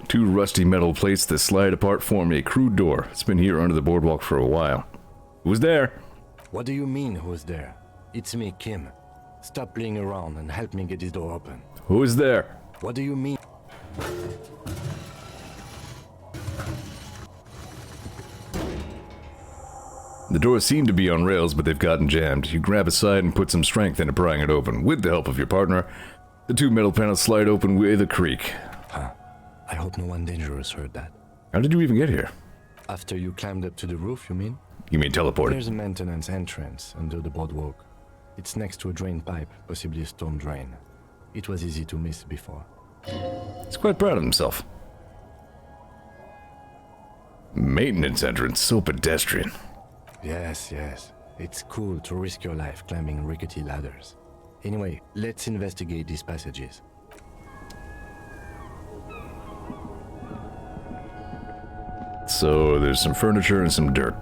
Two rusty metal plates that slide apart form a crude door. It's been here under the boardwalk for a while. Who's there? What do you mean, who's there? It's me, Kim. Stop playing around and help me get this door open. Who's there? What do you mean? The doors seem to be on rails, but they've gotten jammed. You grab a side and put some strength into prying it open. With the help of your partner, the two metal panels slide open with a creak. Huh. I hope no one dangerous heard that. How did you even get here? After you climbed up to the roof, you mean? You mean teleported? There's a maintenance entrance under the boardwalk. It's next to a drain pipe, possibly a storm drain. It was easy to miss before. He's quite proud of himself. Maintenance entrance, so pedestrian. Yes, yes. It's cool to risk your life climbing rickety ladders. Anyway, let's investigate these passages. So there's some furniture and some dirt.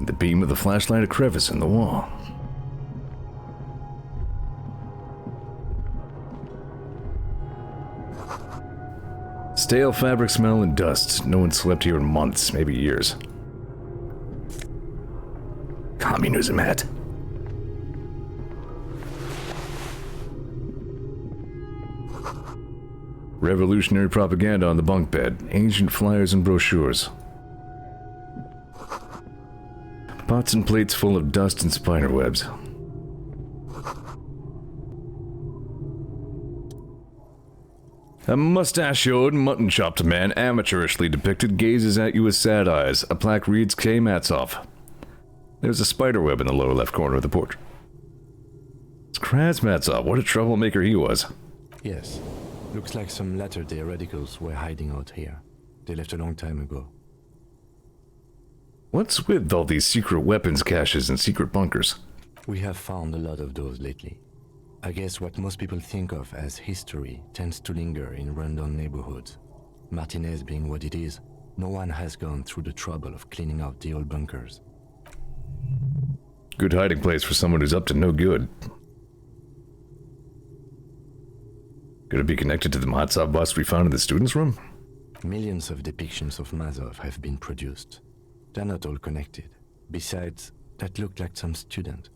The beam of the flashlight, a crevice in the wall. Stale fabric smell and dust. No one slept here in months, maybe years. Communism hat. Revolutionary propaganda on the bunk bed. Ancient flyers and brochures. Pots and plates full of dust and spider webs. A mustachioed, mutton-chopped man, amateurishly depicted, gazes at you with sad eyes. A plaque reads, K. Matsov. There's a spider web in the lower left corner of the porch. It's Kraz Matsov. What a troublemaker he was. Yes. Looks like some latter-day radicals were hiding out here. They left a long time ago. What's with all these secret weapons caches and secret bunkers? We have found a lot of those lately. I guess what most people think of as history tends to linger in rundown neighborhoods. Martinez being what it is, no one has gone through the trouble of cleaning out the old bunkers. Good hiding place for someone who's up to no good. Could it be connected to the Matsov bust we found in the students' room? Millions of depictions of Mazov have been produced. They're not all connected. Besides, that looked like some student.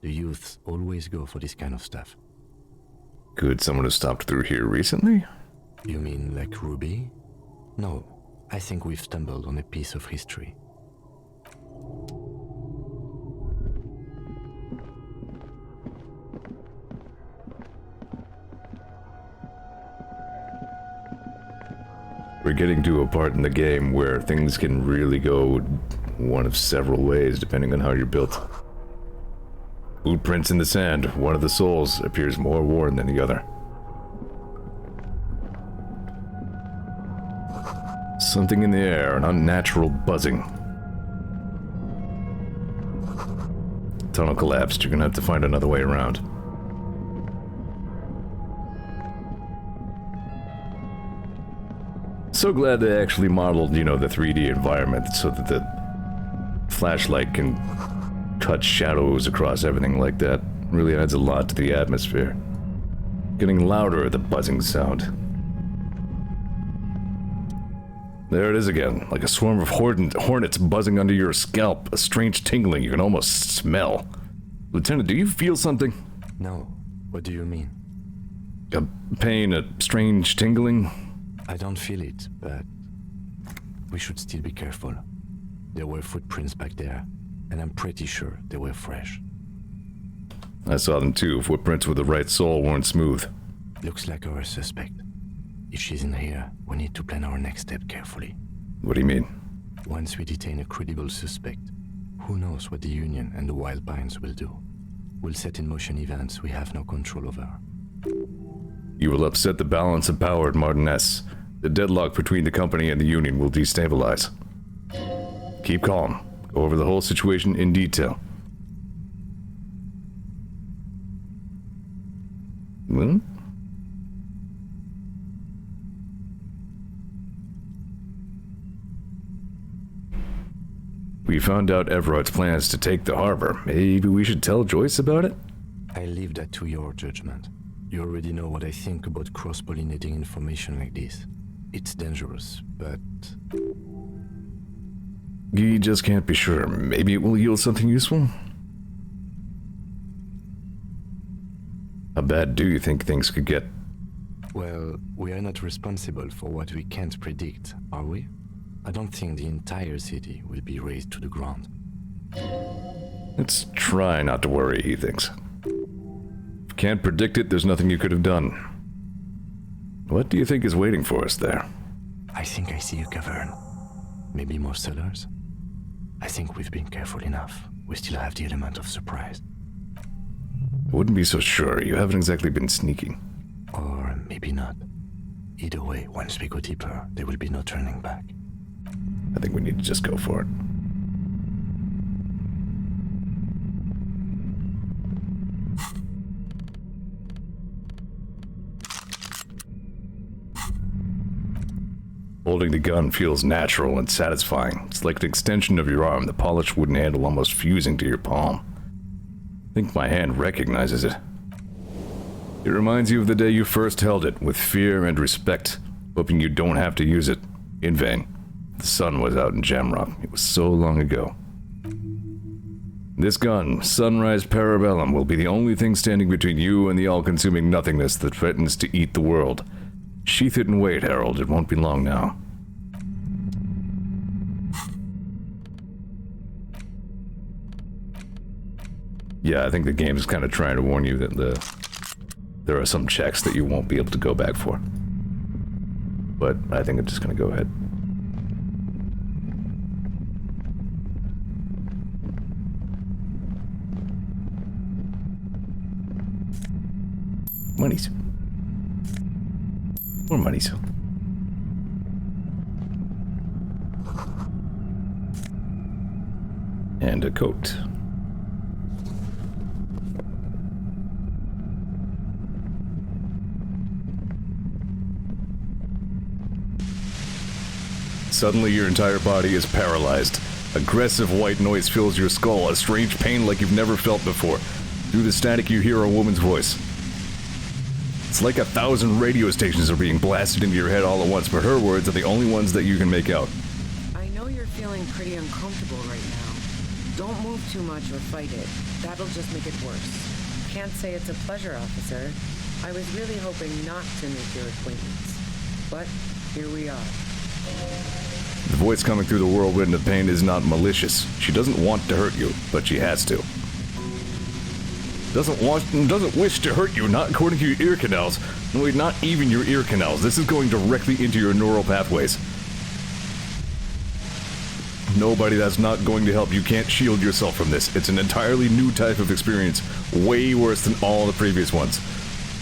The youths always go for this kind of stuff. Could someone have stopped through here recently? You mean like Ruby? No, I think we've stumbled on a piece of history. We're getting to a part in the game where things can really go one of several ways depending on how you're built. Boot prints in the sand. One of the souls appears more worn than the other. Something in the air, an unnatural buzzing. Tunnel collapsed. You're gonna have to find another way around. So glad they actually modeled, the 3D environment so that the flashlight can cut shadows across everything like that. Really adds a lot to the atmosphere. Getting louder, the buzzing sound. There it is again, like a swarm of hornets buzzing under your scalp, a strange tingling you can almost smell. Lieutenant, do you feel something? No. What do you mean? A pain, a strange tingling? I don't feel it, but we should still be careful. There were footprints back there, and I'm pretty sure they were fresh. I saw them too. Footprints with the right sole weren't smooth. Looks like our suspect. If she's in here, we need to plan our next step carefully. What do you mean? Once we detain a credible suspect, who knows what the Union and the Wild Pines will do? We'll set in motion events we have no control over. You will upset the balance of power at Martinez. The deadlock between the company and the Union will destabilize. Keep calm. Go over the whole situation in detail. Well? We found out Everard's plans to take the harbor. Maybe we should tell Joyce about it? I leave that to your judgment. You already know what I think about cross-pollinating information like this. It's dangerous, but... You just can't be sure. Maybe it will yield something useful? How bad do you think things could get? Well, we are not responsible for what we can't predict, are we? I don't think the entire city will be razed to the ground. Let's try not to worry, he thinks. If can't predict it, there's nothing you could have done. What do you think is waiting for us there? I think I see a cavern. Maybe more cellars? I think we've been careful enough. We still have the element of surprise. I wouldn't be so sure. You haven't exactly been sneaking. Or maybe not. Either way, once we go deeper, there will be no turning back. I think we need to just go for it. Holding the gun feels natural and satisfying. It's like an extension of your arm. The polished wooden handle almost fusing to your palm. I think my hand recognizes it. It reminds you of the day you first held it, with fear and respect, hoping you don't have to use it. In vain. The sun was out in Jamrock. It was so long ago. This gun, Sunrise Parabellum, will be the only thing standing between you and the all-consuming nothingness that threatens to eat the world. Sheath it and wait, Harold. It won't be long now. Yeah, I think the game is kind of trying to warn you that there are some checks that you won't be able to go back for. But I think I'm just going to go ahead. Monies. More monies. And a coat. Suddenly your entire body is paralyzed. Aggressive white noise fills your skull, a strange pain like you've never felt before. Through the static you hear a woman's voice. It's like 1,000 radio stations are being blasted into your head all at once, but her words are the only ones that you can make out. I know you're feeling pretty uncomfortable right now. Don't move too much or fight it. That'll just make it worse. Can't say it's a pleasure, officer. I was really hoping not to make your acquaintance. But here we are. The voice coming through the whirlwind of pain is not malicious. She doesn't want to hurt you, but she has to. Doesn't wish to hurt you, not according to your ear canals. No, not even your ear canals. This is going directly into your neural pathways. Nobody, that's not going to help. You can't shield yourself from this. It's an entirely new type of experience. Way worse than all the previous ones.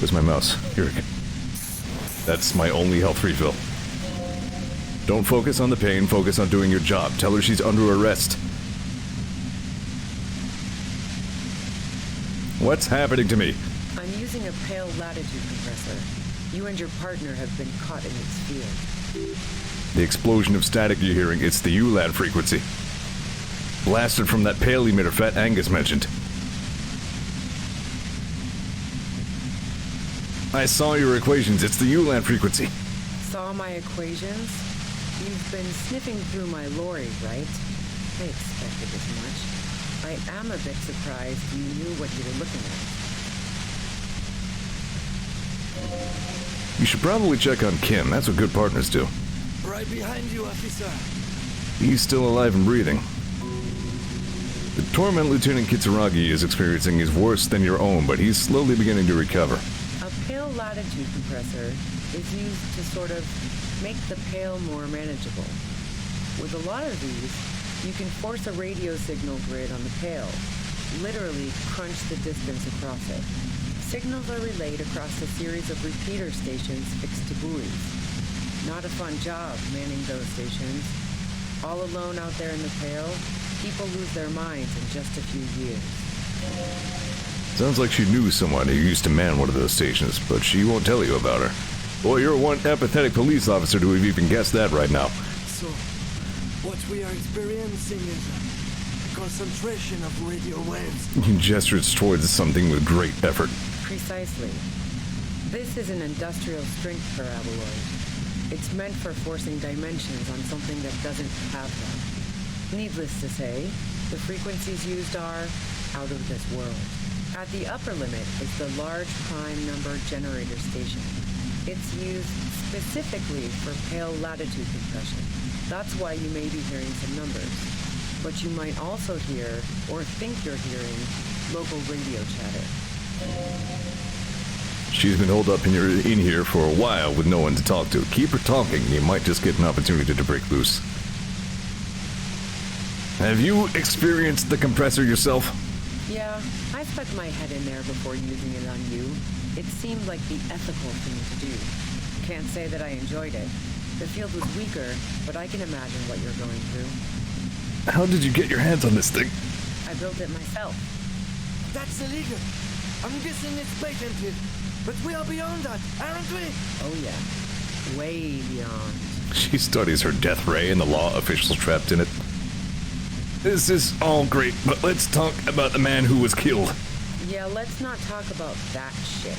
Where's my mouse? Here again. That's my only health refill. Don't focus on the pain, focus on doing your job. Tell her she's under arrest. What's happening to me? I'm using a pale latitude compressor. You and your partner have been caught in its field. The explosion of static you're hearing, it's the ULAN frequency. Blasted from that pale emitter Fat Angus mentioned. I saw your equations. It's the ULAN frequency. Saw my equations? You've been sniffing through my lorry, right? I expected as much. I am a bit surprised you knew what you were looking at. You should probably check on Kim. That's what good partners do. Right behind you, officer. He's still alive and breathing. The torment Lieutenant Kitsuragi is experiencing is worse than your own, but he's slowly beginning to recover. A pale latitude compressor is used to sort of make the pale more manageable. With a lot of these, you can force a radio signal grid on the pale, literally crunch the distance across it. Signals are relayed across a series of repeater stations fixed to buoys. Not a fun job manning those stations. All alone out there in the pale, people lose their minds in just a few years. Sounds like she knew someone who used to man one of those stations, but she won't tell you about her. Boy, you're one apathetic police officer to have even guessed that right now. So, what we are experiencing is a concentration of radio waves. He gestures towards something with great effort. Precisely. This is an industrial strength paraboloid. It's meant for forcing dimensions on something that doesn't have them. Needless to say, the frequencies used are out of this world. At the upper limit is the large prime number generator station. It's used specifically for pale latitude compression. That's why you may be hearing some numbers. But you might also hear, or think you're hearing, local radio chatter. She's been holed up in here for a while with no one to talk to. Keep her talking, you might just get an opportunity to break loose. Have you experienced the compressor yourself? Yeah, I stuck my head in there before using it on you. It seemed like the ethical thing to do. Can't say that I enjoyed it. The field was weaker, but I can imagine what you're going through. How did you get your hands on this thing? I built it myself. That's illegal. I'm guessing it's patented. But we are beyond that, aren't we? Oh yeah. Way beyond. She studies her death ray and the law officials trapped in it. This is all great, but let's talk about the man who was killed. Yeah, let's not talk about that shit.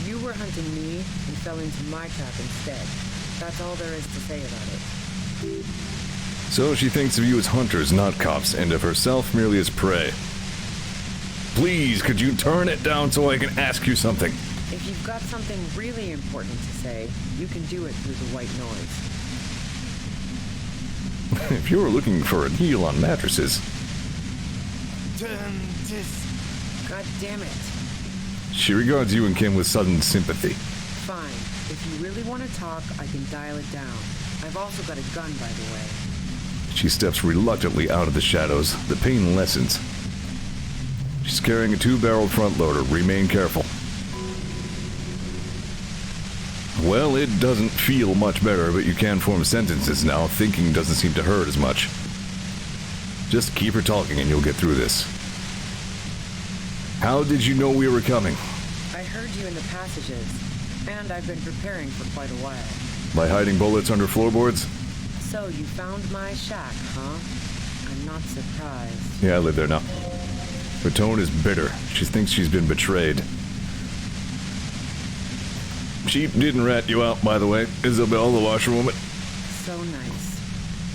You were hunting me and fell into my trap instead. That's all there is to say about it. So she thinks of you as hunters, not cops, and of herself merely as prey. Please, could you turn it down so I can ask you something? If you've got something really important to say, you can do it through the white noise. If you were looking for a deal on mattresses... Turn this. God damn it. She regards you and Kim with sudden sympathy. Fine. If you really want to talk, I can dial it down. I've also got a gun, by the way. She steps reluctantly out of the shadows. The pain lessens. She's carrying a 2-barrel front loader. Remain careful. Well, it doesn't feel much better, but you can form sentences now. Thinking doesn't seem to hurt as much. Just keep her talking and you'll get through this. How did you know we were coming? I heard you in the passages, and I've been preparing for quite a while. By hiding bullets under floorboards? So you found my shack, huh? I'm not surprised. Yeah, I live there now. Her tone is bitter. She thinks she's been betrayed. She didn't rat you out, by the way, Isabel, the washerwoman. So nice.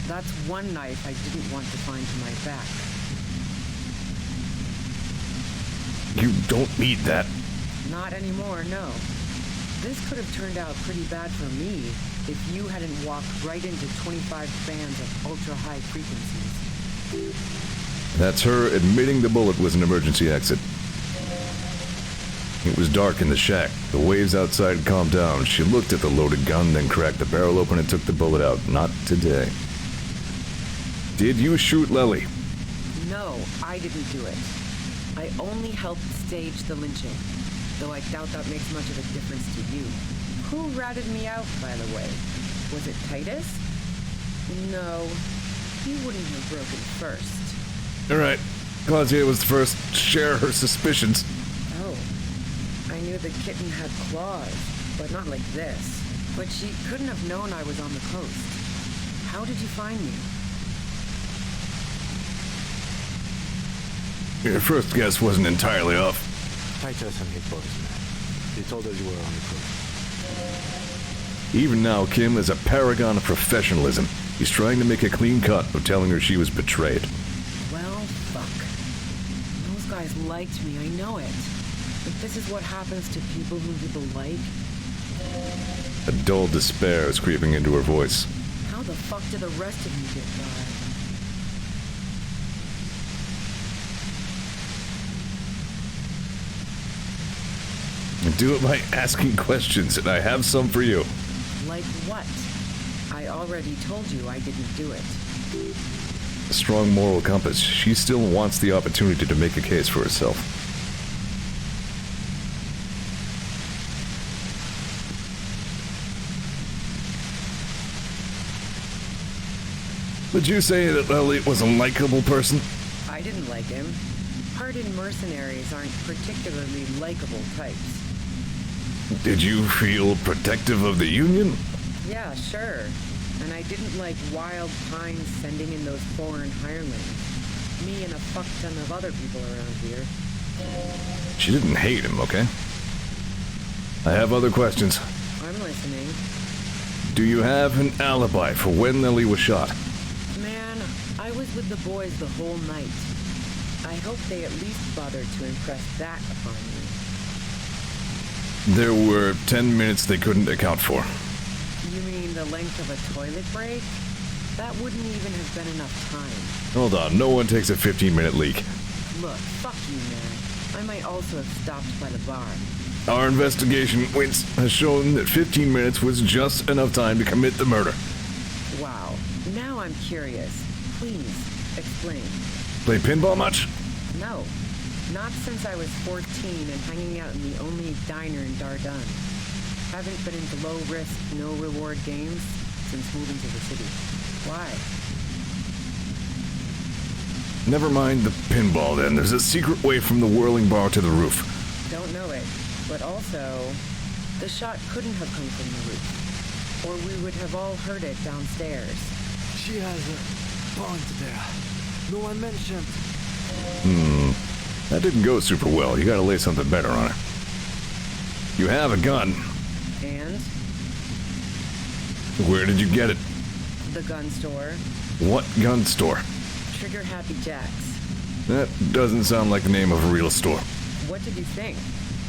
That's one knife I didn't want to find to my back. You don't need that. Not anymore, no. This could have turned out pretty bad for me if you hadn't walked right into 25 bands of ultra-high frequencies. That's her admitting the bullet was an emergency exit. It was dark in the shack. The waves outside had calmed down. She looked at the loaded gun, then cracked the barrel open and took the bullet out. Not today. Did you shoot Lely? No, I didn't do it. I only helped stage the lynching, though I doubt that makes much of a difference to you. Who ratted me out, by the way? Was it Titus? No, he wouldn't have broken first. All right. Claudia was the first to share her suspicions. Oh, I knew the kitten had claws, but not like this. But she couldn't have known I was on the coast. How did you find me? Your first guess wasn't entirely off. Titus and his boys, man. They told us you were on the coast. Even now, Kim is a paragon of professionalism. He's trying to make a clean cut of telling her she was betrayed. Well, fuck. Those guys liked me, I know it. If this is what happens to people who people like... A dull despair is creeping into her voice. How the fuck did the rest of you get by? Do it by asking questions, and I have some for you. Like what? I already told you I didn't do it. A strong moral compass. She still wants the opportunity to make a case for herself. Would you say that Elliot was a likable person? I didn't like him. Hardened mercenaries aren't particularly likable types. Did you feel protective of the Union? Yeah, sure. And I didn't like Wild Pines sending in those foreign hirelings. Me and a fuck ton of other people around here. She didn't hate him, okay? I have other questions. I'm listening. Do you have an alibi for when Ellie was shot? Man, I was with the boys the whole night. I hope they at least bothered to impress that upon me. There were 10 minutes they couldn't account for. You mean the length of a toilet break? That wouldn't even have been enough time. Hold on, no one takes a 15-minute leak. Look, fuck you, man. I might also have stopped by the bar. Our investigation has shown that 15 minutes was just enough time to commit the murder. Wow. Now I'm curious. Please, explain. Play pinball much? No. Not since I was 14 and hanging out in the only diner in Dardun. Haven't been into low-risk, no-reward games since moving to the city. Why? Never mind the pinball then. There's a secret way from the whirling bar to the roof. Don't know it. But also, the shot couldn't have come from the roof. Or we would have all heard it downstairs. She has a point there. No one mentioned. That didn't go super well. You gotta lay something better on her. You have a gun. And? Where did you get it? The gun store. What gun store? Trigger Happy Jacks. That doesn't sound like the name of a real store. What did you think?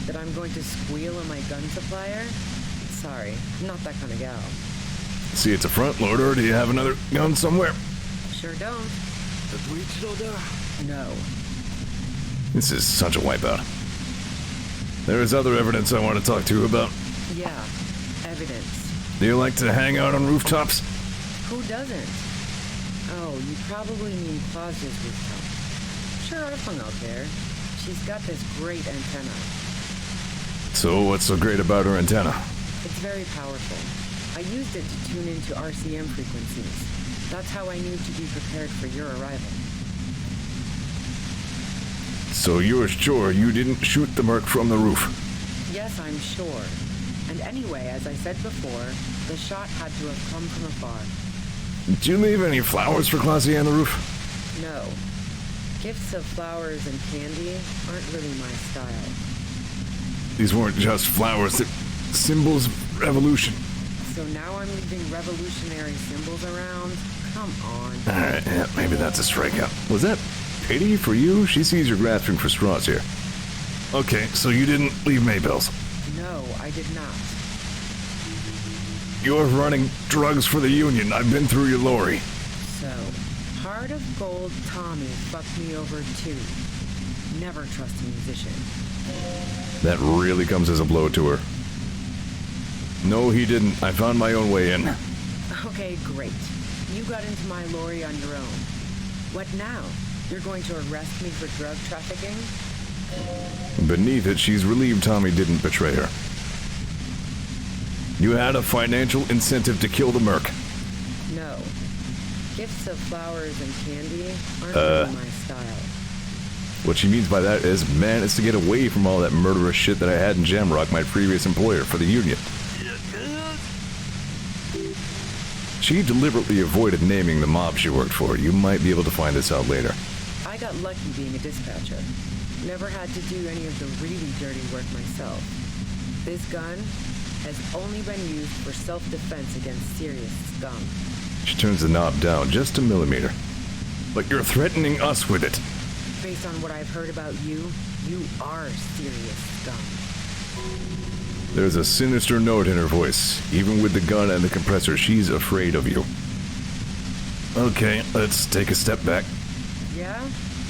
That I'm going to squeal on my gun supplier? Sorry, I'm not that kind of gal. See, it's a front loader, or do you have another gun somewhere? Sure don't. A breech loader? No. This is such a wipeout. There is other evidence I want to talk to you about. Yeah, evidence. Do you like to hang out on rooftops? Who doesn't? Oh, you probably mean Claudia's rooftop. Sure, I've hung out there. She's got this great antenna. So what's so great about her antenna? It's very powerful. I used it to tune into RCM frequencies. That's how I knew to be prepared for your arrival. So you're sure you didn't shoot the merc from the roof? Yes, I'm sure. And anyway, as I said before, the shot had to have come from afar. Did you leave any flowers for Claudia on the roof? No. Gifts of flowers and candy aren't really my style. These weren't just flowers, they're symbols of revolution. So now I'm leaving revolutionary symbols around? Come on. Alright, yeah, maybe that's a strikeout. Was that pity for you? She sees you're grasping for straws here. Okay, so you didn't leave Maybells. No, I did not. You're running drugs for the Union. I've been through your lorry. So, Heart of Gold Tommy fucked me over too. Never trust a musician. That really comes as a blow to her. No, he didn't. I found my own way in. Okay, great. You got into my lorry on your own. What now? You're going to arrest me for drug trafficking? Beneath it, she's relieved Tommy didn't betray her. You had a financial incentive to kill the merc. No. Gifts of flowers and candy aren't really my style. What she means by that is, man, it's to get away from all that murderous shit that I had in Jamrock, my previous employer, for the Union. She deliberately avoided naming the mob she worked for. You might be able to find this out later. I got lucky being a dispatcher. Never had to do any of the really dirty work myself. This gun has only been used for self-defense against serious scum. She turns the knob down just a millimeter. But you're threatening us with it. Based on what I've heard about you, you are serious scum. There's a sinister note in her voice. Even with the gun and the compressor, she's afraid of you. Okay, let's take a step back. Yeah?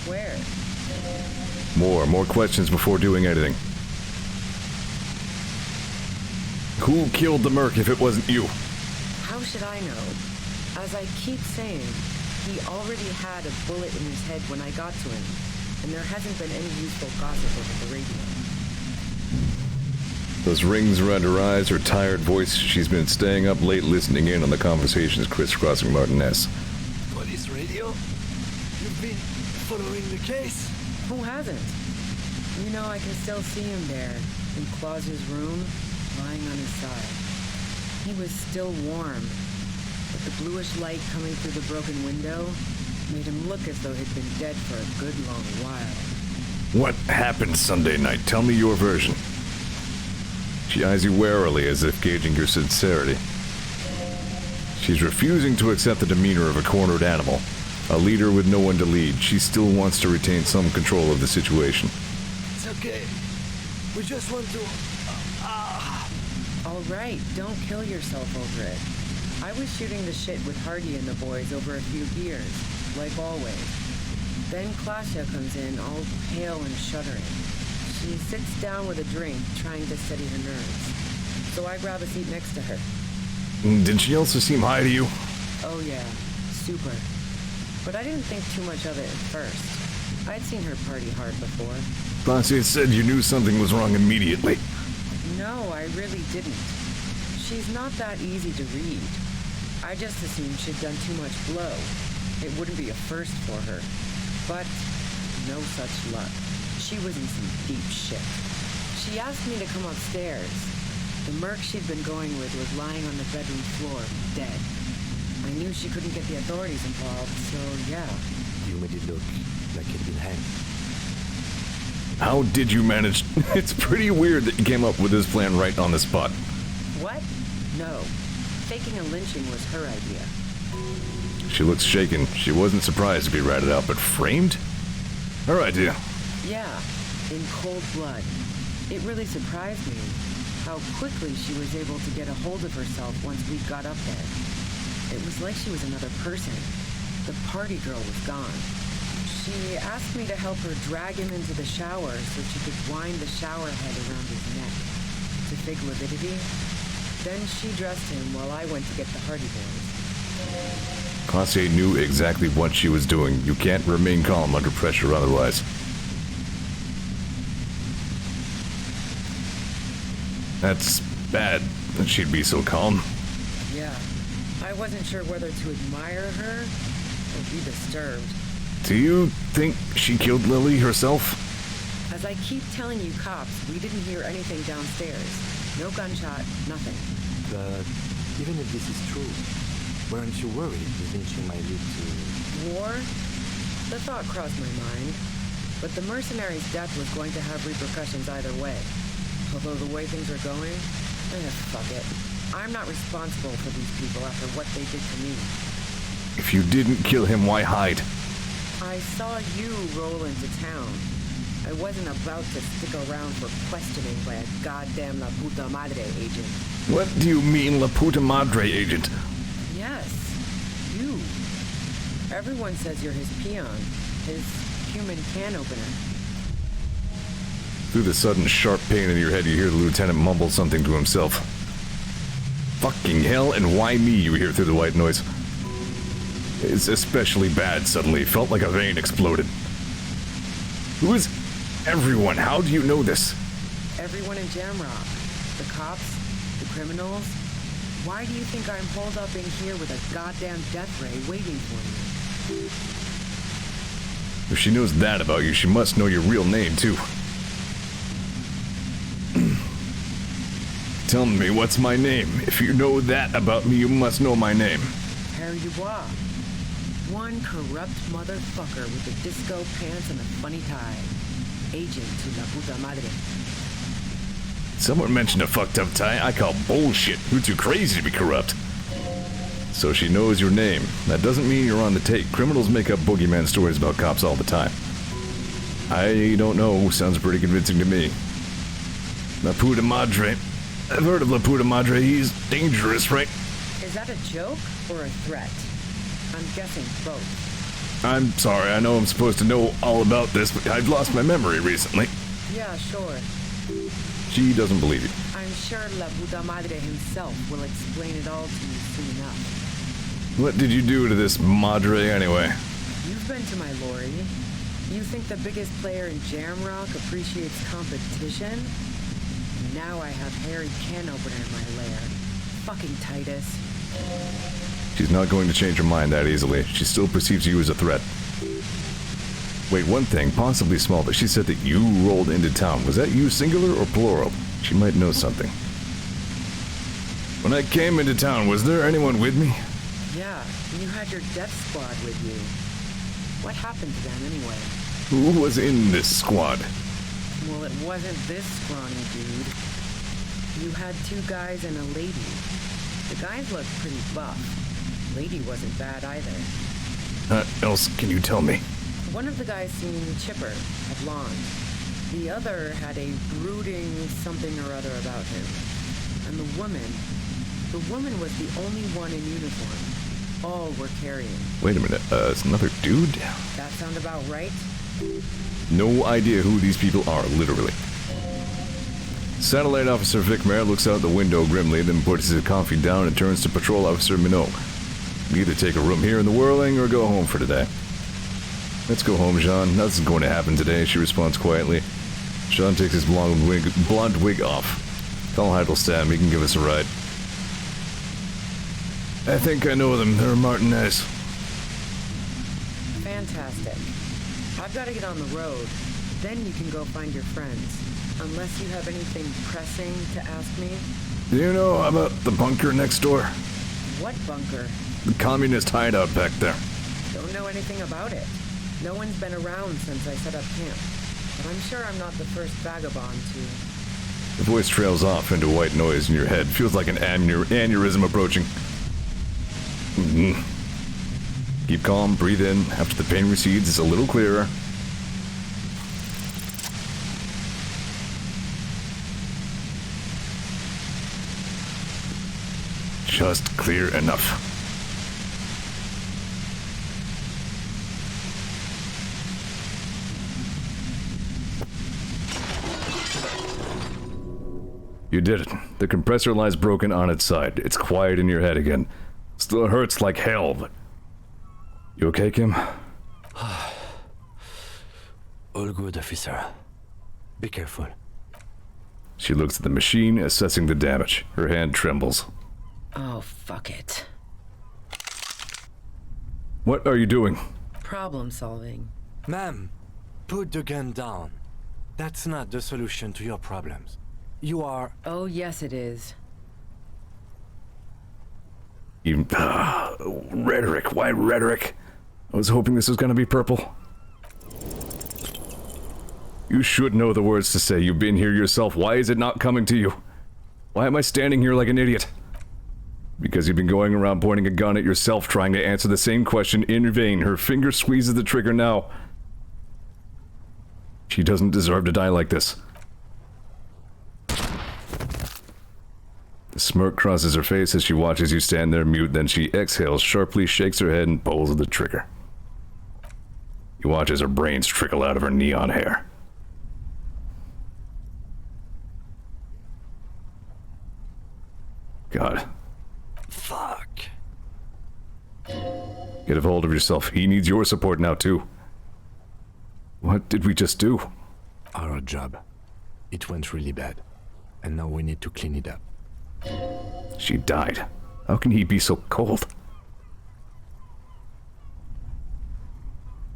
Where? More questions before doing anything. Who killed the merc if it wasn't you? How should I know? As I keep saying, he already had a bullet in his head when I got to him, and there hasn't been any useful gossip over the radio. Those rings around her eyes, her tired voice. She's been staying up late listening in on the conversations crisscrossing Martinez. Police radio? You've been following the case? Who hasn't? You know, I can still see him there, in Claus's room, lying on his side. He was still warm, but the bluish light coming through the broken window made him look as though he'd been dead for a good long while. What happened Sunday night? Tell me your version. She eyes you warily as if gauging your sincerity. She's refusing to accept the demeanor of a cornered animal. A leader with no one to lead. She still wants to retain some control of the situation. It's okay. We just want to... All right, don't kill yourself over it. I was shooting the shit with Hardy and the boys over a few beers, like always. Then Klasia comes in, all pale and shuddering. She sits down with a drink, trying to steady her nerves. So I grab a seat next to her. Did she also seem high to you? Oh yeah, super. But I didn't think too much of it at first. I'd seen her party hard before. Klasia said you knew something was wrong immediately. No, I really didn't. She's not that easy to read. I just assumed she'd done too much blow. It wouldn't be a first for her. But no such luck. She was in some deep shit. She asked me to come upstairs. The merc she'd been going with was lying on the bedroom floor, dead. I knew she couldn't get the authorities involved, so yeah. You made it look like he'd been hanged. How did you manage? It's pretty weird that you came up with this plan right on the spot. What? No. Faking a lynching was her idea. She looks shaken. She wasn't surprised to be ratted out, but framed? Her idea. Yeah, in cold blood. It really surprised me how quickly she was able to get a hold of herself once we got up there. It was like she was another person. The party girl was gone. She asked me to help her drag him into the shower so she could wind the shower head around his neck to fake lividity. Then she dressed him while I went to get the Hardy Boys. Klasia knew exactly what she was doing. You can't remain calm under pressure otherwise. That's bad that she'd be so calm. Yeah, I wasn't sure whether to admire her or be disturbed. Do you think she killed Lily herself? As I keep telling you cops, we didn't hear anything downstairs. No gunshot, nothing. But even if this is true, weren't you worried the lynching might lead to... War? The thought crossed my mind. But the mercenary's death was going to have repercussions either way. Although the way things are going, fuck it. I'm not responsible for these people after what they did to me. If you didn't kill him, why hide? I saw you roll into town. I wasn't about to stick around for questioning by a goddamn La Puta Madre agent. What do you mean, La Puta Madre agent? Yes, you. Everyone says you're his peon, his human can opener. Through the sudden sharp pain in your head, you hear the lieutenant mumble something to himself. Fucking hell, and why me, you hear through the white noise. It's especially bad suddenly. Felt like a vein exploded. Who is everyone? How do you know this? Everyone in Jamrock. The cops, the criminals. Why do you think I'm holed up in here with a goddamn death ray waiting for you? If she knows that about you, she must know your real name, too. Tell me, what's my name? If you know that about me, you must know my name. Harry Dubois. One corrupt motherfucker with the disco pants and a funny tie. Agent to La Puta Madre. Someone mentioned a fucked up tie. I call bullshit. You're too crazy to be corrupt. So she knows your name. That doesn't mean you're on the take. Criminals make up boogeyman stories about cops all the time. I don't know. Sounds pretty convincing to me. La Puta Madre. I've heard of La Puta Madre. He's dangerous, right? Is that a joke or a threat? I'm guessing both. I'm sorry. I know I'm supposed to know all about this, but I've lost my memory recently. Yeah, sure. She doesn't believe you. I'm sure La Puta Madre himself will explain it all to you soon enough. What did you do to this Madre anyway? You've been to my lorry. You think the biggest player in Jamrock appreciates competition? Now I have Harry Can Opener in my lair. Fucking Titus. She's not going to change her mind that easily. She still perceives you as a threat. Wait, one thing, possibly small, but she said that you rolled into town. Was that you singular or plural? She might know something. When I came into town, was there anyone with me? Yeah, you had your death squad with you. What happened to them anyway? Who was in this squad? Well, it wasn't this scrawny dude. You had 2 guys and a lady. The guys looked pretty buff. Lady wasn't bad either. What else can you tell me? One of the guys seemed chipper, a blonde. The other had a brooding something or other about him. And the woman was the only one in uniform. All were carrying. Wait a minute, it's another dude? That sound about right? No idea who these people are, literally. Satellite Officer Vic Mare looks out the window grimly, then puts his coffee down and turns to Patrol Officer Minot. Either take a room here in the Whirling or go home for today. Let's go home, Jean. Nothing's going to happen today, she responds quietly. Jean takes his blonde wig off. Call Heidelstadt, he can give us a ride. I think I know them. They're Martinez. Fantastic. I've got to get on the road. Then you can go find your friends. Unless you have anything pressing to ask me. Do you know about the bunker next door? What bunker? The communist hideout back there. Don't know anything about it. No one's been around since I set up camp. But I'm sure I'm not the first vagabond to... The voice trails off into white noise in your head. Feels like an aneurysm approaching. Keep calm, breathe in. After the pain recedes, it's a little clearer. Just clear enough. You did it. The compressor lies broken on its side. It's quiet in your head again. Still hurts like hell, but... You okay, Kim? All good, officer. Be careful. She looks at the machine, assessing the damage. Her hand trembles. Oh, fuck it. What are you doing? Problem solving. Ma'am, put the gun down. That's not the solution to your problems. You are... Oh, yes it is. Even... rhetoric. Why rhetoric? I was hoping this was gonna be purple. You should know the words to say. You've been here yourself. Why is it not coming to you? Why am I standing here like an idiot? Because you've been going around pointing a gun at yourself, trying to answer the same question in vain. Her finger squeezes the trigger now. She doesn't deserve to die like this. The smirk crosses her face as she watches you stand there mute, then she exhales sharply, shakes her head, and pulls the trigger. You watch as her brains trickle out of her neon hair. God. Fuck. Get a hold of yourself. He needs your support now, too. What did we just do? Our job. It went really bad. And now we need to clean it up. She died. How can he be so cold?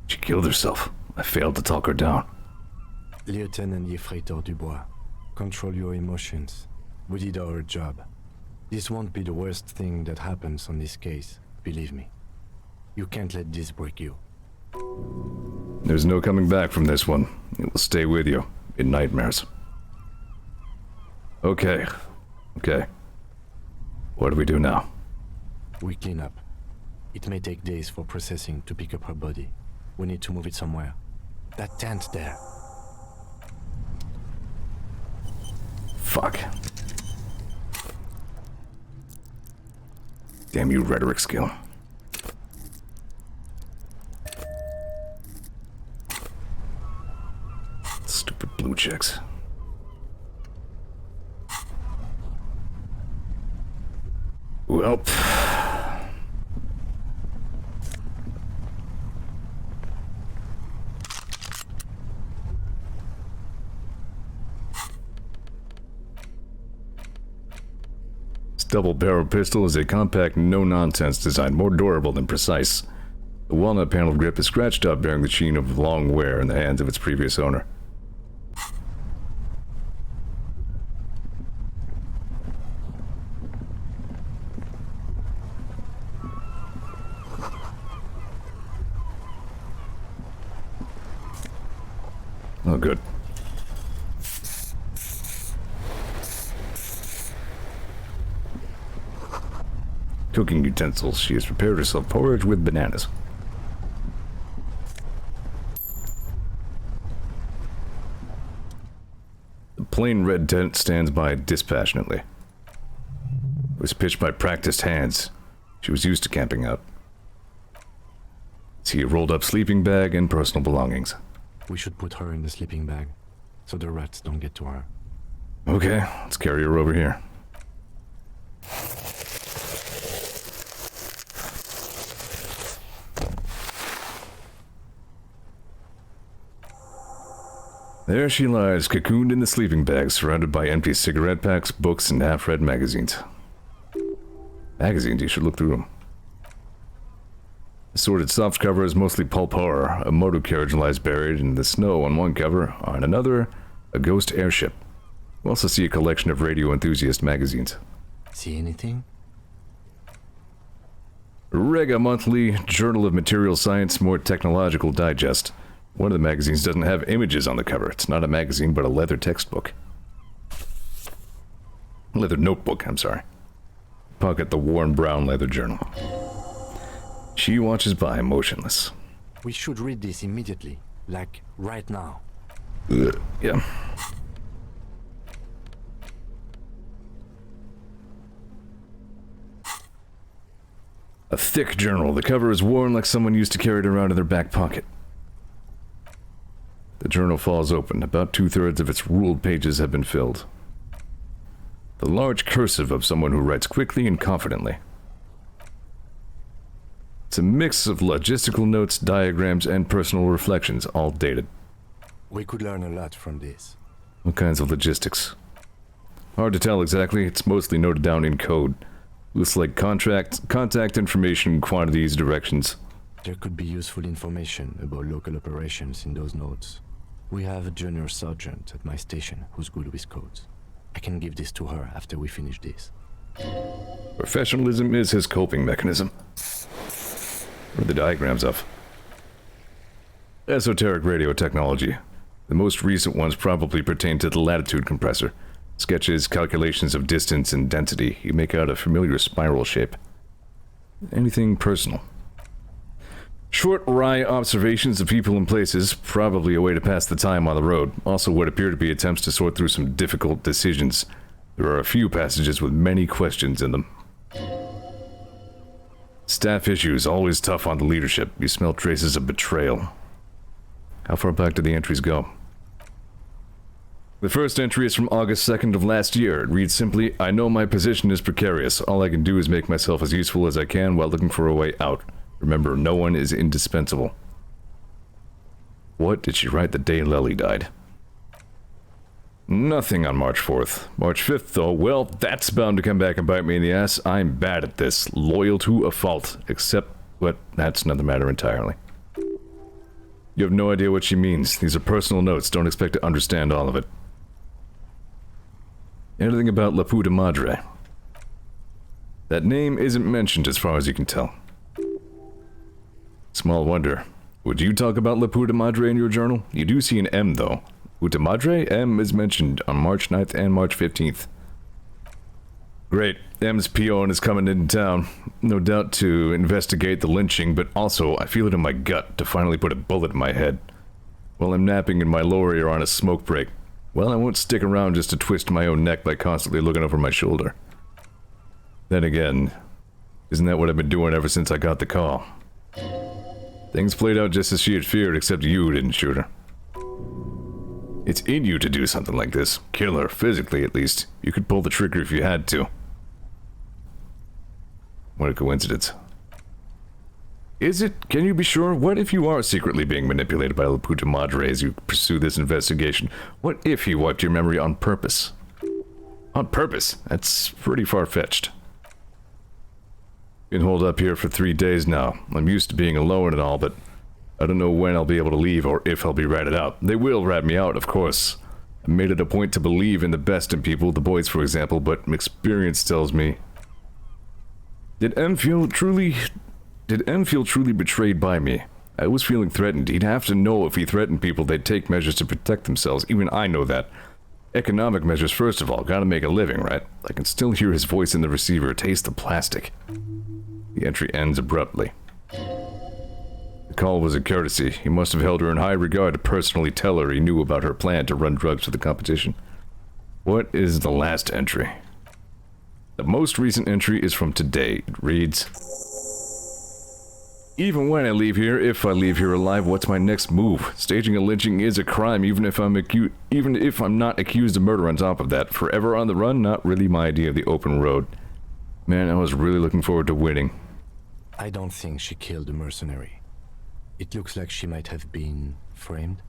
She killed herself. I failed to talk her down. Lieutenant Yefreitor Dubois, control your emotions. We did our job. This won't be the worst thing that happens on this case, believe me. You can't let this break you. There's no coming back from this one. It will stay with you in nightmares. Okay. Okay. What do we do now? We clean up. It may take days for processing to pick up her body. We need to move it somewhere. That tent there. Fuck. Damn you, rhetoric skill. Stupid blue chicks. Well. This double-barrel pistol is a compact, no-nonsense design, more durable than precise. The walnut panel grip is scratched up, bearing the sheen of long wear in the hands of its previous owner. Oh, good. Cooking utensils. She has prepared herself porridge with bananas. The plain red tent stands by dispassionately. It was pitched by practiced hands. She was used to camping out. See a rolled up sleeping bag and personal belongings. We should put her in the sleeping bag, so the rats don't get to her. Okay, let's carry her over here. There she lies, cocooned in the sleeping bag, surrounded by empty cigarette packs, books, and half-read magazines. Magazines, you should look through them. The sorted softcover is mostly pulp horror. A motor carriage lies buried in the snow on one cover, on another, a ghost airship. We also see a collection of radio enthusiast magazines. See anything? Rega Monthly, Journal of Material Science, More Technological Digest. One of the magazines doesn't have images on the cover. It's not a magazine, but a leather textbook. Leather notebook, I'm sorry. Pocket the worn brown leather journal. She watches by, motionless. We should read this immediately. Like, right now. Yeah. A thick journal. The cover is worn like someone used to carry it around in their back pocket. The journal falls open. About 2/3 of its ruled pages have been filled. The large cursive of someone who writes quickly and confidently. It's a mix of logistical notes, diagrams, and personal reflections, all dated. We could learn a lot from this. What kinds of logistics? Hard to tell exactly. It's mostly noted down in code. Looks like contact information, quantities, directions. There could be useful information about local operations in those notes. We have a junior sergeant at my station who's good with codes. I can give this to her after we finish this. Professionalism is his coping mechanism. What are the diagrams of? Esoteric radio technology. The most recent ones probably pertain to the latitude compressor. Sketches, calculations of distance and density. You make out a familiar spiral shape. Anything personal? Short, wry observations of people and places, probably a way to pass the time on the road. Also what appear to be attempts to sort through some difficult decisions. There are a few passages with many questions in them. Staff issues, always tough on the leadership. You smell traces of betrayal. How far back do the entries go? The first entry is from August 2nd of last year. It reads simply, I know my position is precarious. All I can do is make myself as useful as I can while looking for a way out. Remember, no one is indispensable. What did she write the day Lely died? Nothing on March 4th. March 5th, though, well, that's bound to come back and bite me in the ass. I'm bad at this. Loyal to a fault. Except, but that's another matter entirely. You have no idea what she means. These are personal notes. Don't expect to understand all of it. Anything about La Puta Madre? That name isn't mentioned as far as you can tell. Small wonder. Would you talk about La Puta Madre in your journal? You do see an M, though. Puta Madre? M is mentioned on March 9th and March 15th. Great. M's peon is coming into town. No doubt to investigate the lynching, but also I feel it in my gut to finally put a bullet in my head. While I'm napping in my lower ear on a smoke break. Well, I won't stick around just to twist my own neck by constantly looking over my shoulder. Then again, isn't that what I've been doing ever since I got the call? Things played out just as she had feared, except you didn't shoot her. It's in you to do something like this. Kill her, physically at least. You could pull the trigger if you had to. What a coincidence. Is it? Can you be sure? What if you are secretly being manipulated by La Puta Madre as you pursue this investigation? What if he wiped your memory on purpose? On purpose? That's pretty far-fetched. Been holed up here for 3 days now. I'm used to being alone and all, but I don't know when I'll be able to leave or if I'll be ratted out. They will rat me out, of course. I made it a point to believe in the best in people, the boys for example, but experience tells me... Did M feel truly betrayed by me? I was feeling threatened. He'd have to know if he threatened people, they'd take measures to protect themselves. Even I know that. Economic measures, first of all. Gotta make a living, right? I can still hear his voice in the receiver, taste the plastic. The entry ends abruptly. The call was a courtesy. He must have held her in high regard to personally tell her he knew about her plan to run drugs for the competition. What is the last entry? The most recent entry is from today. It reads... Even when I leave here, if I leave here alive, what's my next move? Staging a lynching is a crime, even if I'm not accused of murder on top of that. Forever on the run? Not really my idea of the open road. Man, I was really looking forward to winning. I don't think she killed the mercenary. It looks like she might have been framed.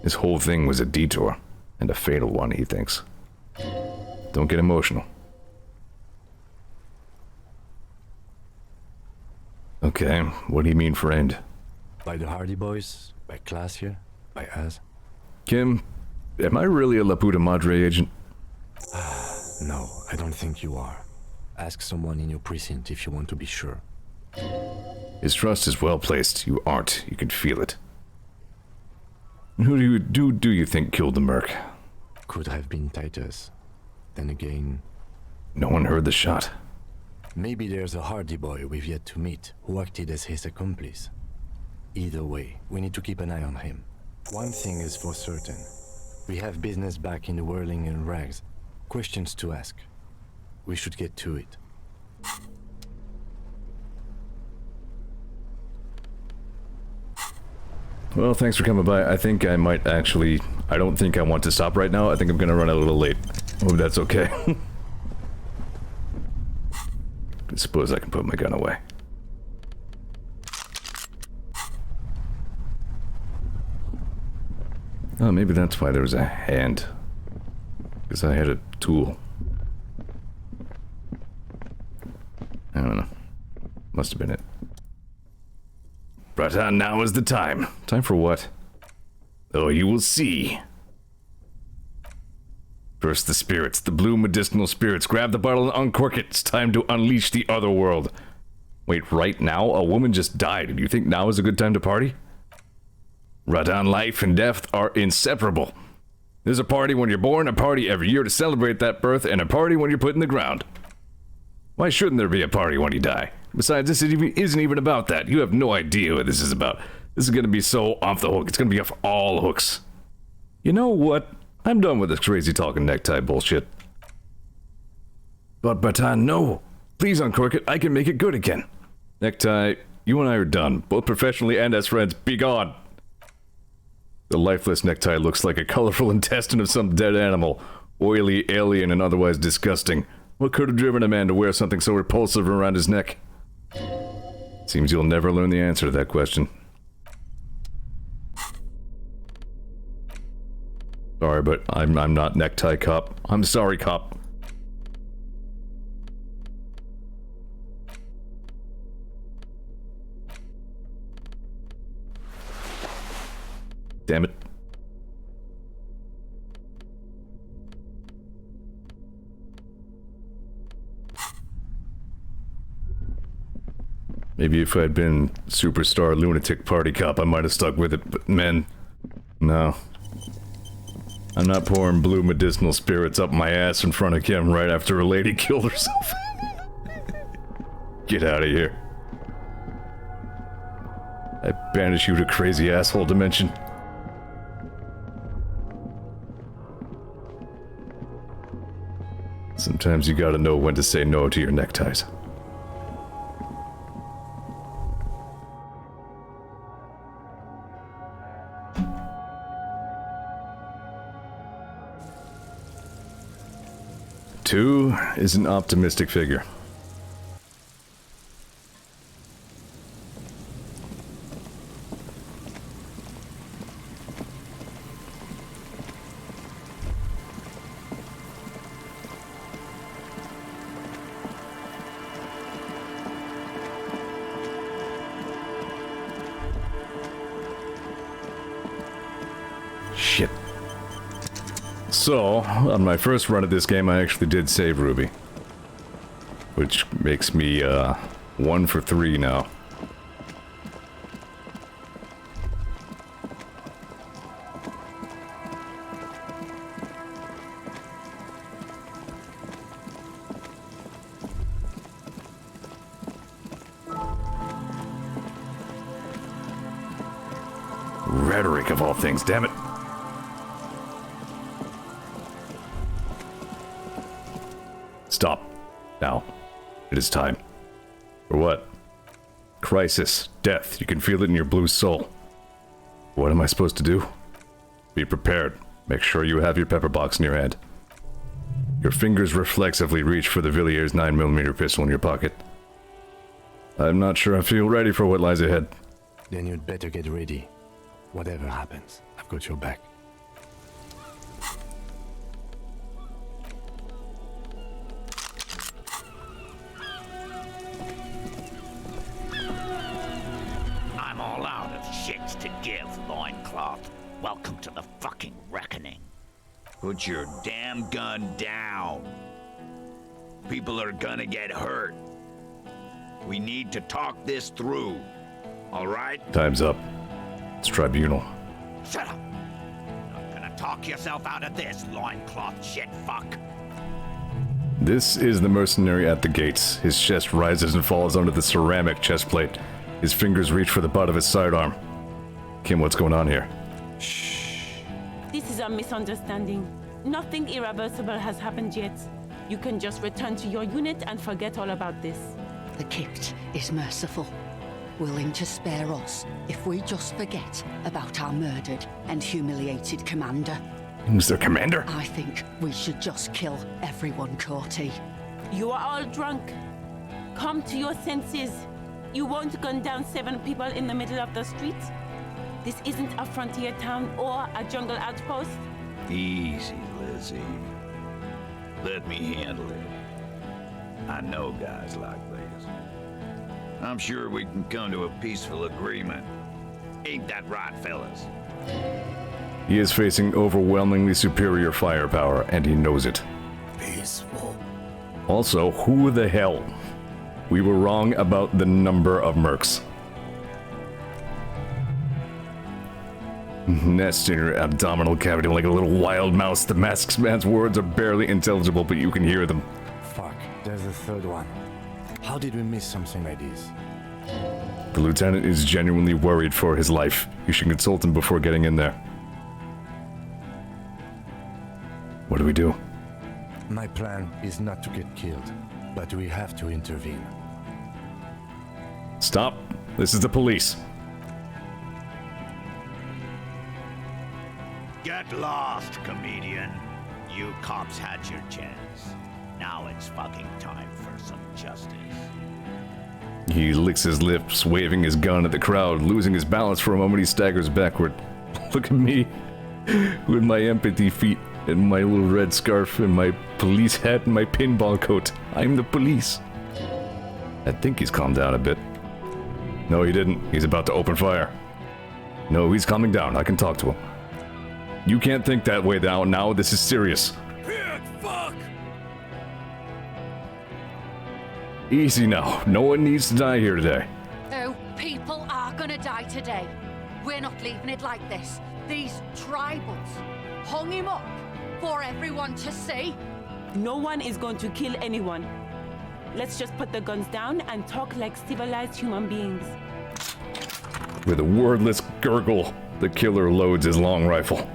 This whole thing was a detour, and a fatal one, he thinks. Don't get emotional. Okay, what do you mean framed? By the Hardy Boys? By class here? By us? Kim, am I really a La Puta Madre agent? No, I don't think you are. Ask someone in your precinct if you want to be sure. His trust is well placed. You aren't. You can feel it. Who do you think killed the merc? Could have been Titus. Then again... No one heard the shot. Maybe there's a Hardy Boy we've yet to meet, who acted as his accomplice. Either way, we need to keep an eye on him. One thing is for certain. We have business back in the whirling and rags. Questions to ask. We should get to it. Well, thanks for coming by. I think I might actually... I don't think I want to stop right now. I think I'm gonna run a little late. Hope that's okay. I suppose I can put my gun away. Oh, maybe that's why there was a hand. Because I had a tool. I don't know. Must have been it. Bratan, now is the time. Time for what? Oh, you will see. First the spirits, the blue medicinal spirits. Grab the bottle and uncork it. It's time to unleash the other world. Wait, right now? A woman just died, and you think now is a good time to party? Radan, life and death are inseparable. There's a party when you're born, a party every year to celebrate that birth, and a party when you're put in the ground. Why shouldn't there be a party when you die? Besides, this isn't even about that. You have no idea what this is about. This is gonna be so off the hook. It's gonna be off all hooks. You know what? I'm done with this crazy talking necktie bullshit. But Bertan, no. Please uncork it. I can make it good again. Necktie, you and I are done. Both professionally and as friends. Be gone. The lifeless necktie looks like a colorful intestine of some dead animal. Oily, alien, and otherwise disgusting. What could have driven a man to wear something so repulsive around his neck? Seems you'll never learn the answer to that question. Sorry, but I'm not necktie cop. I'm sorry, cop. Damn it. Maybe if I'd been superstar lunatic party cop, I might have stuck with it, but man, no. I'm not pouring blue medicinal spirits up my ass in front of Kim right after a lady killed herself. Get out of here. I banish you to crazy asshole dimension. Sometimes you gotta know when to say no to your neckties. Two is an optimistic figure. Shit. So, on my first run at this game, I actually did save Ruby. Which makes me, 1 for 3 now. Rhetoric of all things, damn it. Stop. Now. It is time. For what? Crisis. Death. You can feel it in your blue soul. What am I supposed to do? Be prepared. Make sure you have your pepper box in your hand. Your fingers reflexively reach for the Villiers 9mm pistol in your pocket. I'm not sure I feel ready for what lies ahead. Then you'd better get ready. Whatever happens, I've got your back. I'm all out of shits to give, loincloth. Welcome to the fucking reckoning. Put your damn gun down. People are gonna get hurt. We need to talk this through. All right? Time's up. It's tribunal. Shut up. You're not gonna talk yourself out of this, loincloth shit fuck. This is the mercenary at the gates. His chest rises and falls under the ceramic chest plate. His fingers reach for the butt of his sidearm. Kim, what's going on here? This is a misunderstanding. Nothing irreversible has happened yet. You can just return to your unit and forget all about this. The Kipt is merciful, willing to spare us if we just forget about our murdered and humiliated commander. Who's their commander? I think we should just kill everyone, Corty. You are all drunk. Come to your senses. You won't gun down 7 people in the middle of the street. This isn't a frontier town or a jungle outpost. Easy, Lizzie. Let me handle it. I know guys like this. I'm sure we can come to a peaceful agreement. Ain't that right, fellas? He is facing overwhelmingly superior firepower, and he knows it. Peaceful. Also, who the hell? We were wrong about the number of mercs. Nest in your abdominal cavity like a little wild mouse. The masked man's words are barely intelligible, but you can hear them. Fuck, there's a third one. How did we miss something like this? The lieutenant is genuinely worried for his life. You should consult him before getting in there. What do we do? My plan is not to get killed, but we have to intervene. Stop. This is the police. Get lost, comedian. You cops had your chance. Now it's fucking time for some justice. He licks his lips, waving his gun at the crowd. Losing his balance for a moment, he staggers backward. Look at me, with my empathy feet, and my little red scarf, and my police hat, and my pinball coat. I'm the police. I think he's calmed down a bit. No, he didn't. He's about to open fire. No, he's calming down. I can talk to him. You can't think that way now. This is serious. Pig, fuck! Easy now. No one needs to die here today. Oh, people are gonna die today. We're not leaving it like this. These tribals, hung him up for everyone to see? No one is going to kill anyone. Let's just put the guns down and talk like civilized human beings. With a wordless gurgle, the killer loads his long rifle.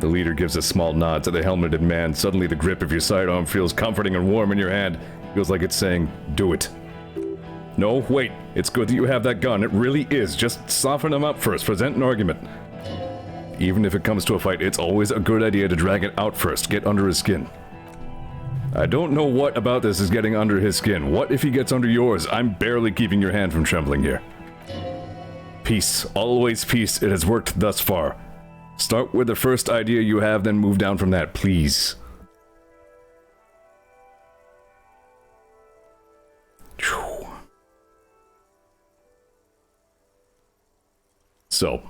The leader gives a small nod to the helmeted man. Suddenly the grip of your sidearm feels comforting and warm in your hand. Feels like it's saying, do it. No, wait. It's good that you have that gun. It really is. Just soften him up first. Present an argument. Even if it comes to a fight, it's always a good idea to drag it out first. Get under his skin. I don't know what about this is getting under his skin. What if he gets under yours? I'm barely keeping your hand from trembling here. Peace. Always peace. It has worked thus far. Start with the first idea you have, then move down from that, please. So,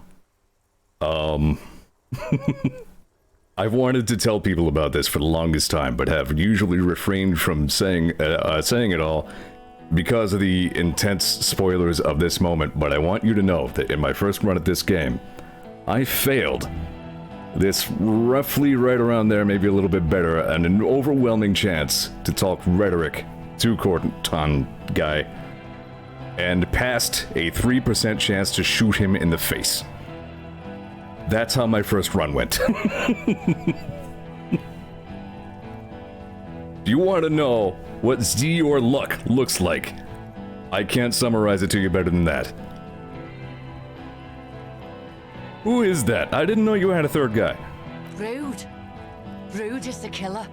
I've wanted to tell people about this for the longest time, but have usually refrained from saying it all because of the intense spoilers of this moment. But I want you to know that in my first run at this game, I failed this roughly right around there, maybe a little bit better, and an overwhelming chance to talk rhetoric to Corton guy, and passed a 3% chance to shoot him in the face. That's how my first run went. Do you want to know what Zeor luck looks like? I can't summarize it to you better than that. Who is that? I didn't know you had a third guy. Rude. Rude is the killer.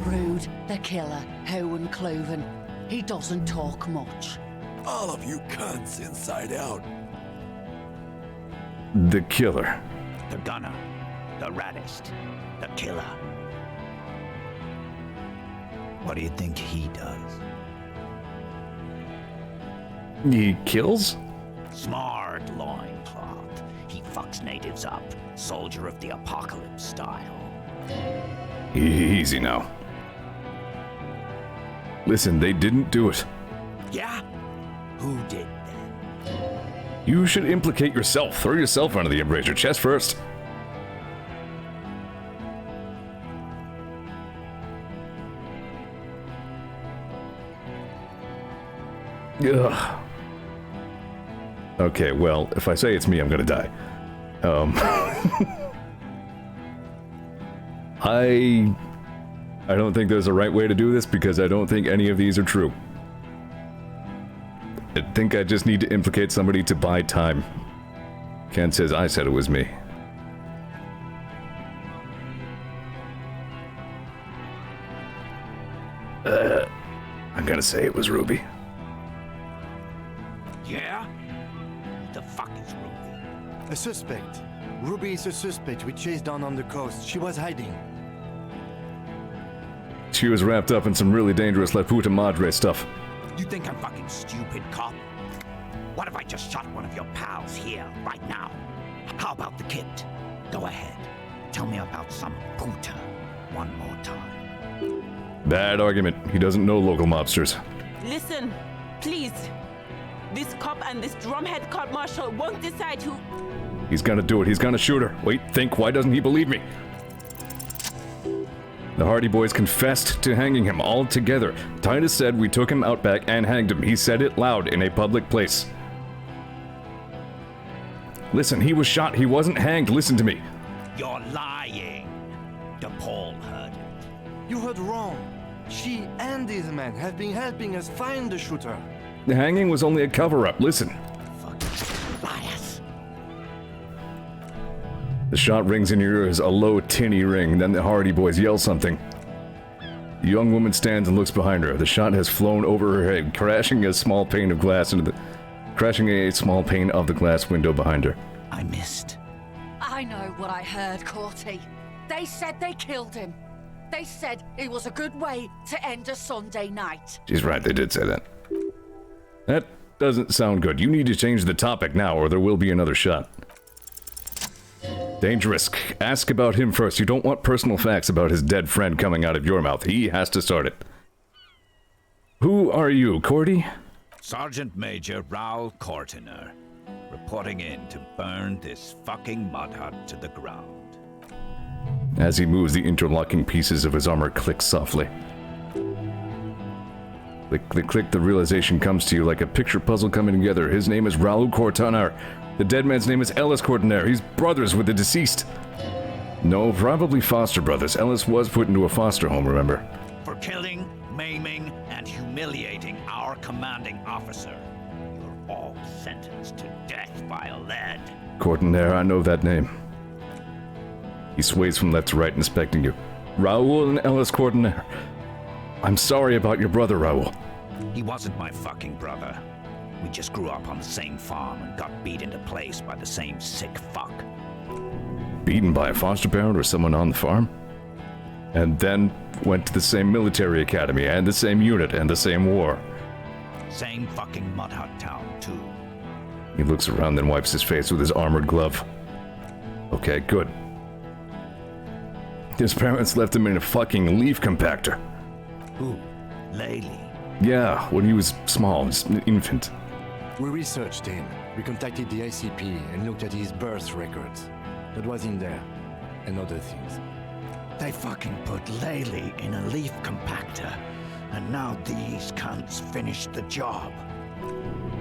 Rude, the killer. Owen Cloven. He doesn't talk much. All of you cunts inside out. The killer. The gunner. The raddest. The killer. What do you think he does? He kills? Smart loincloth. He fucks natives up. Soldier of the apocalypse style. Easy now. Listen, they didn't do it. Yeah? Who did then? You should implicate yourself. Throw yourself under the embrace. Your chest first. Ugh. Okay, well, if I say it's me, I'm gonna die. I don't think there's a right way to do this because I don't think any of these are true. I think I just need to implicate somebody to buy time. Ken says I said it was me. I'm gonna say it was Ruby. Yeah? Who the fuck is Ruby? A suspect. Ruby is a suspect we chased down on the coast. She was hiding. She was wrapped up in some really dangerous La Puta Madre stuff. You think I'm fucking stupid, cop? What if I just shot one of your pals here, right now? How about the kid? Go ahead. Tell me about some puta one more time. Bad argument. He doesn't know local mobsters. Listen, please. This cop and this drumhead cop marshal won't decide who... He's gonna do it. He's gonna shoot her. Wait, think. Why doesn't he believe me? The Hardy Boys confessed to hanging him all together. Titus said we took him out back and hanged him. He said it loud in a public place. Listen, he was shot. He wasn't hanged. Listen to me. You're lying. DePaul heard it. You heard wrong. She and these men have been helping us find the shooter. The hanging was only a cover-up. Listen. Liars. The shot rings in your ears, a low, tinny ring. Then the Hardy Boys yell something. The young woman stands and looks behind her. The shot has flown over her head, crashing a small pane of glass of the glass window behind her. I missed. I know what I heard, Corty. They said they killed him. They said it was a good way to end a Sunday night. She's right, they did say that. That doesn't sound good. You need to change the topic now, or there will be another shot. Dangerous. Ask about him first. You don't want personal facts about his dead friend coming out of your mouth. He has to start it. Who are you, Cordy? Sergeant Major Raoul Cortiner, putting in to burn this fucking mud hut to the ground. As he moves, the interlocking pieces of his armor click softly. Click, click, click, the realization comes to you like a picture puzzle coming together. His name is Raul Cortana. The dead man's name is Ellis Cortana. He's brothers with the deceased. No, probably foster brothers. Ellis was put into a foster home, remember? For killing, maiming, and humiliating our commanding officer. You're all sentenced to death by lead. Cortana, I know that name. He sways from left to right, inspecting you. Raul and Ellis Cortana. I'm sorry about your brother, Raul. He wasn't my fucking brother. We just grew up on the same farm and got beat into place by the same sick fuck. Beaten by a foster parent or someone on the farm? And then went to the same military academy and the same unit and the same war. Same fucking mud hut town, too. He looks around, then wipes his face with his armored glove. Okay, good. His parents left him in a fucking leaf compactor. Who? Laylee? Yeah, when he was small, just an infant. We researched him. We contacted the ICP and looked at his birth records. That was in there. And other things. They fucking put Laylee in a leaf compactor. And now these cunts finished the job.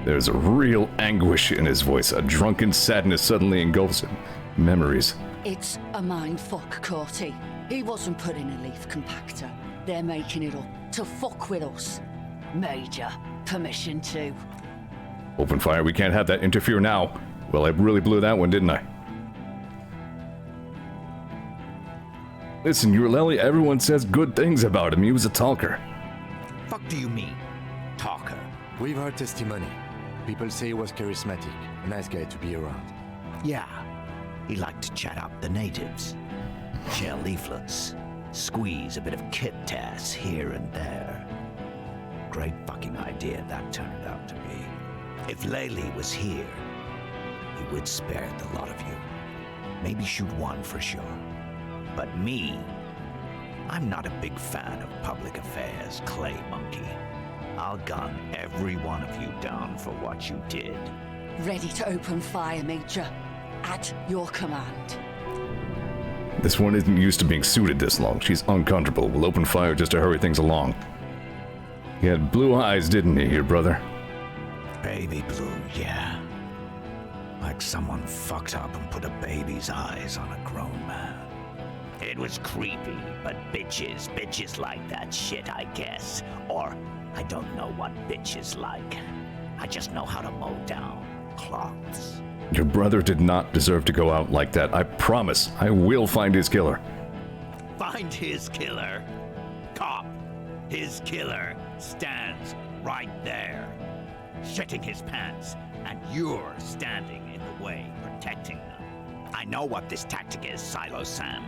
There's a real anguish in his voice. A drunken sadness suddenly engulfs him. Memories. It's a mindfuck, Corty. He wasn't put in a leaf compactor. They're making it up to fuck with us. Major, permission to. Open fire, we can't have that interfere now. Well, I really blew that one, didn't I? Listen, Urleli, everyone says good things about him. He was a talker. Fuck do you mean, talker? We've heard testimony. People say he was charismatic, a nice guy to be around. Yeah, he liked to chat up the natives. Share leaflets. Squeeze a bit of kit tass here and there. Great fucking idea that turned out to be. If Laylee was here, he would spare the lot of you. Maybe shoot one for sure. But me, I'm not a big fan of public affairs, clay monkey. I'll gun every one of you down for what you did. Ready to open fire, Major. At your command. This one isn't used to being suited this long. She's uncomfortable. We'll open fire just to hurry things along. He had blue eyes, didn't he, your brother? Baby blue, yeah. Like someone fucked up and put a baby's eyes on a grown man. It was creepy, but bitches like that shit, I guess. Or, I don't know what bitches like. I just know how to mow down cloths. Your brother did not deserve to go out like that. I promise. I will find his killer. Find his killer? Cop, his killer stands right there, shitting his pants, and you're standing in the way, protecting them. I know what this tactic is, Silo Sam.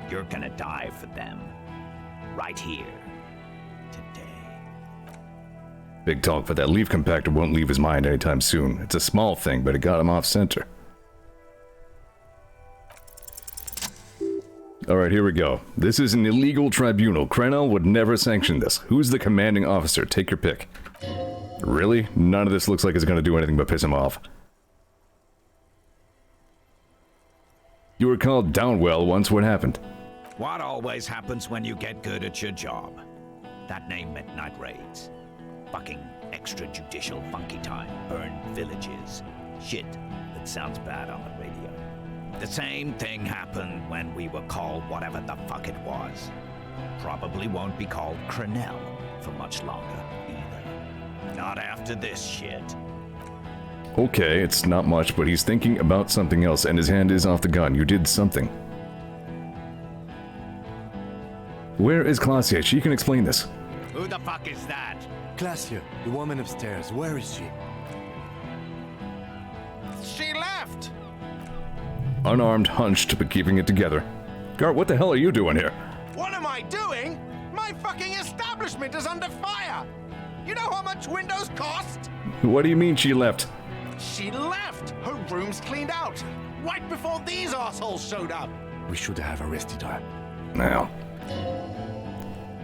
You're gonna die for them. Right here. Today. Big talk, but that leaf compactor won't leave his mind anytime soon. It's a small thing, but it got him off center. Alright, here we go. This is an illegal tribunal. Crenell would never sanction this. Who's the commanding officer? Take your pick. Really? None of this looks like it's gonna do anything but piss him off. You were called Downwell once. What happened? What always happens when you get good at your job? That name meant night raids. Fucking extrajudicial funky time. Burned villages. Shit that sounds bad on the radio. The same thing happened when we were called whatever the fuck it was. Probably won't be called Crenell for much longer either. Not after this shit. Okay, it's not much, but he's thinking about something else, and his hand is off the gun. You did something. Where is Clausia? She can explain this. Who the fuck is that? Clausia, the woman upstairs. Where is she? She left! Unarmed, hunched, but keeping it together. Gart, what the hell are you doing here? What am I doing? My fucking establishment is under fire! You know how much windows cost? What do you mean she left? She left! Her room's cleaned out! Right before these assholes showed up! We should have arrested her. Now.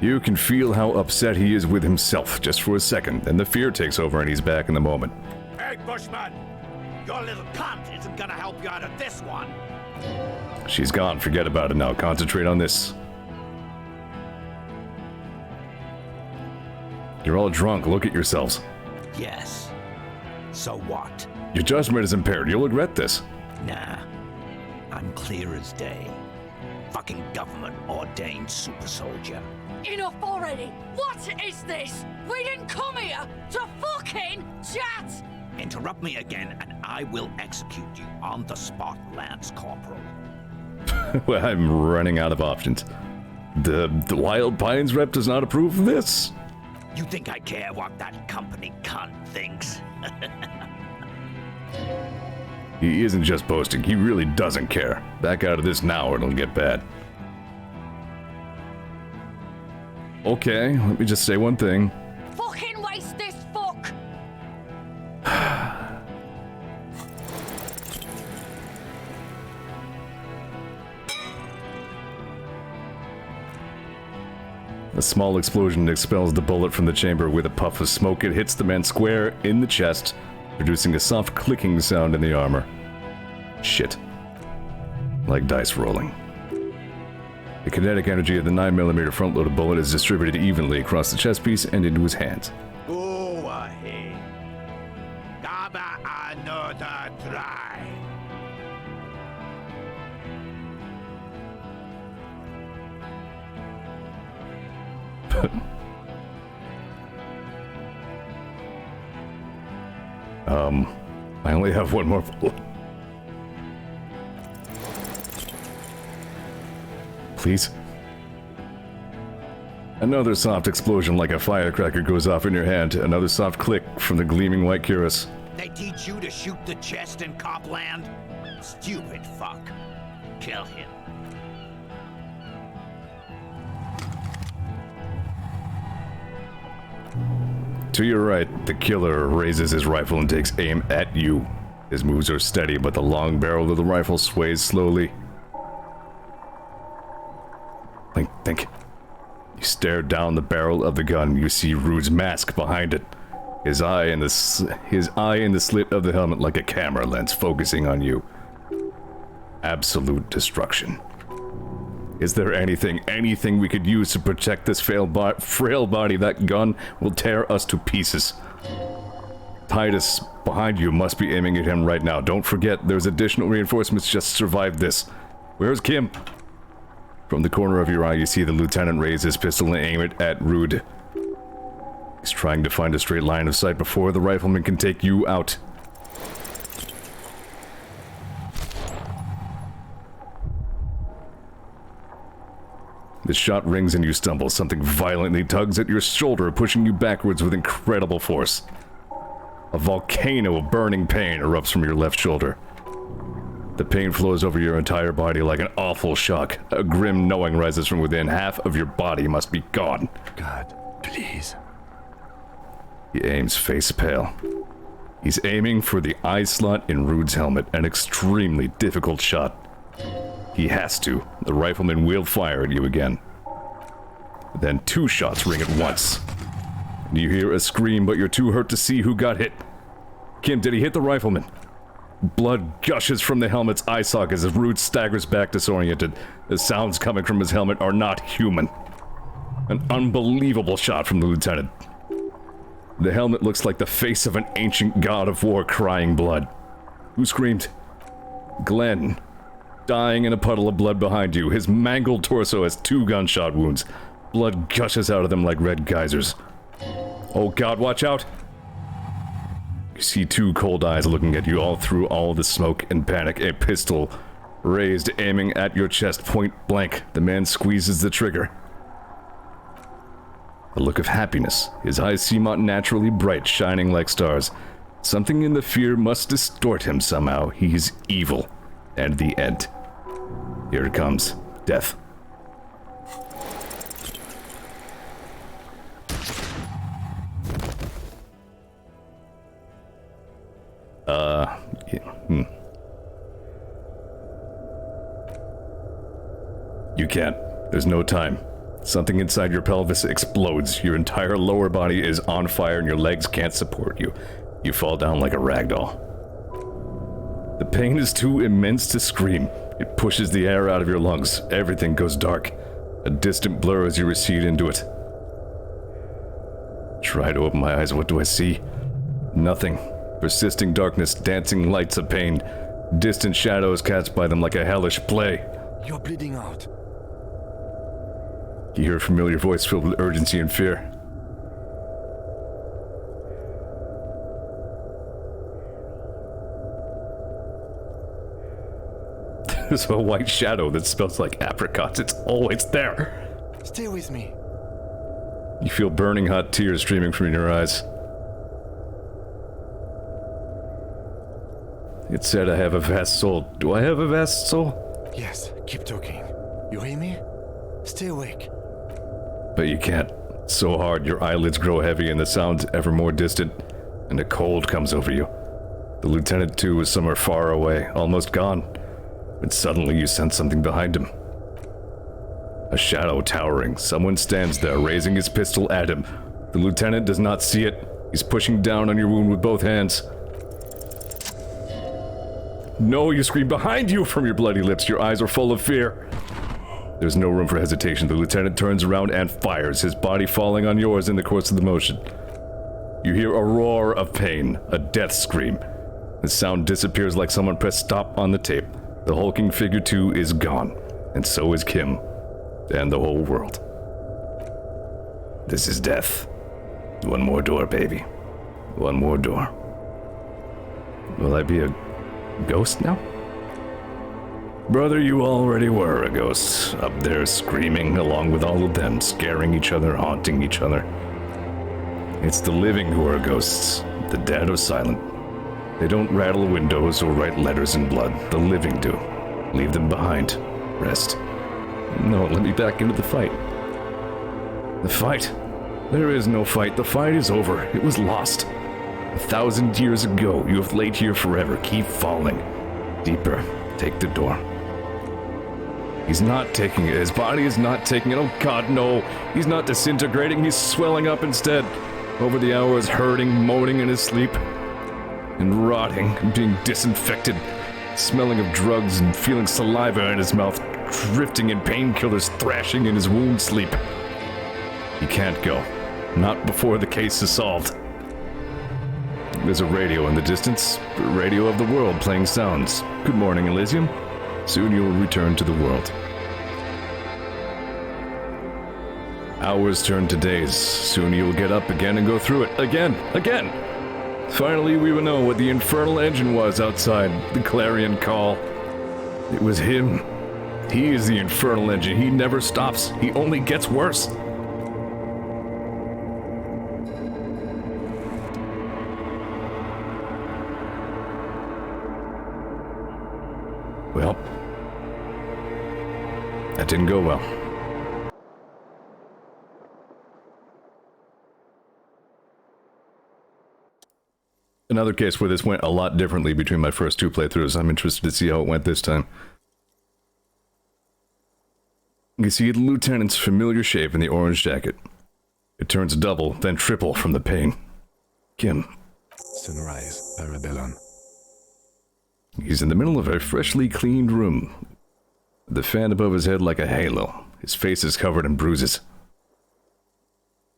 You can feel how upset he is with himself just for a second, then the fear takes over and he's back in the moment. Hey, Bushman! Your little cunt isn't gonna help you out of this one. She's gone. Forget about it now. Concentrate on this. You're all drunk. Look at yourselves. Yes. So what? Your judgment is impaired. You'll regret this. Nah. I'm clear as day. Fucking government-ordained super soldier. Enough already! What is this? We didn't come here to fucking chat! Interrupt me again and I will execute you on the spot, Lance Corporal. Well, I'm running out of options. The Wild Pines rep does not approve of this. You think I care what that company cunt thinks? He isn't just boasting, he really doesn't care. Back out of this now or it'll get bad. Okay, let me just say one thing. Fucking waste this fuck! A small explosion expels the bullet from the chamber. With a puff of smoke, it hits the man square in the chest, producing a soft clicking sound in the armor. Shit. Like dice rolling. The kinetic energy of the 9mm front-loaded bullet is distributed evenly across the chest piece and into his hands. Go ahead. Give another try. I only have one more bullet. Please. Another soft explosion like a firecracker goes off in your hand. Another soft click from the gleaming white cuirass. They teach you to shoot the chest in Copland? Stupid fuck. Kill him. To your right, the killer raises his rifle and takes aim at you. His moves are steady, but the long barrel of the rifle sways slowly. Think. You stare down the barrel of the gun. You see Rude's mask behind it. His eye in the slit of the helmet like a camera lens focusing on you. Absolute destruction. Is there anything we could use to protect this frail body? That gun will tear us to pieces. Titus, behind you, must be aiming at him right now. Don't forget, there's additional reinforcements just survived this. Where's Kim? From the corner of your eye, you see the lieutenant raise his pistol and aim it at Rude. He's trying to find a straight line of sight before the rifleman can take you out. The shot rings and you stumble. Something violently tugs at your shoulder, pushing you backwards with incredible force. A volcano of burning pain erupts from your left shoulder. The pain flows over your entire body like an awful shock. A grim knowing rises from within. Half of your body must be gone. God, please. He aims face pale. He's aiming for the eye slot in Rude's helmet, an extremely difficult shot. He has to. The rifleman will fire at you again. Then 2 shots ring at once. You hear a scream, but you're too hurt to see who got hit. Kim, did he hit the rifleman? Blood gushes from the helmet's eye sockets as Rude staggers back disoriented. The sounds coming from his helmet are not human. An unbelievable shot from the lieutenant. The helmet looks like the face of an ancient god of war crying blood. Who screamed? Glenn. Dying in a puddle of blood behind you. His mangled torso has 2 gunshot wounds. Blood gushes out of them like red geysers. Oh God, watch out! You see 2 cold eyes looking at you all through all the smoke and panic. A pistol raised, aiming at your chest, point blank. The man squeezes the trigger. A look of happiness. His eyes seem unnaturally bright, shining like stars. Something in the fear must distort him somehow. He's evil. And the end. Here it comes. Death. You can't. There's no time. Something inside your pelvis explodes. Your entire lower body is on fire and your legs can't support you. You fall down like a ragdoll. The pain is too immense to scream. It pushes the air out of your lungs. Everything goes dark. A distant blur as you recede into it. Try to open my eyes. What do I see? Nothing. Persisting darkness, dancing lights of pain. Distant shadows cast by them like a hellish play. You're bleeding out. You hear a familiar voice filled with urgency and fear. There's a white shadow that smells like apricots. It's always there. Stay with me. You feel burning hot tears streaming from your eyes. It said I have a vast soul. Do I have a vast soul? Yes, keep talking. You hear me? Stay awake. But you can't. So hard, your eyelids grow heavy and the sound's ever more distant, and a cold comes over you. The lieutenant, too, is somewhere far away, almost gone. But suddenly you sense something behind him. A shadow towering. Someone stands there, raising his pistol at him. The lieutenant does not see it. He's pushing down on your wound with both hands. No, you scream, behind you, from your bloody lips. Your eyes are full of fear. There's no room for hesitation. The lieutenant turns around and fires, his body falling on yours in the course of the motion. You hear a roar of pain, a death scream. The sound disappears like someone pressed stop on the tape. The hulking figure, too, is gone. And so is Kim. And the whole world. This is death. One more door, baby. One more door. Will I be a ghost now? Brother, you already were a ghost. Up there screaming along with all of them, scaring each other, haunting each other. It's the living who are ghosts. The dead are silent. They don't rattle windows or write letters in blood. The living do. Leave them behind. Rest. No, let me back into the fight. The fight? There is no fight. The fight is over. It was lost. 1,000 years ago. You have laid here forever. Keep falling. Deeper. Take the door. He's not taking it. His body is not taking it. Oh God, no. He's not disintegrating. He's swelling up instead. Over the hours, hurting, moaning in his sleep. And rotting, and being disinfected. Smelling of drugs and feeling saliva in his mouth. Drifting in painkillers, thrashing in his wound sleep. He can't go. Not before the case is solved. There's a radio in the distance. The radio of the world playing sounds. Good morning, Elysium. Soon you will return to the world. Hours turn to days. Soon you will get up again and go through it. Again! Again! Finally, we will know what the infernal engine was outside. The clarion call. It was him. He is the infernal engine. He never stops. He only gets worse. Well, that didn't go well. Another case where this went a lot differently between my first two playthroughs. I'm interested to see how it went this time. You see the lieutenant's familiar shape in the orange jacket. It turns double, then triple from the pain. Kim. Sunrise, Parabellum. He's in the middle of a freshly cleaned room. The fan above his head like a halo. His face is covered in bruises.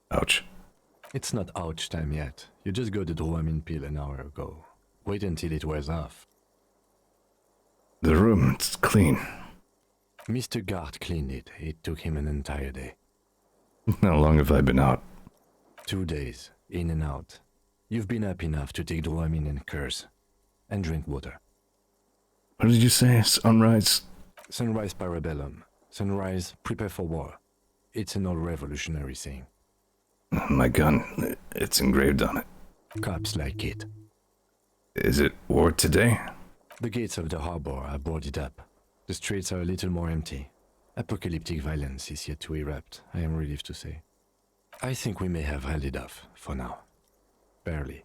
Ouch. It's not ouch time yet. You just got the Dramamine pill an hour ago. Wait until it wears off. The room, it's clean. Mr. Gart cleaned it. It took him an entire day. How long have I been out? 2 days, in and out. You've been up enough to take Dramamine and curse. And drink water. What did you say? Sunrise? Sunrise Parabellum. Sunrise, prepare for war. It's an old revolutionary saying. My gun, it's engraved on it. Cops like it. Is it war today? The gates of the harbor are boarded up. The streets are a little more empty. Apocalyptic violence is yet to erupt, I am relieved to say. I think we may have held it off, for now. Barely.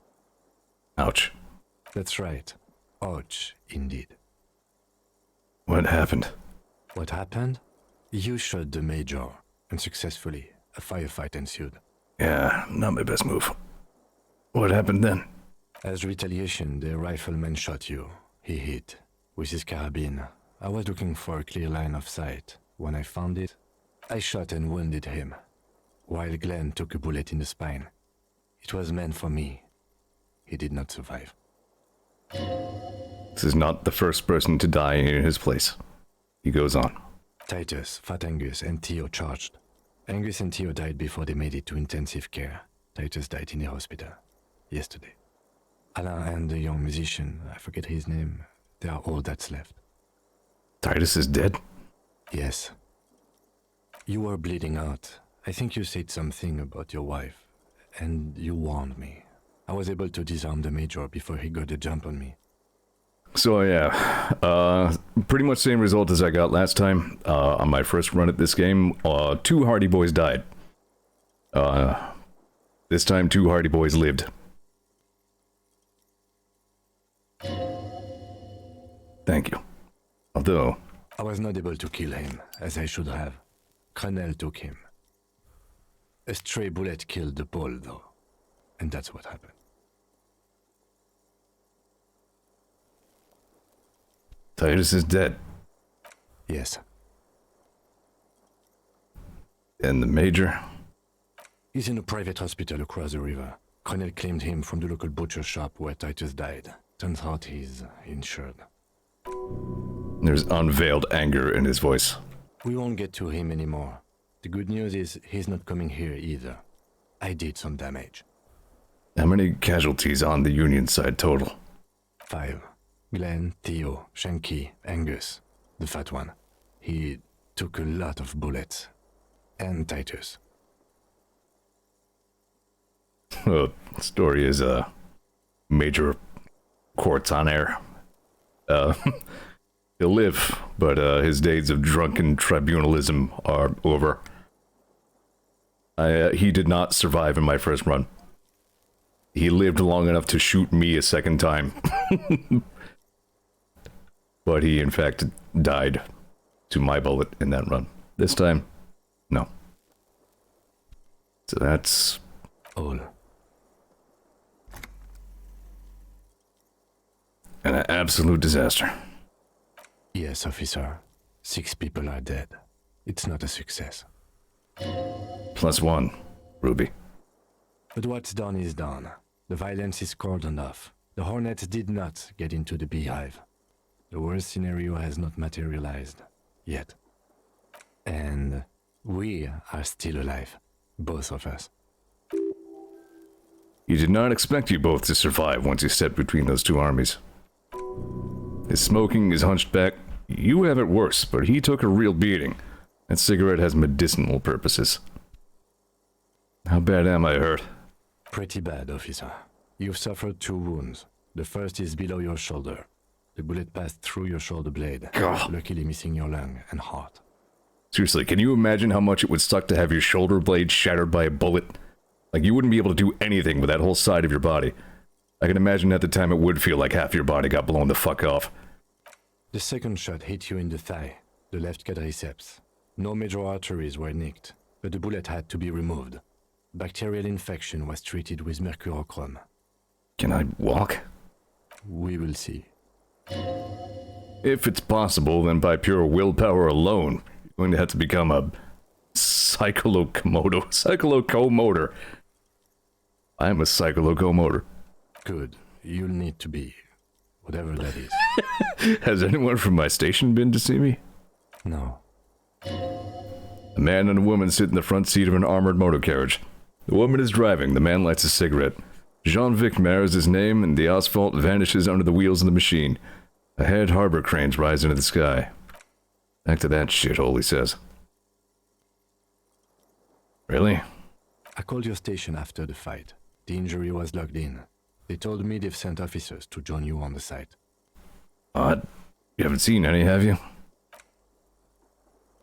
Ouch. That's right. Ouch, indeed. What happened? What happened? You shot the Major, unsuccessfully. A firefight ensued. Yeah, not my best move. What happened then? As retaliation, the rifleman shot you. He hit with his carabine. I was looking for a clear line of sight. When I found it, I shot and wounded him, while Glenn took a bullet in the spine. It was meant for me. He did not survive. This is not the first person to die in his place. He goes on. Titus, Fat Angus, and Theo charged. Angus and Theo died before they made it to intensive care. Titus died in the hospital yesterday. Alain and the young musician, I forget his name, they are all that's left. Titus is dead? Yes. You were bleeding out. I think you said something about your wife, and you warned me. I was able to disarm the Major before he got a jump on me. So yeah, pretty much same result as I got last time. On my first run at this game, 2 Hardy Boys died. This time 2 Hardy Boys lived. Thank you. Although... I was not able to kill him, as I should have. Crenel took him. A stray bullet killed the Pole, though. And that's what happened. Titus is dead. Yes. And the Major? He's in a private hospital across the river. Crenel claimed him from the local butcher shop where Titus died. Turns out he's insured. There's unveiled anger in his voice. We won't get to him anymore. The good news is he's not coming here either. I did some damage. How many casualties on the Union side total? 5. Glenn, Theo, Shanky, Angus, the fat one. He took a lot of bullets. And Titus. Well, the story is Major courts on air. He'll live, but his days of drunken tribunalism are over. He did not survive in my first run. He lived long enough to shoot me a second time. But he, in fact, died to my bullet in that run. This time, no. So that's... all. An absolute disaster. Yes, officer. 6 people are dead. It's not a success. +1, Ruby. But what's done is done. The violence is cordoned off. The Hornets did not get into the beehive. The worst scenario has not materialized. Yet. And we are still alive. Both of us. He did not expect you both to survive once you stepped between those 2 armies. His smoking is hunched back. You have it worse, but he took a real beating. That cigarette has medicinal purposes. How bad am I hurt? Pretty bad, officer. You've suffered 2 wounds. The first is below your shoulder. The bullet passed through your shoulder blade, luckily missing your lung and heart. Seriously, can you imagine how much it would suck to have your shoulder blade shattered by a bullet? Like, you wouldn't be able to do anything with that whole side of your body. I can imagine at the time it would feel like half your body got blown the fuck off. The second shot hit you in the thigh, the left quadriceps. No major arteries were nicked, but the bullet had to be removed. Bacterial infection was treated with mercurochrome. Can I walk? We will see. If it's possible, then by pure willpower alone, you're going to have to become a cyclocomotor. I'm a cyclocomotor. Good. You'll need to be. Whatever that is. Has anyone from my station been to see me? No. A man and a woman sit in the front seat of an armored motor carriage. The woman is driving, the man lights a cigarette. Jean Vicmer is his name, and the asphalt vanishes under the wheels of the machine. Ahead, harbor cranes rise into the sky. Back to that shithole, he says. Really? I called your station after the fight. The injury was logged in. They told me they've sent officers to join you on the site. Odd. You haven't seen any, have you?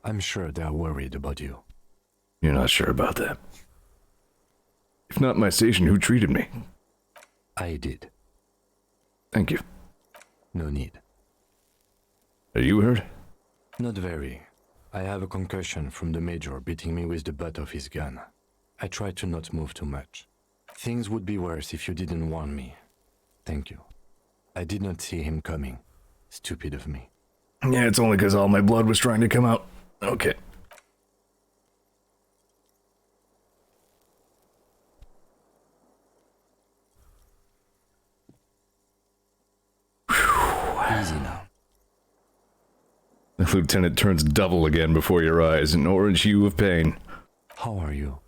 I'm sure they're worried about you. You're not sure about that. If not my station, who treated me? I did. Thank you. No need. Are you hurt? Not very. I have a concussion from the Major beating me with the butt of his gun. I tried to not move too much. Things would be worse if you didn't warn me. Thank you. I did not see him coming. Stupid of me. Yeah, it's only because all my blood was trying to come out. Okay. Easy now. The lieutenant turns double again before your eyes, an orange hue of pain. How are you?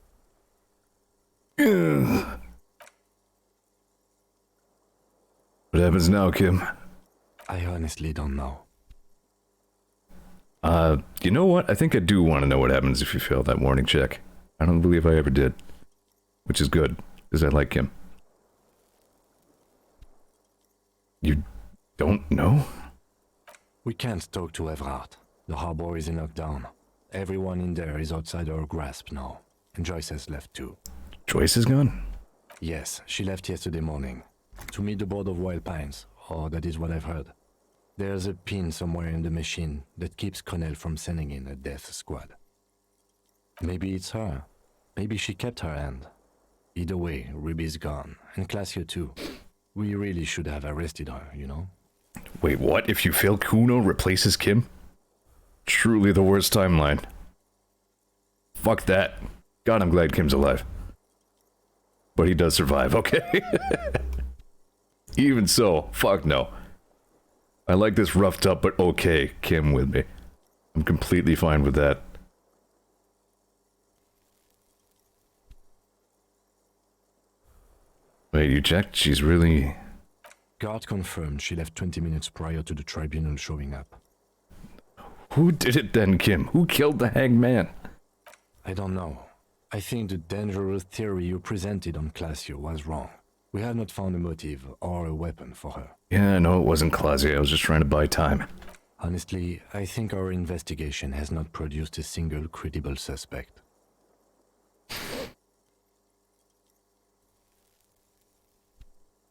Ugh. What happens now, Kim? I honestly don't know. You know what? I think I do want to know what happens if you fail that warning check. I don't believe I ever did. Which is good, because I like Kim. You don't know? We can't talk to Everard. The harbor is in lockdown. Everyone in there is outside our grasp now. And Joyce has left too. Joyce is gone? Yes, she left yesterday morning. To meet the board of Wild Pines, or that is what I've heard. There's a pin somewhere in the machine that keeps Connell from sending in a death squad. Maybe it's her. Maybe she kept her hand. Either way, Ruby's gone, and Classio too. We really should have arrested her, you know? Wait, what? If you fail, Kuno replaces Kim? Truly the worst timeline. Fuck that. God, I'm glad Kim's alive. But he does survive, okay? Even so, fuck no. I like this roughed up but okay Kim with me. I'm completely fine with that. Wait, you checked? She's really... Guard confirmed she left 20 minutes prior to the tribunal showing up. Who did it then, Kim? Who killed the hanged man? I don't know. I think the dangerous theory you presented on Classio was wrong. We have not found a motive or a weapon for her. Yeah, no, it wasn't Classio. I was just trying to buy time. Honestly, I think our investigation has not produced a single credible suspect.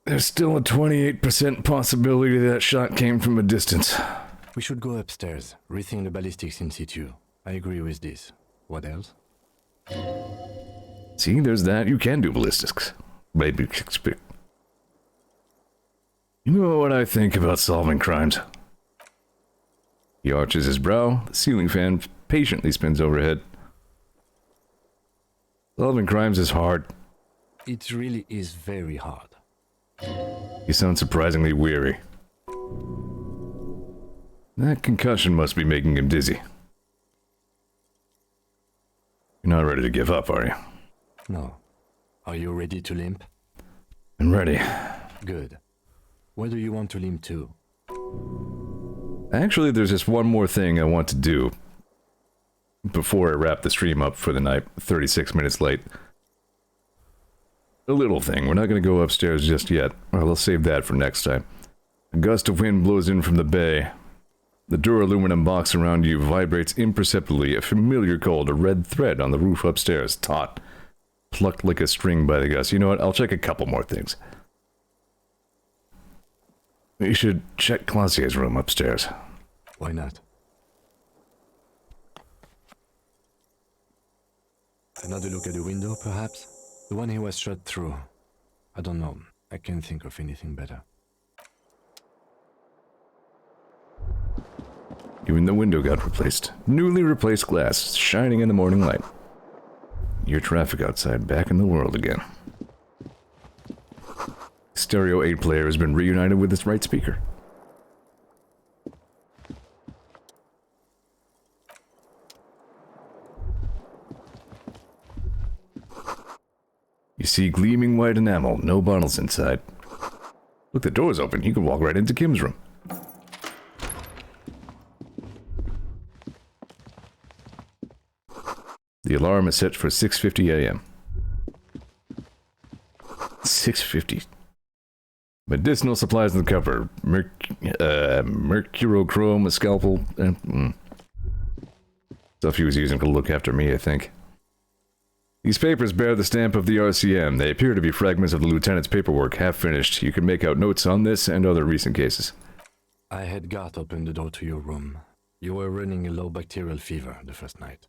There's still a 28% possibility that shot came from a distance. We should go upstairs, rethink the ballistics in situ. I agree with this. What else? See, there's that. You can do ballistics. Maybe. You know what I think about solving crimes? He arches his brow, the ceiling fan patiently spins overhead. Solving crimes is hard. It really is very hard. You sound surprisingly weary. That concussion must be making him dizzy. You're not ready to give up, are you? No. Are you ready to limp? I'm ready. Good. Where do you want to limp to? Actually, there's just one more thing I want to do before I wrap the stream up for the night, 36 minutes late. A little thing. We're not going to go upstairs just yet. I'll save that for next time. A gust of wind blows in from the bay. The duraluminum box around you vibrates imperceptibly, a familiar cold, a red thread on the roof upstairs, taut, plucked like a string by the gust. You know what? I'll check a couple more things. We should check Classio's room upstairs. Why not? Another look at the window, perhaps? The one he was shot through. I don't know. I can't think of anything better. Even the window got replaced. Newly replaced glass, shining in the morning light. Your traffic outside, back in the world again. Stereo 8 player has been reunited with its right speaker. You see gleaming white enamel, no bottles inside. Look, the door's open. You can walk right into Kim's room. The alarm is set for 6:50 a.m. 6:50. Medicinal supplies in the cupboard. Mercurochrome, a scalpel. Stuff he was using to look after me, I think. These papers bear the stamp of the RCM. They appear to be fragments of the lieutenant's paperwork, half finished. You can make out notes on this and other recent cases. I had Gart open the door to your room. You were running a low bacterial fever the first night.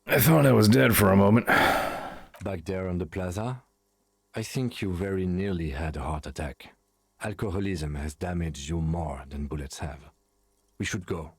I thought I was dead for a moment. Back there on the plaza, I think you very nearly had a heart attack. Alcoholism has damaged you more than bullets have. We should go.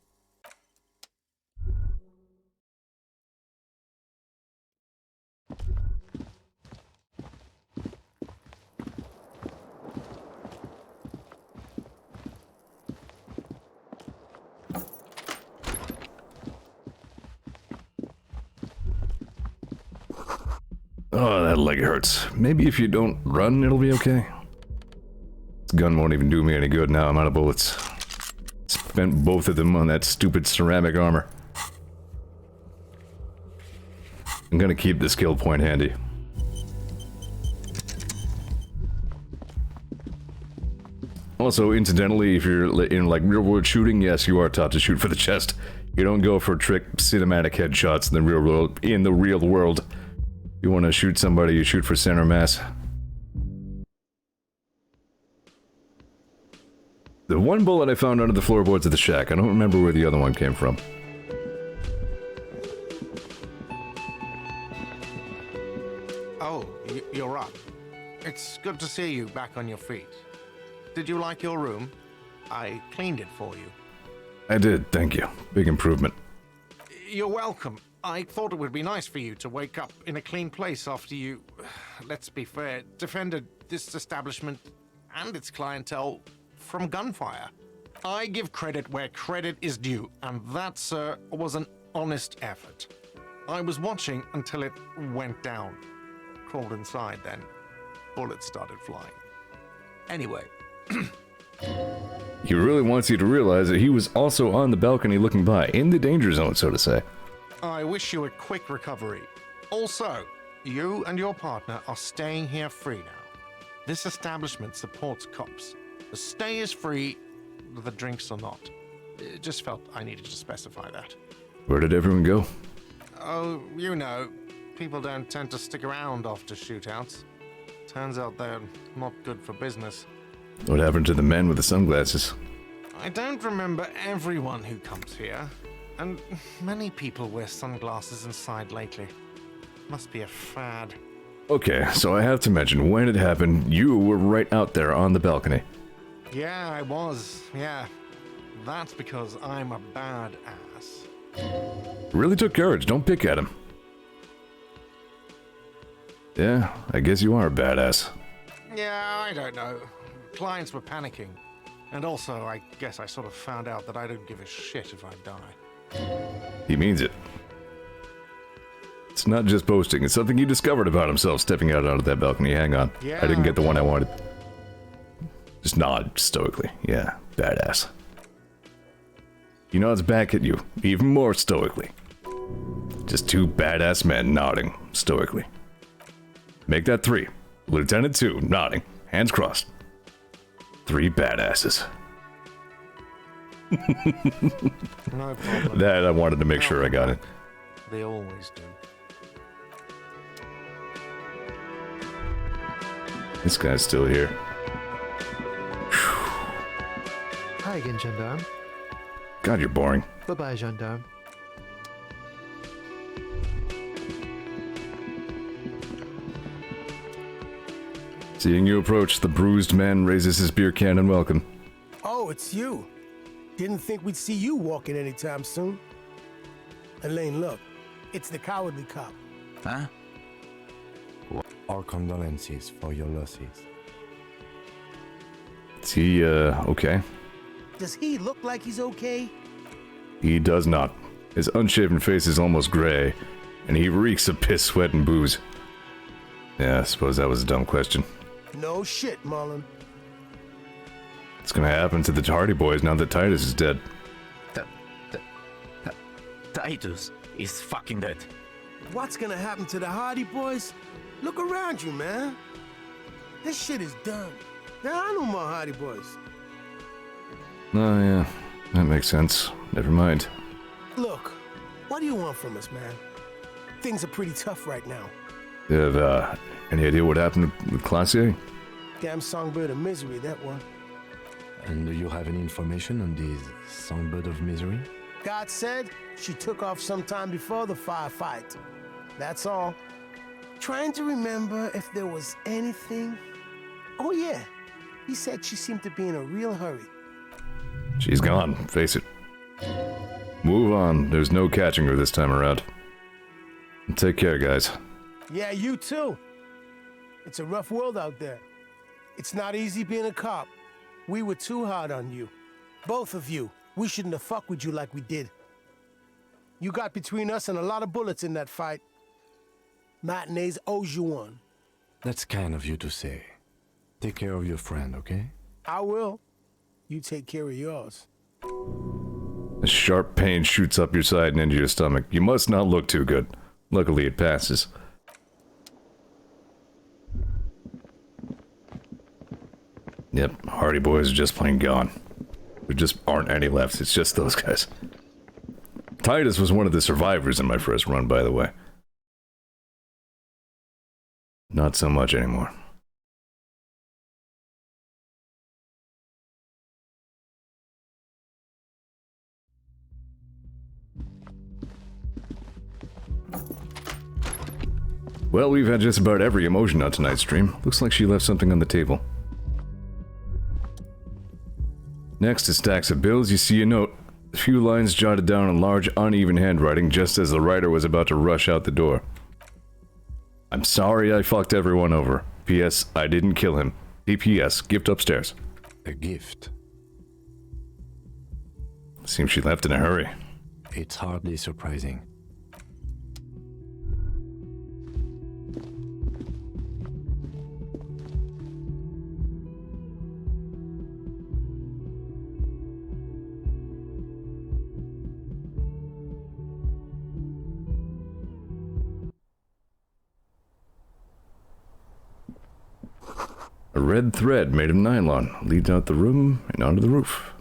Oh, that leg hurts. Maybe if you don't run, it'll be okay. This gun won't even do me any good now. I'm out of bullets. Spent both of them on that stupid ceramic armor. I'm gonna keep the skill point handy. Also, incidentally, if you're in like real-world shooting, yes, you are taught to shoot for the chest. You don't go for trick cinematic headshots in the real world. You want to shoot somebody, you shoot for center mass. The one bullet I found under the floorboards of the shack, I don't remember where the other one came from. Oh, you're up. It's good to see you back on your feet. Did you like your room? I cleaned it for you. I did, thank you. Big improvement. You're welcome. I thought it would be nice for you to wake up in a clean place after you, let's be fair, defended this establishment and its clientele from gunfire. I give credit where credit is due, and that, sir, was an honest effort. I was watching until it went down. Crawled inside then. Bullets started flying. Anyway. He really wants you to realize that he was also on the balcony looking by, in the danger zone, so to say. I wish you a quick recovery. Also, you and your partner are staying here free now. This establishment supports cops. The stay is free, the drinks are not. It just felt I needed to specify that. Where did everyone go? Oh, you know, people don't tend to stick around after shootouts. Turns out they're not good for business. What happened to the men with the sunglasses? I don't remember everyone who comes here. And many people wear sunglasses inside lately. Must be a fad. Okay, so I have to mention, when it happened, you were right out there on the balcony. Yeah, I was. Yeah. That's because I'm a badass. Really took courage, don't pick at him. Yeah, I guess you are a badass. Yeah, I don't know. Clients were panicking. And also, I guess I sort of found out that I don't give a shit if I die. He means it. It's not just boasting, it's something he discovered about himself stepping out onto that balcony. Hang on. Yeah. I didn't get the one I wanted. Just nod stoically. Yeah, badass. He nods back at you, even more stoically. Just two badass men nodding stoically. Make that 3. Lieutenant 2 nodding, hands crossed. 3 badasses. No problem. That I wanted to make sure I got it. They always do. This guy's still here. Hi again, gendarme. God, you're boring. Bye-bye, gendarme. Seeing you approach, the bruised man raises his beer can in welcome. Oh, it's you. Didn't think we'd see you walking anytime soon. Elaine, look. It's the cowardly cop. Huh? Our condolences for your losses. Is he, okay? Does he look like he's okay? He does not. His unshaven face is almost gray, and he reeks of piss, sweat, and booze. Yeah, I suppose that was a dumb question. No shit, Mullen. What's gonna happen to the Hardy Boys now that Titus is dead? Titus is fucking dead. What's gonna happen to the Hardy Boys? Look around you, man. This shit is done. There are no more Hardy Boys. Oh, yeah. That makes sense. Never mind. Look, what do you want from us, man? Things are pretty tough right now. You have, any idea what happened with Classier? Damn songbird of misery, that one. And do you have any information on this songbird of misery? God said she took off sometime before the firefight. That's all. Trying to remember if there was anything. Oh, yeah. He said she seemed to be in a real hurry. She's gone, face it. Move on, there's no catching her this time around. Take care, guys. Yeah, you too. It's a rough world out there. It's not easy being a cop. We were too hard on you. Both of you. We shouldn't have fucked with you like we did. You got between us and a lot of bullets in that fight. Matinees owes you one. That's kind of you to say. Take care of your friend, okay? I will. You take care of yours. A sharp pain shoots up your side and into your stomach. You must not look too good. Luckily, it passes. Yep, Hardy Boys are just plain gone. There just aren't any left. It's just those guys. Titus was one of the survivors in my first run, by the way. Not so much anymore. Well, we've had just about every emotion on tonight's stream. Looks like she left something on the table. Next to stacks of bills, you see a note. A few lines jotted down in large, uneven handwriting just as the writer was about to rush out the door. I'm sorry I fucked everyone over. P.S. I didn't kill him. P.P.S. Gift upstairs. A gift? Seems she left in a hurry. It's hardly surprising. A red thread made of nylon leads out the room and onto the roof.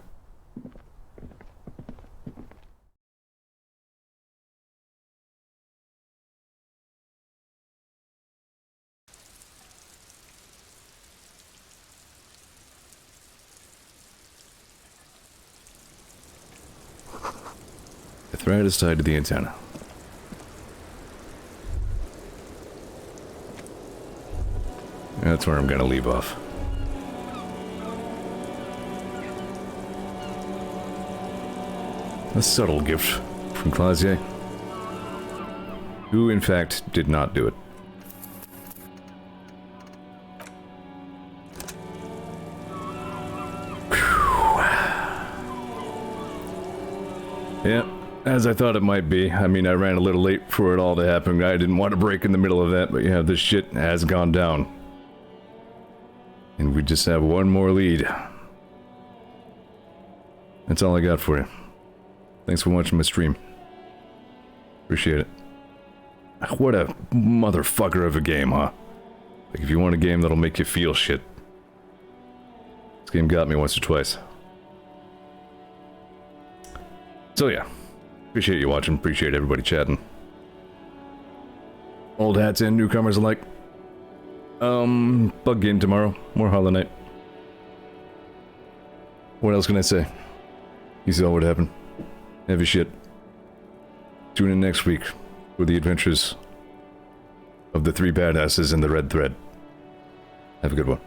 The thread is tied to the antenna. That's where I'm gonna leave off. A subtle gift from Clausier, who in fact did not do it. Yeah, as I thought it might be. I mean, I ran a little late for it all to happen. I didn't want to break in the middle of that, but yeah, this shit has gone down. And we just have one more lead. That's all I got for you. Thanks for watching my stream. Appreciate it. What a motherfucker of a game, huh? Like, if you want a game that'll make you feel shit. This game got me once or twice. So yeah. Appreciate you watching. Appreciate everybody chatting. Old hats and newcomers alike. Bug game tomorrow. More Hollow Knight. What else can I say? You saw what happened. Heavy shit. Tune in next week for the adventures of the three badasses in the red thread. Have a good one.